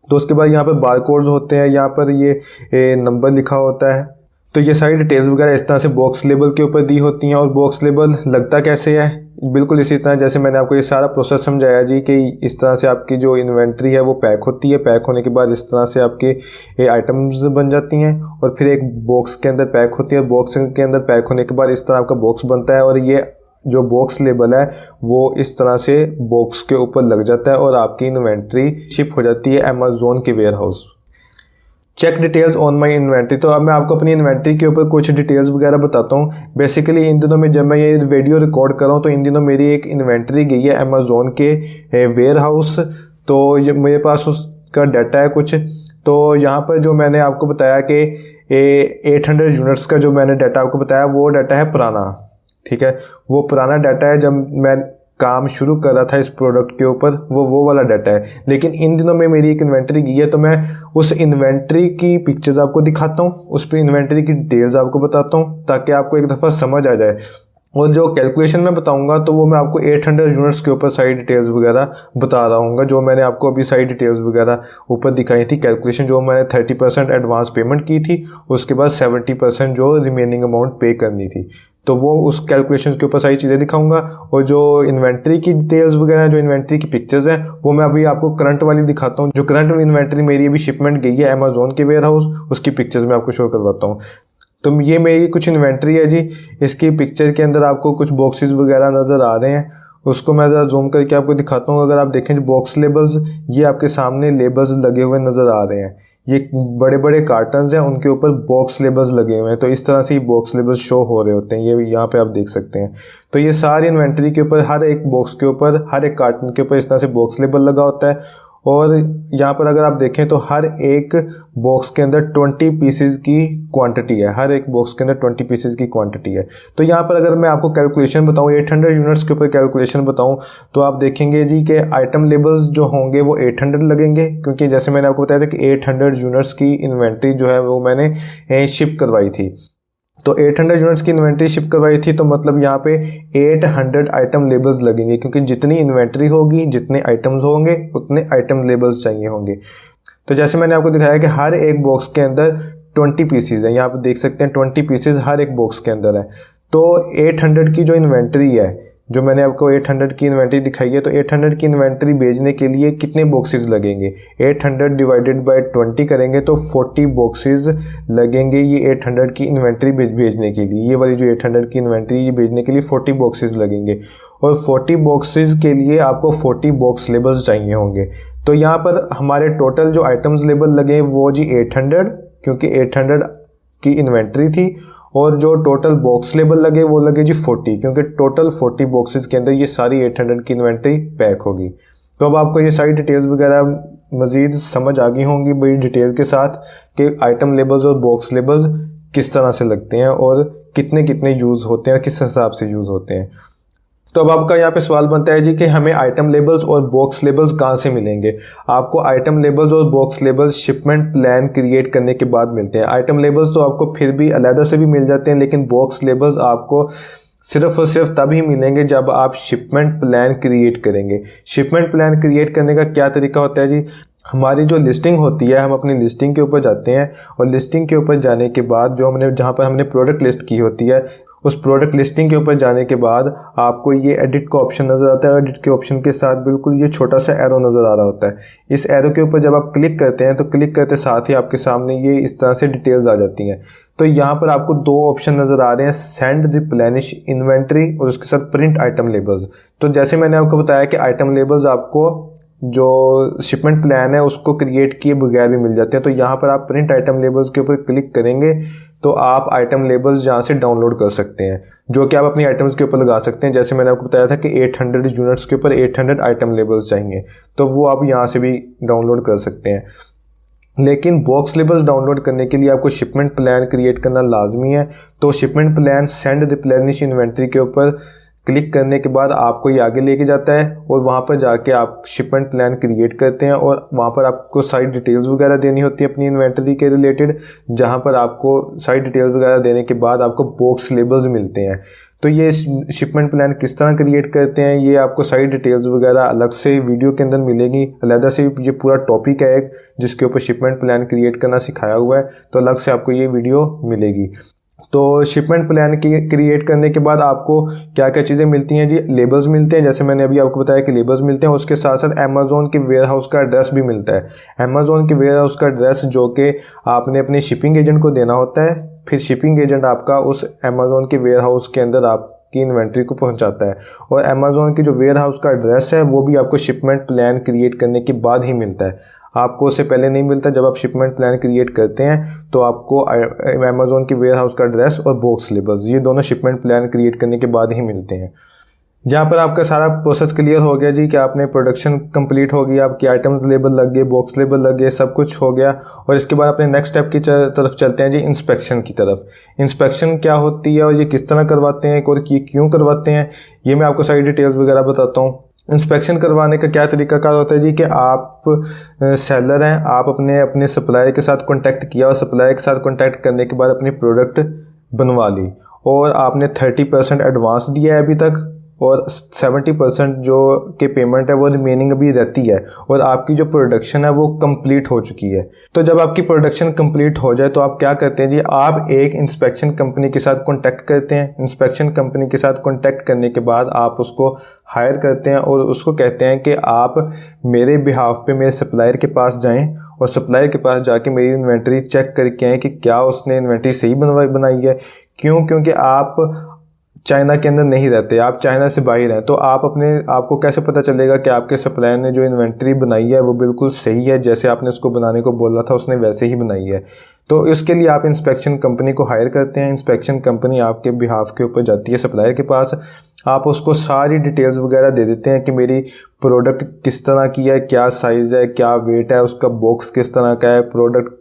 तो उसके बाद यहाँ पर बारकोड्स होते हैं, यहाँ पर ये नंबर लिखा होता है। तो ये सारी डिटेल्स वगैरह इस तरह से बॉक्स लेबल के ऊपर दी होती हैं। और बॉक्स लेबल लगता कैसे है, बिल्कुल इसी तरह जैसे मैंने आपको ये सारा प्रोसेस समझाया जी कि इस तरह से आपकी जो इन्वेंट्री है वो पैक होती है, पैक होने के बाद इस तरह से आपकी ये आइटम्स बन जाती हैं और फिर एक बॉक्स के अंदर पैक होती है। बॉक्स के अंदर पैक होने के बाद इस तरह आपका बॉक्स बनता है और ये जो बॉक्स लेबल है वो इस तरह से बॉक्स के ऊपर लग जाता है और आपकी इन्वेंट्री शिप हो जाती है अमेज़ॉन के warehouse. Check details on my inventory. तो अब मैं आपको अपनी इन्वेंट्री के ऊपर कुछ डिटेल्स वगैरह बताता हूँ। बेसिकली इन दिनों में जब मैं ये वीडियो रिकॉर्ड कर रहा हूँ तो इन दिनों मेरी एक इन्वेंट्री गई है अमेज़ॉन के वेयर हाउस। तो ये मेरे पास उसका डाटा है कुछ। तो यहाँ पर जो मैंने आपको बताया कि 800 यूनिट्स का जो मैंने डाटा आपको बताया वो डाटा है पुराना, ठीक है। वो पुराना डाटा है जब मैं काम शुरू कर रहा था इस प्रोडक्ट के ऊपर, वो वाला डाटा है। लेकिन इन दिनों में मेरी एक इन्वेंट्री गई है तो मैं उस इन्वेंट्री की पिक्चर्स आपको दिखाता हूँ, उस पर इन्वेंट्री की डिटेल्स आपको बताता हूँ ताकि आपको एक दफ़ा समझ आ जाए। और जो कैलकुलेशन मैं बताऊंगा तो वो मैं आपको 800 यूनिट्स के ऊपर सारी डिटेल्स वगैरह बता रहा हूँ, जो मैंने आपको अभी सारी डिटेल्स वगैरह ऊपर दिखाई थी। कैलकुलेशन जो मैंने 30% एडवांस पेमेंट की थी, उसके बाद 70% जो रिमेनिंग अमाउंट पे करनी थी, तो वो उस कैलकुलेशन के ऊपर सारी चीज़ें दिखाऊंगा। और जो इन्वेंट्री की डिटेल्स वगैरह, जो इन्वेंट्री की पिक्चर्स हैं, वो मैं अभी आपको करंट वाली दिखाता हूँ। जो करंट इन्वेंट्री मेरी अभी शिपमेंट गई है अमेज़ॉन के वेयर हाउस, उसकी पिक्चर्स मैं आपको शो करवाता हूँ। तो ये मेरी कुछ इन्वेंट्री है जी। इसकी पिक्चर के अंदर आपको कुछ बॉक्सेस वगैरह नज़र आ रहे हैं, उसको मैं ज़रा जूम करके आपको दिखाता हूँ। अगर आप देखें जो बॉक्स लेबल्स, ये आपके सामने लेबल्स लगे हुए नज़र आ रहे हैं। ये बड़े बड़े कार्टन्स हैं, उनके ऊपर बॉक्स लेबल्स लगे हुए हैं। तो इस तरह से बॉक्स लेबल्स शो हो रहे होते हैं, ये यहाँ पे आप देख सकते हैं। तो ये सारी इन्वेंट्री के ऊपर, हर एक बॉक्स के ऊपर, हर एक कार्टन के ऊपर इस तरह से बॉक्स लेबल लगा होता है। और यहाँ पर अगर आप देखें तो हर एक बॉक्स के अंदर 20 पीसेज की क्वांटिटी है, हर एक बॉक्स के अंदर 20 पीसेज की क्वांटिटी है। तो यहाँ पर अगर मैं आपको कैलकुलेशन बताऊँ, 800 यूनिट्स के ऊपर कैलकुलेशन बताऊँ, तो आप देखेंगे जी कि आइटम लेबल्स जो होंगे वो 800 लगेंगे, क्योंकि जैसे मैंने आपको बताया था कि 800 यूनिट्स की इन्वेंट्री जो है वो मैंने शिप करवाई थी। तो 800 यूनिट्स की इन्वेंट्री शिप करवाई थी, तो मतलब यहाँ पे 800 आइटम लेबल्स लगेंगे, क्योंकि जितनी इन्वेंट्री होगी, जितने आइटम्स होंगे, उतने आइटम लेबल्स चाहिए होंगे। तो जैसे मैंने आपको दिखाया कि हर एक बॉक्स के अंदर 20 पीसेज है, यहाँ पे देख सकते हैं 20 पीसेज हर एक बॉक्स के अंदर है। तो 800 की जो इन्वेंट्री है, जो मैंने आपको 800 की इन्वेंट्री दिखाई है, तो 800 की इन्वेंट्री भेजने के लिए कितने बॉक्सेस लगेंगे? 800 डिवाइडेड बाय 20 करेंगे तो 40 बॉक्सेस लगेंगे ये 800 की इन्वेंट्री भेजने के लिए। ये वाली जो 800 की इन्वेंट्री ये भेजने के लिए 40 बॉक्सेस लगेंगे, और 40 बॉक्सेस के लिए आपको 40 बॉक्स लेबल्स चाहिए होंगे। तो यहाँ पर हमारे टोटल जो आइटम्स लेबल लगे वो जी 800, क्योंकि 800 की इन्वेंट्री थी, और जो टोटल बॉक्स लेबल लगे वो लगे जी 40, क्योंकि टोटल 40 बॉक्सेस के अंदर ये सारी 800 की इन्वेंट्री पैक होगी। तो अब आपको ये सारी डिटेल्स वगैरह मज़ीद समझ आ गई होंगी बड़ी डिटेल के साथ कि आइटम लेबल्स और बॉक्स लेबल्स किस तरह से लगते हैं और कितने कितने यूज़ होते हैं, किस हिसाब से यूज़ होते हैं। तो अब आपका यहाँ पे सवाल बनता है जी कि हमें आइटम लेबल्स और बॉक्स लेबल्स कहाँ से मिलेंगे? आपको आइटम लेबल्स और box labels shipment plan create करने के बाद मिलते हैं। आइटम लेबल्स तो आपको फिर भी अलग से भी मिल जाते हैं, लेकिन बॉक्स लेबल्स आपको सिर्फ और सिर्फ तभी मिलेंगे जब आप शिपमेंट प्लान क्रिएट करेंगे। शिपमेंट प्लान क्रिएट करने का क्या तरीका होता है जी? हमारी जो लिस्टिंग होती है, हम अपनी लिस्टिंग के ऊपर जाते हैं, और लिस्टिंग के ऊपर जाने के बाद जो जहाँ पर हमने प्रोडक्ट लिस्ट की होती है, उस प्रोडक्ट लिस्टिंग के ऊपर जाने के बाद आपको ये एडिट का ऑप्शन नज़र आता है। एडिट के ऑप्शन के साथ बिल्कुल ये छोटा सा एरो नज़र आ रहा होता है। इस एरो के ऊपर जब आप क्लिक करते हैं तो क्लिक करते साथ ही आपके सामने ये इस तरह से डिटेल्स आ जाती हैं। तो यहाँ पर आपको दो ऑप्शन नज़र आ रहे हैं, सेंड रिप्लेनिश इन्वेंट्री और उसके साथ प्रिंट आइटम लेबल्स। तो जैसे मैंने आपको बताया कि आइटम लेबल्स आपको जो शिपमेंट प्लान है उसको क्रिएट किए बगैर भी मिल जाते हैं। तो यहाँ पर आप प्रिंट आइटम लेबल्स के ऊपर क्लिक करेंगे तो आप आइटम लेबल्स यहाँ से डाउनलोड कर सकते हैं, जो कि आप अपनी आइटम्स के ऊपर लगा सकते हैं। जैसे मैंने आपको बताया था कि 800 यूनिट्स के ऊपर 800 आइटम लेबल्स चाहिए, तो वो आप यहाँ से भी डाउनलोड कर सकते हैं। लेकिन बॉक्स लेबल्स डाउनलोड करने के लिए आपको शिपमेंट प्लान क्रिएट करना लाजमी है। तो shipment plan send replenish inventory के ऊपर क्लिक करने के बाद आपको ये आगे लेके जाता है, और वहाँ पर जाके आप शिपमेंट प्लान क्रिएट करते हैं, और वहाँ पर आपको सारी डिटेल्स वगैरह देनी होती है अपनी इन्वेंट्री के रिलेटेड, जहाँ पर आपको सारी डिटेल्स वगैरह देने के बाद आपको बॉक्स लेबल्स मिलते हैं। तो ये शिपमेंट प्लान किस तरह क्रिएट करते हैं, ये आपको सारी डिटेल्स वगैरह अलग से वीडियो के अंदर मिलेगी। अलग से ये पूरा टॉपिक है एक, जिसके ऊपर शिपमेंट प्लान क्रिएट करना सिखाया हुआ है, तो अलग से आपको ये वीडियो मिलेगी। तो शिपमेंट प्लान क्रिएट करने के बाद आपको क्या क्या चीज़ें मिलती हैं जी, लेबल्स मिलते हैं, जैसे मैंने अभी आपको बताया कि लेबल्स मिलते हैं। उसके साथ साथ अमेज़ॉन के वेयर हाउस का एड्रेस भी मिलता है। अमेज़ॉन के वेयर हाउस का एड्रेस जो कि आपने अपने शिपिंग एजेंट को देना होता है, फिर शिपिंग एजेंट आपका उस अमेज़ॉन के वेयर हाउस के अंदर आपकी इन्वेंट्री को पहुंचाता है। और अमेज़ॉन के जो वेयर हाउस का एड्रेस है वो भी आपको शिपमेंट प्लान क्रिएट करने के बाद ही मिलता है, आपको उससे पहले नहीं मिलता। जब आप शिपमेंट प्लान क्रिएट करते हैं तो आपको अमेज़ॉन के वेयर हाउस का एड्रेस और बॉक्स लेबल्स ये दोनों शिपमेंट प्लान क्रिएट करने के बाद ही मिलते हैं। जहाँ पर आपका सारा प्रोसेस क्लियर हो गया जी कि आपने प्रोडक्शन कंप्लीट हो गई, आपकी आइटम्स लेबल लग गए, बॉक्स लेबल लग गए, सब कुछ हो गया। और इसके बाद अपने नेक्स्ट स्टेप की तरफ चलते हैं जी, इंस्पेक्शन की तरफ। इंस्पेक्शन क्या होती है और ये किस तरह करवाते हैं और ये क्यों करवाते हैं, ये मैं आपको सारी डिटेल्स वगैरह बताता हूँ। इंस्पेक्शन करवाने का क्या तरीकाकार होता है जी कि आप सेलर हैं, आप अपने सप्लायर के साथ कांटेक्ट किया और सप्लायर के साथ कांटेक्ट करने के बाद अपनी प्रोडक्ट बनवा ली और आपने 30% एडवांस दिया है अभी तक और 70% जो के पेमेंट है वो रिमेनिंग अभी रहती है और आपकी जो प्रोडक्शन है वो कंप्लीट हो चुकी है। तो जब आपकी प्रोडक्शन कंप्लीट हो जाए तो आप क्या करते हैं जी, आप एक इंस्पेक्शन कंपनी के साथ कांटेक्ट करते हैं। इंस्पेक्शन कंपनी के साथ कांटेक्ट करने के बाद आप उसको हायर करते हैं और उसको कहते हैं कि आप मेरे बिहाफ पे मेरे सप्लायर के पास जाएं और सप्लायर के पास जाके मेरी इन्वेंट्री चेक करके आएँ कि क्या उसने इन्वेंट्री सही बनाई है। क्योंकि आप चाइना के अंदर नहीं रहते, आप चाइना से बाहर हैं, तो आपको कैसे पता चलेगा कि आपके सप्लायर ने जो इन्वेंट्री बनाई है वो बिल्कुल सही है, जैसे आपने उसको बनाने को बोला था उसने वैसे ही बनाई है। तो इसके लिए आप इंस्पेक्शन कंपनी को हायर करते हैं। इंस्पेक्शन कंपनी आपके बिहाफ के ऊपर जाती है सप्लायर के पास, आप उसको सारी डिटेल्स वगैरह दे देते हैं कि मेरी प्रोडक्ट किस तरह की है, क्या साइज़ है, क्या वेट है, उसका बॉक्स किस तरह का है, प्रोडक्ट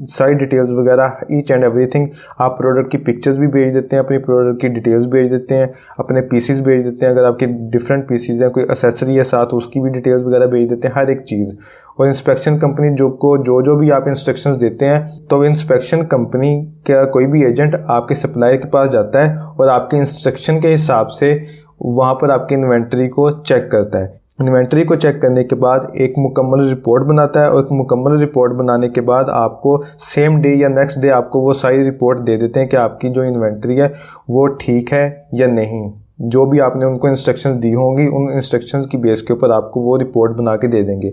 सारी डिटेल्स वगैरह ईच एंड एवरीथिंग। आप प्रोडक्ट की पिक्चर्स भी भेज देते हैं, अपनी प्रोडक्ट की डिटेल्स भेज देते हैं, अपने पीसीस भेज देते हैं, अगर आपके डिफरेंट पीसीस हैं, कोई एसेसरी है साथ उसकी भी डिटेल्स वगैरह भेज देते हैं, हर एक चीज़। और इंस्पेक्शन कंपनी जो भी आप इंस्ट्रक्शंस देते हैं तो इंस्पेक्शन कंपनी का कोई भी एजेंट आपके सप्लायर के पास जाता है और आपके इंस्ट्रक्शन के हिसाब से वहाँ पर आपकी इन्वेंट्री को चेक करता है। इन्वेंट्री को चेक करने के बाद एक मुकम्मल रिपोर्ट बनाता है और एक मुकम्मल रिपोर्ट बनाने के बाद आपको सेम डे या नेक्स्ट डे आपको वो सारी रिपोर्ट दे देते हैं कि आपकी जो इन्वेंट्री है वो ठीक है या नहीं। जो भी आपने उनको इंस्ट्रक्शंस दी होंगी उन इंस्ट्रक्शंस की बेस के ऊपर आपको वो रिपोर्ट बना के दे देंगे।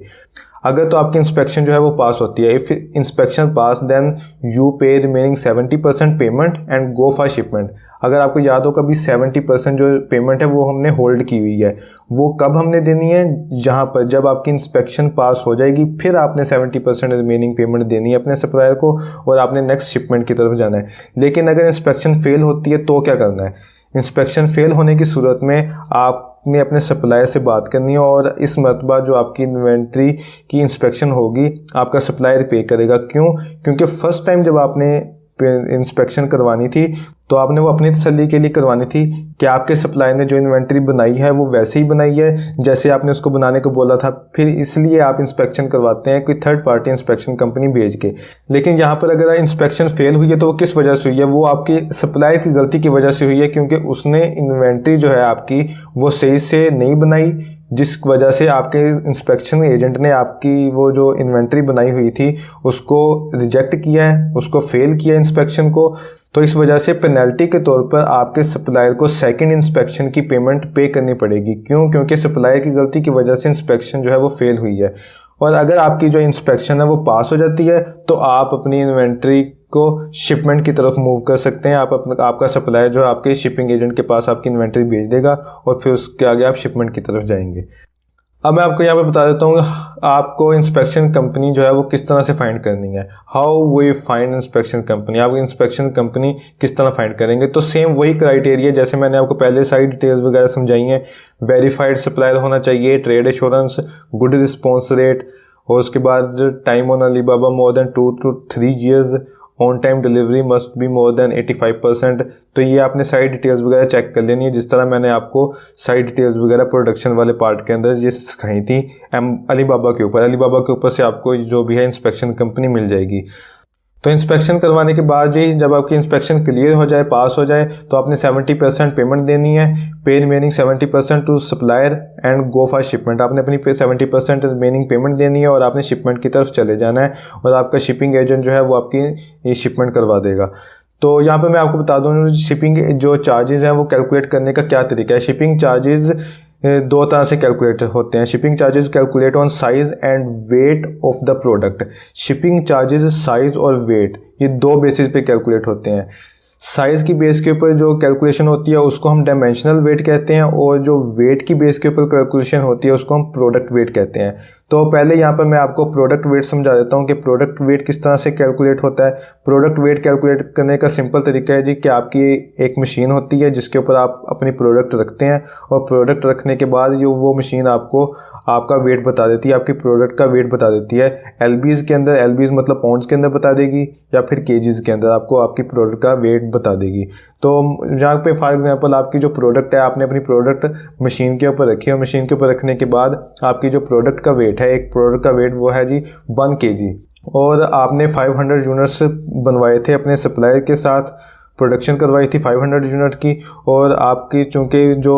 अगर तो आपकी इंस्पेक्शन जो है वो पास होती है, if inspection pass then you pay remaining 70% payment and go for shipment. अगर आपको याद हो कभी 70% जो पेमेंट है वो हमने होल्ड की हुई है, वो कब हमने देनी है, जहाँ पर जब आपकी इंस्पेक्शन पास हो जाएगी फिर आपने 70% रिमेनिंग पेमेंट देनी है अपने सप्लायर को और आपने नेक्स्ट शिपमेंट की तरफ जाना है। लेकिन अगर इंस्पेक्शन फेल होती है तो क्या करना है, इंस्पेक्शन फेल होने की सूरत में आपने अपने सप्लायर से बात करनी है और इस मरतबा जो आपकी इन्वेंट्री की इंस्पेक्शन होगी आपका सप्लायर पे करेगा। क्योंकि फर्स्ट टाइम जब आपने इंस्पेक्शन करवानी थी तो आपने वो अपनी तसल्ली के लिए करवानी थी कि आपके सप्लायर ने जो इन्वेंट्री बनाई है वो वैसे ही बनाई है जैसे आपने उसको बनाने को बोला था, फिर इसलिए आप इंस्पेक्शन करवाते हैं कोई थर्ड पार्टी इंस्पेक्शन कंपनी भेज के। लेकिन यहाँ पर अगर इंस्पेक्शन फेल हुई है तो वो किस वजह से हुई है, वो आपकी सप्लायर की गलती की वजह से हुई है, क्योंकि उसने इन्वेंट्री जो है आपकी वो सही से नहीं बनाई, जिस वजह से आपके इंस्पेक्शन एजेंट ने आपकी वो जो इन्वेंट्री बनाई हुई थी उसको रिजेक्ट किया है, उसको फेल किया इंस्पेक्शन को। तो इस वजह से पेनल्टी के तौर पर आपके सप्लायर को सेकंड इंस्पेक्शन की पेमेंट पे करनी पड़ेगी। क्योंकि सप्लायर की गलती की वजह से इंस्पेक्शन जो है वो फेल हुई है। और अगर आपकी जो इंस्पेक्शन है वो पास हो जाती है तो आप अपनी इन्वेंट्री को शिपमेंट की तरफ मूव कर सकते हैं। आपका सप्लायर जो है आपके शिपिंग एजेंट के पास आपकी इन्वेंट्री भेज देगा और फिर उसके आगे आप शिपमेंट की तरफ जाएंगे। अब मैं आपको यहाँ पे बता देता हूँ आपको इंस्पेक्शन कंपनी जो है वो किस तरह से फाइंड करनी है। How we find inspection company, आप इंस्पेक्शन कंपनी किस तरह फाइंड करेंगे। तो सेम वही क्राइटेरिया जैसे मैंने आपको पहले सारी डिटेल्स वगैरह समझाई हैं। वेरीफाइड सप्लायर होना चाहिए, trade assurance, good response rate, और उसके बाद time on Alibaba more than 2 to 3 years, on time delivery must be more than 85%। तो ये आपने सारी डिटेल्स वगैरह चेक कर लेनी है, जिस तरह मैंने आपको सारी डिटेल्स वगैरह प्रोडक्शन वाले पार्ट के अंदर ये सिखाई थी अलीबाबा के ऊपर से आपको जो भी है इंस्पेक्शन कंपनी मिल जाएगी। तो इंस्पेक्शन करवाने के बाद जी जब आपकी इंस्पेक्शन क्लियर हो जाए, पास हो जाए, तो आपने 70% पेमेंट देनी है, pay remaining 70% to supplier and go for shipment. आपने अपनी 70% रिमेनिंग पेमेंट देनी है और आपने शिपमेंट की तरफ चले जाना है और आपका शिपिंग एजेंट जो है वो आपकी शिपमेंट करवा देगा। तो यहाँ पे मैं आपको बता दूँ शिपिंग जो चार्जेस हैं वो कैलकुलेट करने का क्या तरीका है। शिपिंग चार्जेस दो तरह से कैलकुलेट होते हैं। Shipping charges calculate on size and weight of the product. Shipping charges size और वेट ये दो बेसिस पे कैलकुलेट होते हैं। साइज़ की बेस के ऊपर जो कैलकुलेशन होती है उसको हम डायमेंशनल वेट कहते हैं, और जो वेट की बेस के ऊपर कैलकुलेशन होती है उसको हम प्रोडक्ट वेट कहते हैं। तो पहले यहाँ पर मैं आपको प्रोडक्ट वेट समझा देता हूँ कि प्रोडक्ट वेट किस तरह से कैलकुलेट होता है। प्रोडक्ट वेट कैलकुलेट करने का सिंपल तरीका है जी कि आपकी एक मशीन होती है जिसके ऊपर आप अपनी प्रोडक्ट रखते हैं, और प्रोडक्ट रखने के बाद जो वो मशीन आपको आपका वेट बता देती है, आपकी प्रोडक्ट का वेट बता देती है। एलबीज़ के अंदर, एलबीज़ मतलब पाउंड्स के अंदर बता देगी, या फिर केजीज़ के अंदर आपको आपकी प्रोडक्ट का वेट बता देगी। तो यहाँ पे फॉर एग्जांपल आपकी जो प्रोडक्ट है, आपने अपनी प्रोडक्ट मशीन के ऊपर रखी है, मशीन के ऊपर रखने के बाद आपकी जो प्रोडक्ट का वेट है, एक प्रोडक्ट का वेट वो है जी 1 kg, और आपने 500 यूनिट्स बनवाए थे अपने सप्लायर के साथ, प्रोडक्शन करवाई थी 500 यूनिट की, और आपकी चूँकि जो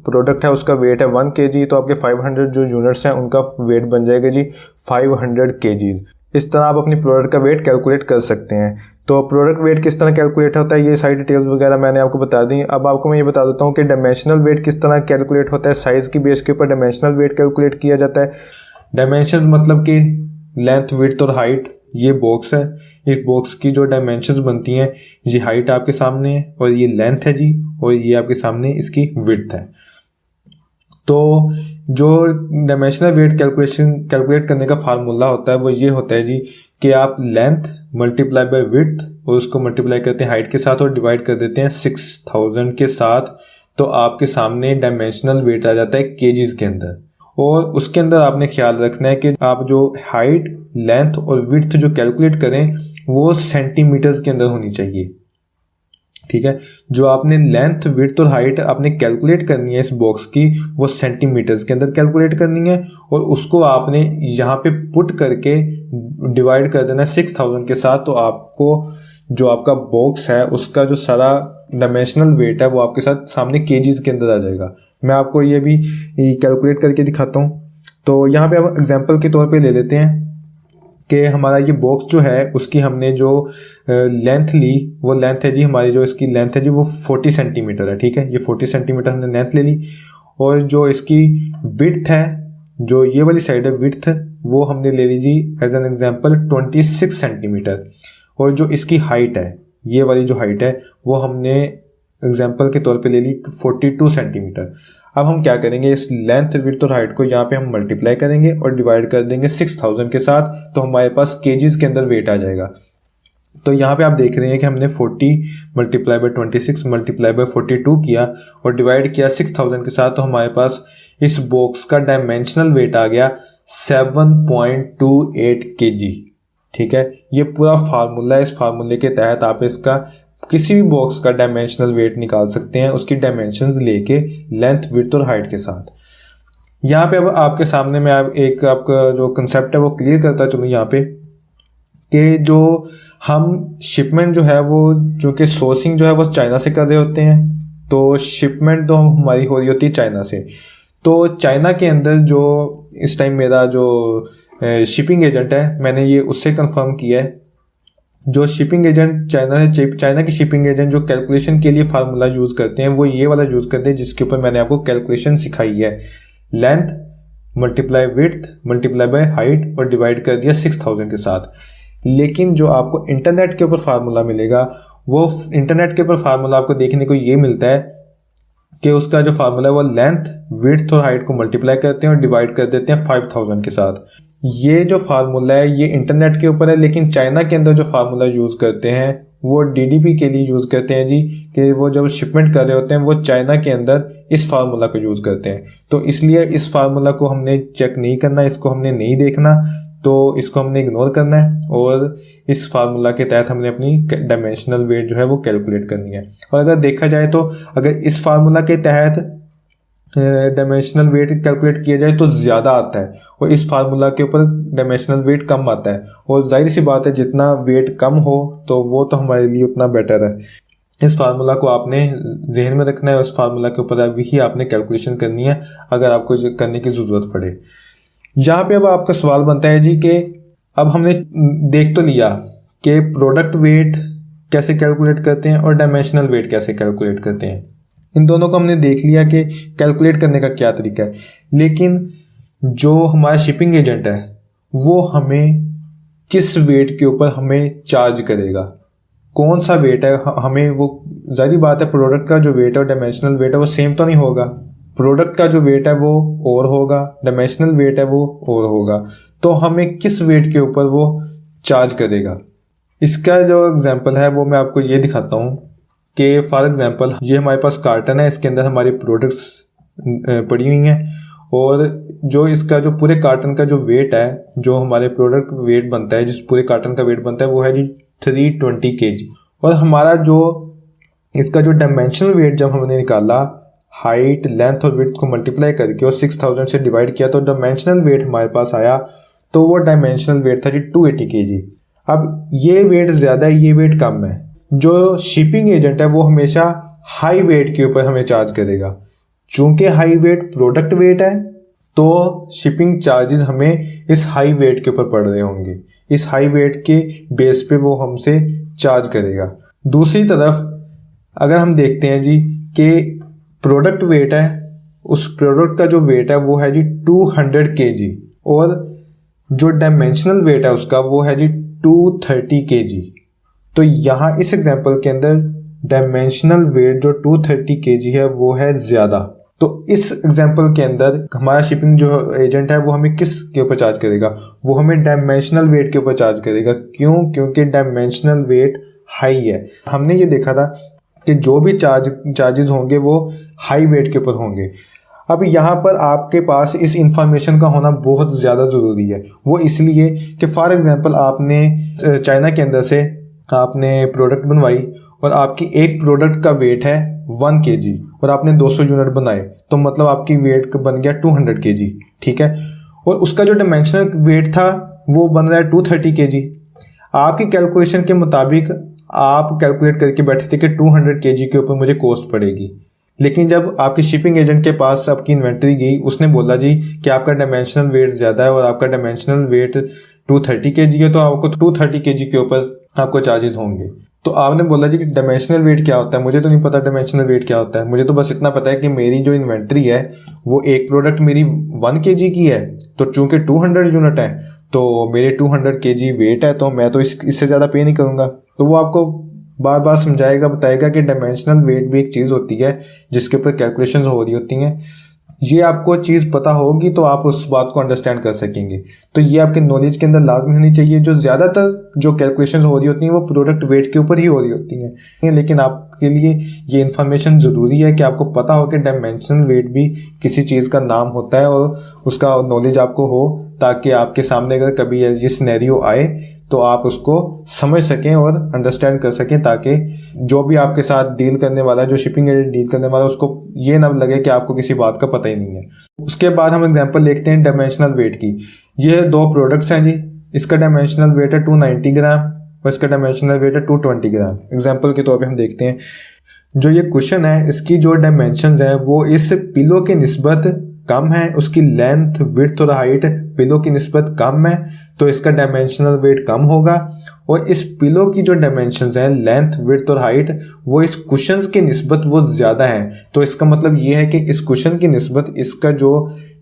प्रोडक्ट है उसका वेट है 1 kg, तो आपके 500 जो यूनिट्स हैं उनका वेट बन जाएगा जी 500 kg। इस तरह आप अपनी प्रोडक्ट का वेट कैलकुलेट कर सकते हैं। तो प्रोडक्ट वेट किस तरह कैलकुलेट होता है ये सारी डिटेल्स वगैरह मैंने आपको बता दी। अब आपको मैं ये बता देता हूँ कि डायमेंशनल वेट किस तरह कैलकुलेट होता है। साइज़ की बेस के ऊपर डायमेंशनल वेट कैलकुलेट किया जाता है। डायमेंशंस मतलब कि लेंथ, विड्थ और हाइट। ये बॉक्स है, इस बॉक्स की जो डायमेंशंस बनती हैं, ये हाइट आपके सामने है और ये लेंथ है जी, और ये आपके सामने इसकी विड्थ है। तो जो डायमेंशनल वेट कैलकुलेट करने का फार्मूला होता है वो ये होता है जी कि आप लेंथ मल्टीप्लाई बाय विड्थ और उसको मल्टीप्लाई करते हैं हाइट के साथ और डिवाइड कर देते हैं 6000 के साथ, तो आपके सामने डायमेंशनल वेट आ जाता है केजीज के अंदर। और उसके अंदर आपने ख्याल रखना है कि आप जो हाइट, लेंथ और विड्थ जो कैलकुलेट करें वो सेंटीमीटर्स के अंदर होनी चाहिए। ठीक है, जो आपने लेंथ, विड्थ और हाइट आपने कैलकुलेट करनी है इस बॉक्स की, वो सेंटीमीटर्स के अंदर कैलकुलेट करनी है, और उसको आपने यहाँ पे पुट करके डिवाइड कर देना है 6000 के साथ। तो आपको जो आपका बॉक्स है उसका जो सारा डायमेंशनल वेट है वो आपके साथ सामने केजीज के अंदर आ जाएगा। मैं आपको ये भी कैलकुलेट करके दिखाता हूँ। तो यहाँ पे हम एग्जांपल के तौर पे ले लेते हैं कि हमारा ये बॉक्स जो है उसकी हमने जो लेंथ ली वो लेंथ है जी, हमारी जो इसकी लेंथ है जी वो 40 सेंटीमीटर है। ठीक है, ये 40 सेंटीमीटर हमने लेंथ ले ली, और जो इसकी विड्थ है, जो ये वाली साइड है विड्थ, वो हमने ले ली जी एज एन एग्जांपल 26 सेंटीमीटर, और जो इसकी हाइट है, ये वाली जो हाइट है वो हमने एग्जाम्पल के तौर पे ले ली 42 सेंटीमीटर। अब हम क्या करेंगे, इस लेंथ, विड्थ और हाइट को यहाँ पे हम मल्टीप्लाई करेंगे और डिवाइड कर देंगे 6000 के साथ, तो हमारे पास केजीज के अंदर वेट आ जाएगा। तो यहाँ पे आप देख रहे हैं कि हमने 40 मल्टीप्लाई बाय 26 मल्टीप्लाई बाय 42 किया और डिवाइड किया 6000 के साथ, तो हमारे पास इस बॉक्स का डायमेंशनल वेट आ गया 7.28 kg। ठीक है, ये पूरा फार्मूला है। इस फार्मूले के तहत आप इसका किसी भी बॉक्स का डायमेंशनल वेट निकाल सकते हैं, उसकी डायमेंशंस लेके लेंथ, विड्थ और हाइट के साथ। यहाँ पे अब आपके सामने मैं एक आपका जो कंसेप्ट है वो क्लियर करता चलूँ यहाँ पे, कि जो हम शिपमेंट जो है वो जो कि सोर्सिंग जो है वो चाइना से कर रहे होते हैं, तो शिपमेंट तो हमारी हो रही होती है चाइना से। तो चाइना के अंदर जो इस टाइम मेरा जो शिपिंग एजेंट है, मैंने ये उससे कंफर्म किया है। जो शिपिंग एजेंट चाइना के शिपिंग एजेंट जो कैलकुलेशन के लिए फार्मूला यूज़ करते हैं वो ये वाला यूज़ करते हैं जिसके ऊपर मैंने आपको कैलकुलेशन सिखाई है। Length multiply width multiply by height और डिवाइड कर दिया 6000 के साथ। लेकिन जो आपको इंटरनेट के ऊपर फार्मूला मिलेगा, वो इंटरनेट के ऊपर फार्मूला आपको देखने को ये मिलता है कि उसका जो फार्मूला है वो लेंथ, विड्थ और हाइट को मल्टीप्लाई करते हैं और डिवाइड कर देते हैं 5000 के साथ। ये जो फार्मूला है ये इंटरनेट के ऊपर है, लेकिन चाइना के अंदर जो फार्मूला यूज़ करते हैं वो डीडीपी के लिए यूज़ करते हैं जी, कि वो जब शिपमेंट कर रहे होते हैं वो चाइना के अंदर इस फार्मूला को यूज़ करते हैं। तो इसलिए इस फार्मूला को हमने चेक नहीं करना, इसको हमने नहीं देखना, तो इसको हमने इग्नोर करना है, और इस फार्मूला के तहत हमने अपनी डायमेंशनल वेट जो है वो कैलकुलेट करनी है। और अगर देखा जाए तो अगर इस फार्मूला के तहत डायमेंशनल वेट कैलकुलेट किया जाए तो ज़्यादा आता है, और इस फार्मूला के ऊपर डायमेंशनल वेट कम आता है। और जाहिर सी बात है जितना वेट कम हो तो वो तो हमारे लिए उतना बेटर है। इस फार्मूला को आपने जहन में रखना है, उस फार्मूला के ऊपर अभी ही आपने कैलकुलेशन करनी है अगर आपको करने की ज़रूरत पड़े। यहाँ पे अब आपका सवाल बनता है जी कि अब हमने देख तो लिया कि प्रोडक्ट वेट कैसे कैलकुलेट करते हैं और डायमेंशनल वेट कैसे कैलकुलेट करते हैं। इन दोनों को हमने देख लिया कि कैलकुलेट करने का क्या तरीका है, लेकिन जो हमारा शिपिंग एजेंट है वो हमें किस वेट के ऊपर हमें चार्ज करेगा, कौन सा वेट है हमें, वो जाहिर बात है प्रोडक्ट का जो वेट है और डायमेंशनल वेट है वो सेम तो नहीं होगा। प्रोडक्ट का जो वेट है वो और होगा, डायमेंशनल वेट है वो और होगा, तो हमें किस वेट के ऊपर वो चार्ज करेगा। इसका जो एग्जांपल है वो मैं आपको ये दिखाता हूँ कि फॉर एग्जांपल ये हमारे पास कार्टन है, इसके अंदर हमारी प्रोडक्ट्स पड़ी हुई हैं और जो इसका जो पूरे कार्टन का जो वेट है, जो हमारे प्रोडक्ट वेट बनता है, जिस पूरे कार्टन का वेट बनता है वो है जी 320 kg। और हमारा जो इसका जो डायमेंशनल वेट जब हमने निकाला, हाइट लेंथ और विड्थ को मल्टीप्लाई करके और 6000 से डिवाइड किया तो डायमेंशनल वेट हमारे पास आया, तो वो डायमेंशनल वेट था जी 280 kg। अब ये वेट ज़्यादा है, ये वेट कम है। जो शिपिंग एजेंट है वो हमेशा हाई वेट के ऊपर हमें चार्ज करेगा। चूंकि हाई वेट प्रोडक्ट वेट है तो शिपिंग चार्जेस हमें इस हाई वेट के ऊपर पड़ रहे होंगे, इस हाई वेट के बेस पे वो हमसे चार्ज करेगा। दूसरी तरफ अगर हम देखते हैं जी कि प्रोडक्ट वेट है, उस प्रोडक्ट का जो वेट है वो है जी 200 kg और जो डायमेंशनल वेट है उसका वो है जी 230 kg। तो यहाँ इस एग्जांपल के अंदर डायमेंशनल वेट जो 230 kg है वो है ज़्यादा। तो इस एग्जांपल के अंदर हमारा शिपिंग जो एजेंट है वो हमें किस के ऊपर चार्ज करेगा, वो हमें डायमेंशनल वेट के ऊपर चार्ज करेगा। क्यों? क्योंकि डायमेंशनल वेट हाई है। हमने ये देखा था कि जो भी चार्जेस होंगे वो हाई वेट के ऊपर होंगे। अब यहाँ पर आपके पास इस इंफॉर्मेशन का होना बहुत ज़्यादा ज़रूरी है। वो इसलिए कि फॉर एग्जांपल आपने चाइना के अंदर से आपने प्रोडक्ट बनवाई और आपकी एक प्रोडक्ट का वेट है 1 kg और आपने 200 यूनिट बनाए, तो मतलब आपकी वेट बन गया 200 kg, ठीक है। और उसका जो डायमेंशनल वेट था वो बन रहा है 230 kg। आपकी कैलकुलेशन के मुताबिक आप कैलकुलेट करके बैठे थे कि 200 kg के ऊपर मुझे कॉस्ट पड़ेगी, लेकिन जब आपके शिपिंग एजेंट के पास आपकी इन्वेंट्री गई, उसने बोला जी कि आपका डायमेंशनल वेट ज़्यादा है और आपका डायमेंशनल वेट 230 kg है, तो आपको 230 kg के ऊपर आपको चार्जेस होंगे। तो आपने बोला जी कि डायमेंशनल वेट क्या होता है, मुझे तो नहीं पता डायमेंशनल वेट क्या होता है, मुझे तो बस इतना पता है कि मेरी जो इन्वेंट्री है वो एक प्रोडक्ट मेरी 1 kg की है, तो चूंकि 200 यूनिट है तो मेरे 200 kg वेट है, तो मैं तो इससे ज़्यादा पे नहीं करूँगा। तो वो आपको बार बार समझाएगा, बताएगा कि डायमेंशनल वेट भी एक चीज़ होती है जिसके ऊपर कैलकुलेशंस हो रही होती हैं। ये आपको चीज़ पता होगी तो आप उस बात को अंडरस्टैंड कर सकेंगे। तो ये आपके नॉलेज के अंदर लाजमी होनी चाहिए। जो ज़्यादातर जो कैलकुलेशंस हो रही होती हैं वो प्रोडक्ट वेट के ऊपर ही हो रही होती हैं, लेकिन आपके लिए ये इन्फॉर्मेशन ज़रूरी है कि आपको पता हो कि डायमेंशनल वेट भी किसी चीज़ का नाम होता है और उसका नॉलेज आपको हो, ताकि आपके सामने अगर कभी ये सिनेरियो आए तो आप उसको समझ सकें और अंडरस्टैंड कर सकें, ताकि जो भी आपके साथ डील करने वाला है, जो शिपिंग एजेंट डील करने वाला है, उसको ये ना लगे कि आपको किसी बात का पता ही नहीं है। उसके बाद हम एग्जांपल देखते हैं डायमेंशनल वेट की। ये 2 प्रोडक्ट्स हैं जी, इसका डायमेंशनल वेट है 290 ग्राम और इसका डायमेंशनल वेट है 220 ग्राम। एग्जाम्पल के तौर पर हम देखते हैं, जो ये कुशन है इसकी जो डायमेंशंस है वो इस पिलो के निस्बत कम है, उसकी लेंथ विड्थ और हाइट पिलो की निस्बत कम है, तो इसका डायमेंशनल वेट कम होगा। और इस पिलो की जो डायमेंशंस हैं लेंथ विड्थ और हाइट वो इस कुशन्स की निस्बत वो ज़्यादा है, तो इसका मतलब ये है कि इस कुशन की निस्बत इसका जो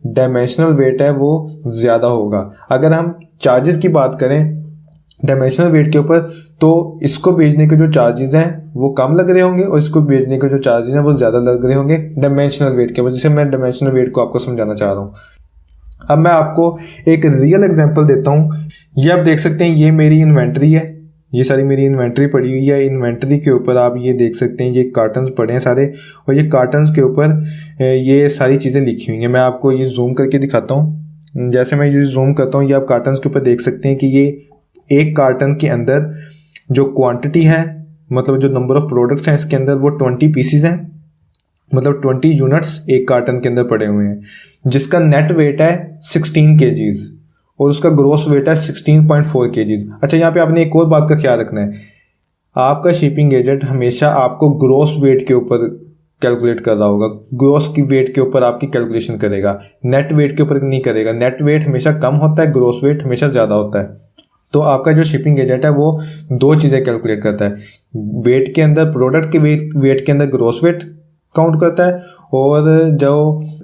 डायमेंशनल वेट है वो ज़्यादा होगा। अगर हम चार्जेस की बात करें डायमेंशनल वेट के ऊपर, तो इसको बेचने के जो चार्जेस हैं वो कम लग रहे होंगे और इसको बेचने के जो चार्जेस हैं वो ज़्यादा लग रहे होंगे डायमेंशनल वेट के वजह से। मैं डायमेंशनल वेट को आपको समझाना चाह रहा हूँ। अब मैं आपको एक रियल एग्जांपल देता हूँ। ये आप देख सकते हैं, ये मेरी इन्वेंट्री है, ये सारी मेरी इन्वेंट्री पड़ी हुई है। इन्वेंट्री के ऊपर आप ये देख सकते हैं ये कार्टन्स पड़े हैं सारे, और ये कार्टन्स के ऊपर ये सारी चीज़ें लिखी हुई हैं। मैं आपको ये जूम करके दिखाता हूँ। जैसे मैं ये जूम करता हूँ, ये आप कार्टन्स के ऊपर देख सकते हैं कि ये एक कार्टन के अंदर जो क्वांटिटी है, मतलब जो नंबर ऑफ प्रोडक्ट्स हैं इसके अंदर वो 20 पीसीज हैं, मतलब 20 यूनिट्स एक कार्टन के अंदर पड़े हुए हैं, जिसका नेट वेट है 16 kgs और उसका ग्रोस वेट है 16.4 kgs। अच्छा, यहाँ पे आपने एक और बात का ख्याल रखना है, आपका शिपिंग एजेंट हमेशा आपको ग्रोस वेट के ऊपर कैलकुलेट कर रहा होगा, ग्रोस की वेट के ऊपर आपकी कैलकुलेशन करेगा, नेट वेट के ऊपर नहीं करेगा। नेट वेट हमेशा कम होता है, ग्रोस वेट हमेशा ज़्यादा होता है। तो आपका जो शिपिंग एजेंट है वो 2 चीज़ें कैलकुलेट करता है वेट के अंदर, प्रोडक्ट के वेट के अंदर ग्रॉस वेट काउंट करता है, और जो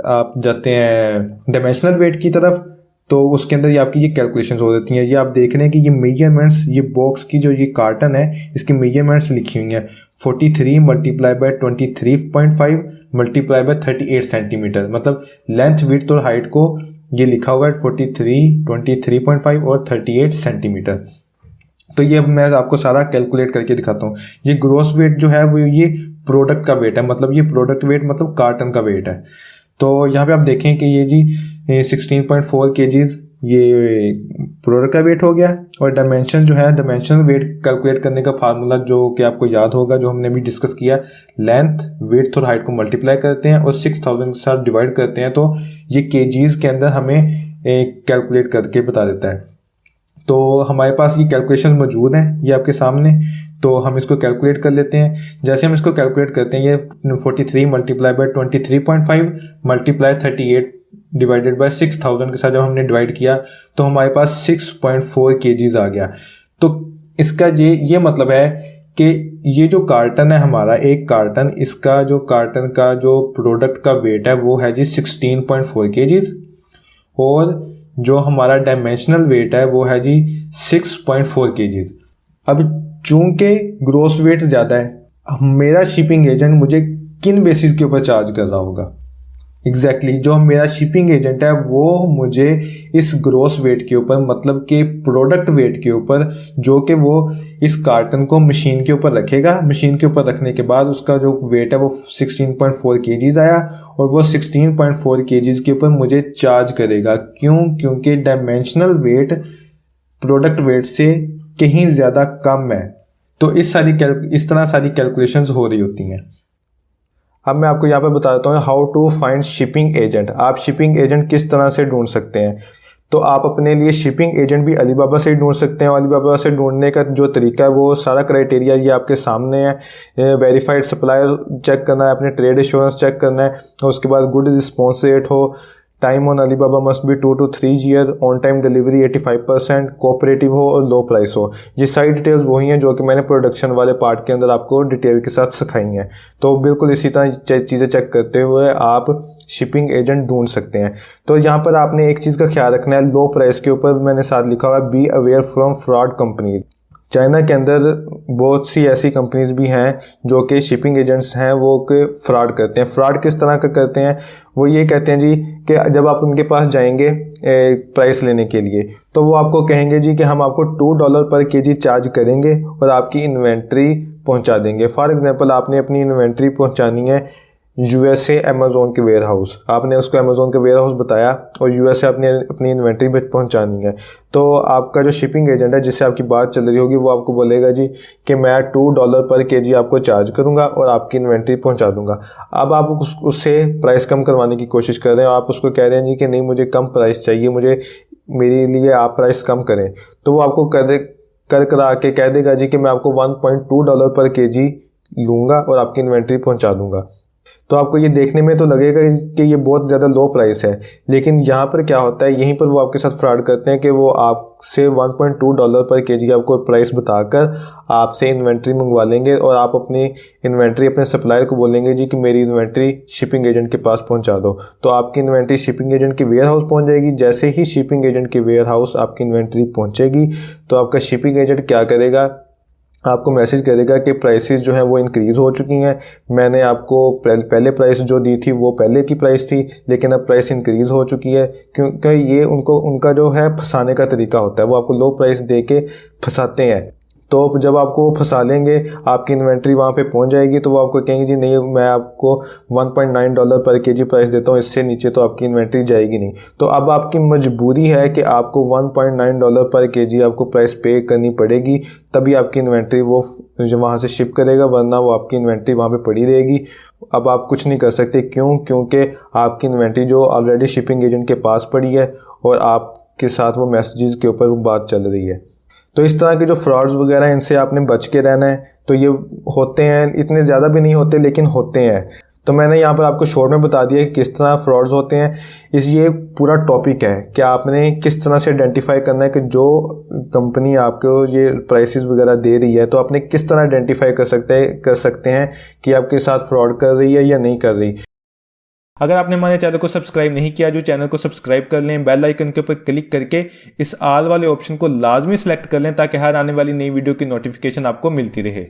आप जाते हैं डायमेंशनल वेट की तरफ तो उसके अंदर ये आपकी ये कैलकुलेशंस हो जाती हैं। ये आप देख रहे हैं कि ये मेजरमेंट्स, ये बॉक्स की जो ये कार्टन है इसकी मेजरमेंट्स लिखी हुई हैं 43 multiply by 23.5 multiply by 38 centimetre, मतलब लेंथ विड्थ और हाइट को ये लिखा हुआ है 43, 23.5 और 38 सेंटीमीटर। तो ये अब मैं आपको सारा कैलकुलेट करके दिखाता हूँ। ये ग्रॉस वेट जो है वो ये प्रोडक्ट का वेट है, मतलब ये प्रोडक्ट वेट मतलब कार्टन का वेट है। तो यहाँ पे आप देखें कि ये जी 16.4 kgs ये प्रोडक्ट का वेट हो गया, और डायमेंशन जो है, डायमेंशनल वेट कैलकुलेट करने का फार्मूला जो कि आपको याद होगा, जो हमने भी डिस्कस किया, लेंथ विड्थ और हाइट को मल्टीप्लाई करते हैं और 6000 के साथ डिवाइड करते हैं, तो ये kgs के अंदर हमें कैलकुलेट करके बता देता है। तो हमारे पास ये कैलकुलेशन मौजूद हैं ये आपके सामने, तो हम इसको कैलकुलेट कर लेते हैं। जैसे हम इसको कैलकुलेट करते हैं, ये 43 multiply by 23.5 multiply 38 divided by 6000 के साथ जब हमने डिवाइड किया तो हमारे पास 6.4 kgs आ गया। तो इसका ये मतलब है कि ये जो कार्टन है हमारा, एक कार्टन, इसका जो कार्टन का जो प्रोडक्ट का वेट है वो है जी 16.4 kgs, और जो हमारा डायमेंशनल वेट है वो है जी 6.4 kgs। अब चूंकि ग्रॉस वेट ज़्यादा है, मेरा शिपिंग एजेंट मुझे किन बेसिस के ऊपर चार्ज कर रहा होगा? एग्जैक्टली जो मेरा शिपिंग एजेंट है वो मुझे इस ग्रॉस वेट के ऊपर, मतलब कि प्रोडक्ट वेट के ऊपर, जो कि वो इस कार्टन को मशीन के ऊपर रखेगा, मशीन के ऊपर रखने के बाद उसका जो वेट है वो 16.4 kgs आया, और वो 16.4 kgs के ऊपर मुझे चार्ज करेगा। क्यों? क्योंकि डायमेंशनल वेट प्रोडक्ट वेट से कहीं ज़्यादा कम है। तो इस तरह सारी कैलकुलेशंस हो रही होती हैं। अब मैं आपको यहाँ पे बता देता हूँ how to find shipping agent. आप शिपिंग एजेंट किस तरह से ढूंढ सकते हैं। तो आप अपने लिए शिपिंग एजेंट भी अलीबाबा से ही ढूंढ सकते हैं। अलीबाबा से ढूंढने का जो तरीका है वो सारा क्राइटेरिया ये आपके सामने है। वेरीफाइड सप्लायर चेक करना है, अपने ट्रेड इंश्योरेंस चेक करना है, और उसके बाद गुड रिस्पॉन्स रेट हो, time on Alibaba must be 2 to 3 year, on time delivery 85%, cooperative हो और लो प्राइस हो। ये सारी डिटेल्स वही हैं जो कि मैंने प्रोडक्शन वाले पार्ट के अंदर आपको डिटेल के साथ सिखाई हैं। तो बिल्कुल इसी तरह चीज़ें चेक करते हुए आप शिपिंग एजेंट ढूंढ सकते हैं। तो यहाँ पर आपने एक चीज़ का ख्याल रखना है, लो प्राइस के ऊपर मैंने साथ लिखा हुआ है be aware from fraud companies. China के अंदर बहुत सी ऐसी कंपनीज भी हैं जो कि शिपिंग एजेंट्स हैं वो कि फ्रॉड करते हैं। फ्रॉड किस तरह का करते हैं? वो ये कहते हैं जी कि जब आप उनके पास जाएंगे प्राइस लेने के लिए, तो वो आपको कहेंगे जी कि हम आपको $2 पर केजी चार्ज करेंगे और आपकी इन्वेंट्री पहुंचा देंगे। फॉर एग्जांपल आपने अपनी इन्वेंट्री पहुंचानी है यूएसए अमेज़ोन के वेयर हाउस, आपने उसको अमेज़ोन के वेयर हाउस बताया और यूएसए आपने अपनी इन्वेंट्री पे पहुंचानी है। तो आपका जो शिपिंग एजेंट है जिससे आपकी बात चल रही होगी वो आपको बोलेगा जी कि मैं $2 पर केजी आपको चार्ज करूंगा और आपकी इन्वेंट्री पहुंचा दूंगा। अब आप उससे प्राइस कम करवाने की कोशिश कर रहे हैं, आप उसको कह रहे हैं जी कि नहीं मुझे कम प्राइस चाहिए, मुझे मेरे लिए आप प्राइस कम करें। तो वो आपको करा के कह देगा जी कि मैं आपको $1.2 पर केजी लूँगा और आपकी इन्वेंट्री पहुँचा दूँगा। तो आपको ये देखने में तो लगेगा कि ये बहुत ज़्यादा लो प्राइस है, लेकिन यहाँ पर क्या होता है, यहीं पर वो आपके साथ फ्रॉड करते हैं कि वो आपसे $1.2 पर केजी आपको प्राइस बताकर आपसे इन्वेंट्री मंगवा लेंगे और आप अपनी इन्वेंट्री अपने सप्लायर को बोलेंगे जी कि मेरी इन्वेंट्री शिपिंग एजेंट के पास पहुँचा दो। तो आपकी इन्वेंट्री शिपिंग एजेंट के वेयर हाउस पहुँच जाएगी। जैसे ही शिपिंग एजेंट के वेयर हाउस आपकी इन्वेंट्री पहुँचेगी तो आपका शिपिंग एजेंट क्या करेगा, आपको मैसेज करेगा कि प्राइसेस जो हैं वो इंक्रीज़ हो चुकी हैं। मैंने आपको पहले प्राइस जो दी थी वो पहले की प्राइस थी, लेकिन अब प्राइस इंक्रीज़ हो चुकी है। क्योंकि ये उनका जो है फंसाने का तरीका होता है, वो आपको लो प्राइस दे के फंसाते हैं। तो जब आपको फंसा लेंगे, आपकी इन्वेंट्री वहाँ पे पहुँच जाएगी तो वो आपको कहेंगे जी नहीं मैं आपको $1.9 पर केजी प्राइस देता हूँ, इससे नीचे तो आपकी इन्वेंट्री जाएगी नहीं। तो अब आपकी मजबूरी है कि आपको $1.9 पर केजी आपको प्राइस पे करनी पड़ेगी, तभी आपकी इन्वेंट्री वो वहाँ से शिप करेगा, वरना वो आपकी इन्वेंट्री वहाँ पे पड़ी रहेगी। अब आप कुछ नहीं कर सकते। क्यों? क्योंकि आपकी इन्वेंट्री जो ऑलरेडी शिपिंग एजेंट के पास पड़ी है और आपके साथ वो मैसेजेस के ऊपर वो बात चल रही है। तो इस तरह के जो फ्रॉड्स वगैरह हैं इनसे आपने बच के रहना है। तो ये होते हैं, इतने ज़्यादा भी नहीं होते लेकिन होते हैं। तो मैंने यहाँ पर आपको शॉर्ट में बता दिया कि किस तरह फ्रॉड्स होते हैं। ये पूरा टॉपिक है कि आपने किस तरह से आइडेंटिफाई करना है कि जो कंपनी आपको ये प्राइसेस वगैरह दे रही है तो आपने किस तरह आइडेंटिफाई कर सकते हैं कि आपके साथ फ्रॉड कर रही है या नहीं कर रही। अगर आपने हमारे चैनल को सब्सक्राइब नहीं किया, जो चैनल को सब्सक्राइब कर लें, बेल आइकन के ऊपर क्लिक करके इस ऑल वाले ऑप्शन को लाजमी सेलेक्ट कर लें ताकि हर आने वाली नई वीडियो की नोटिफिकेशन आपको मिलती रहे।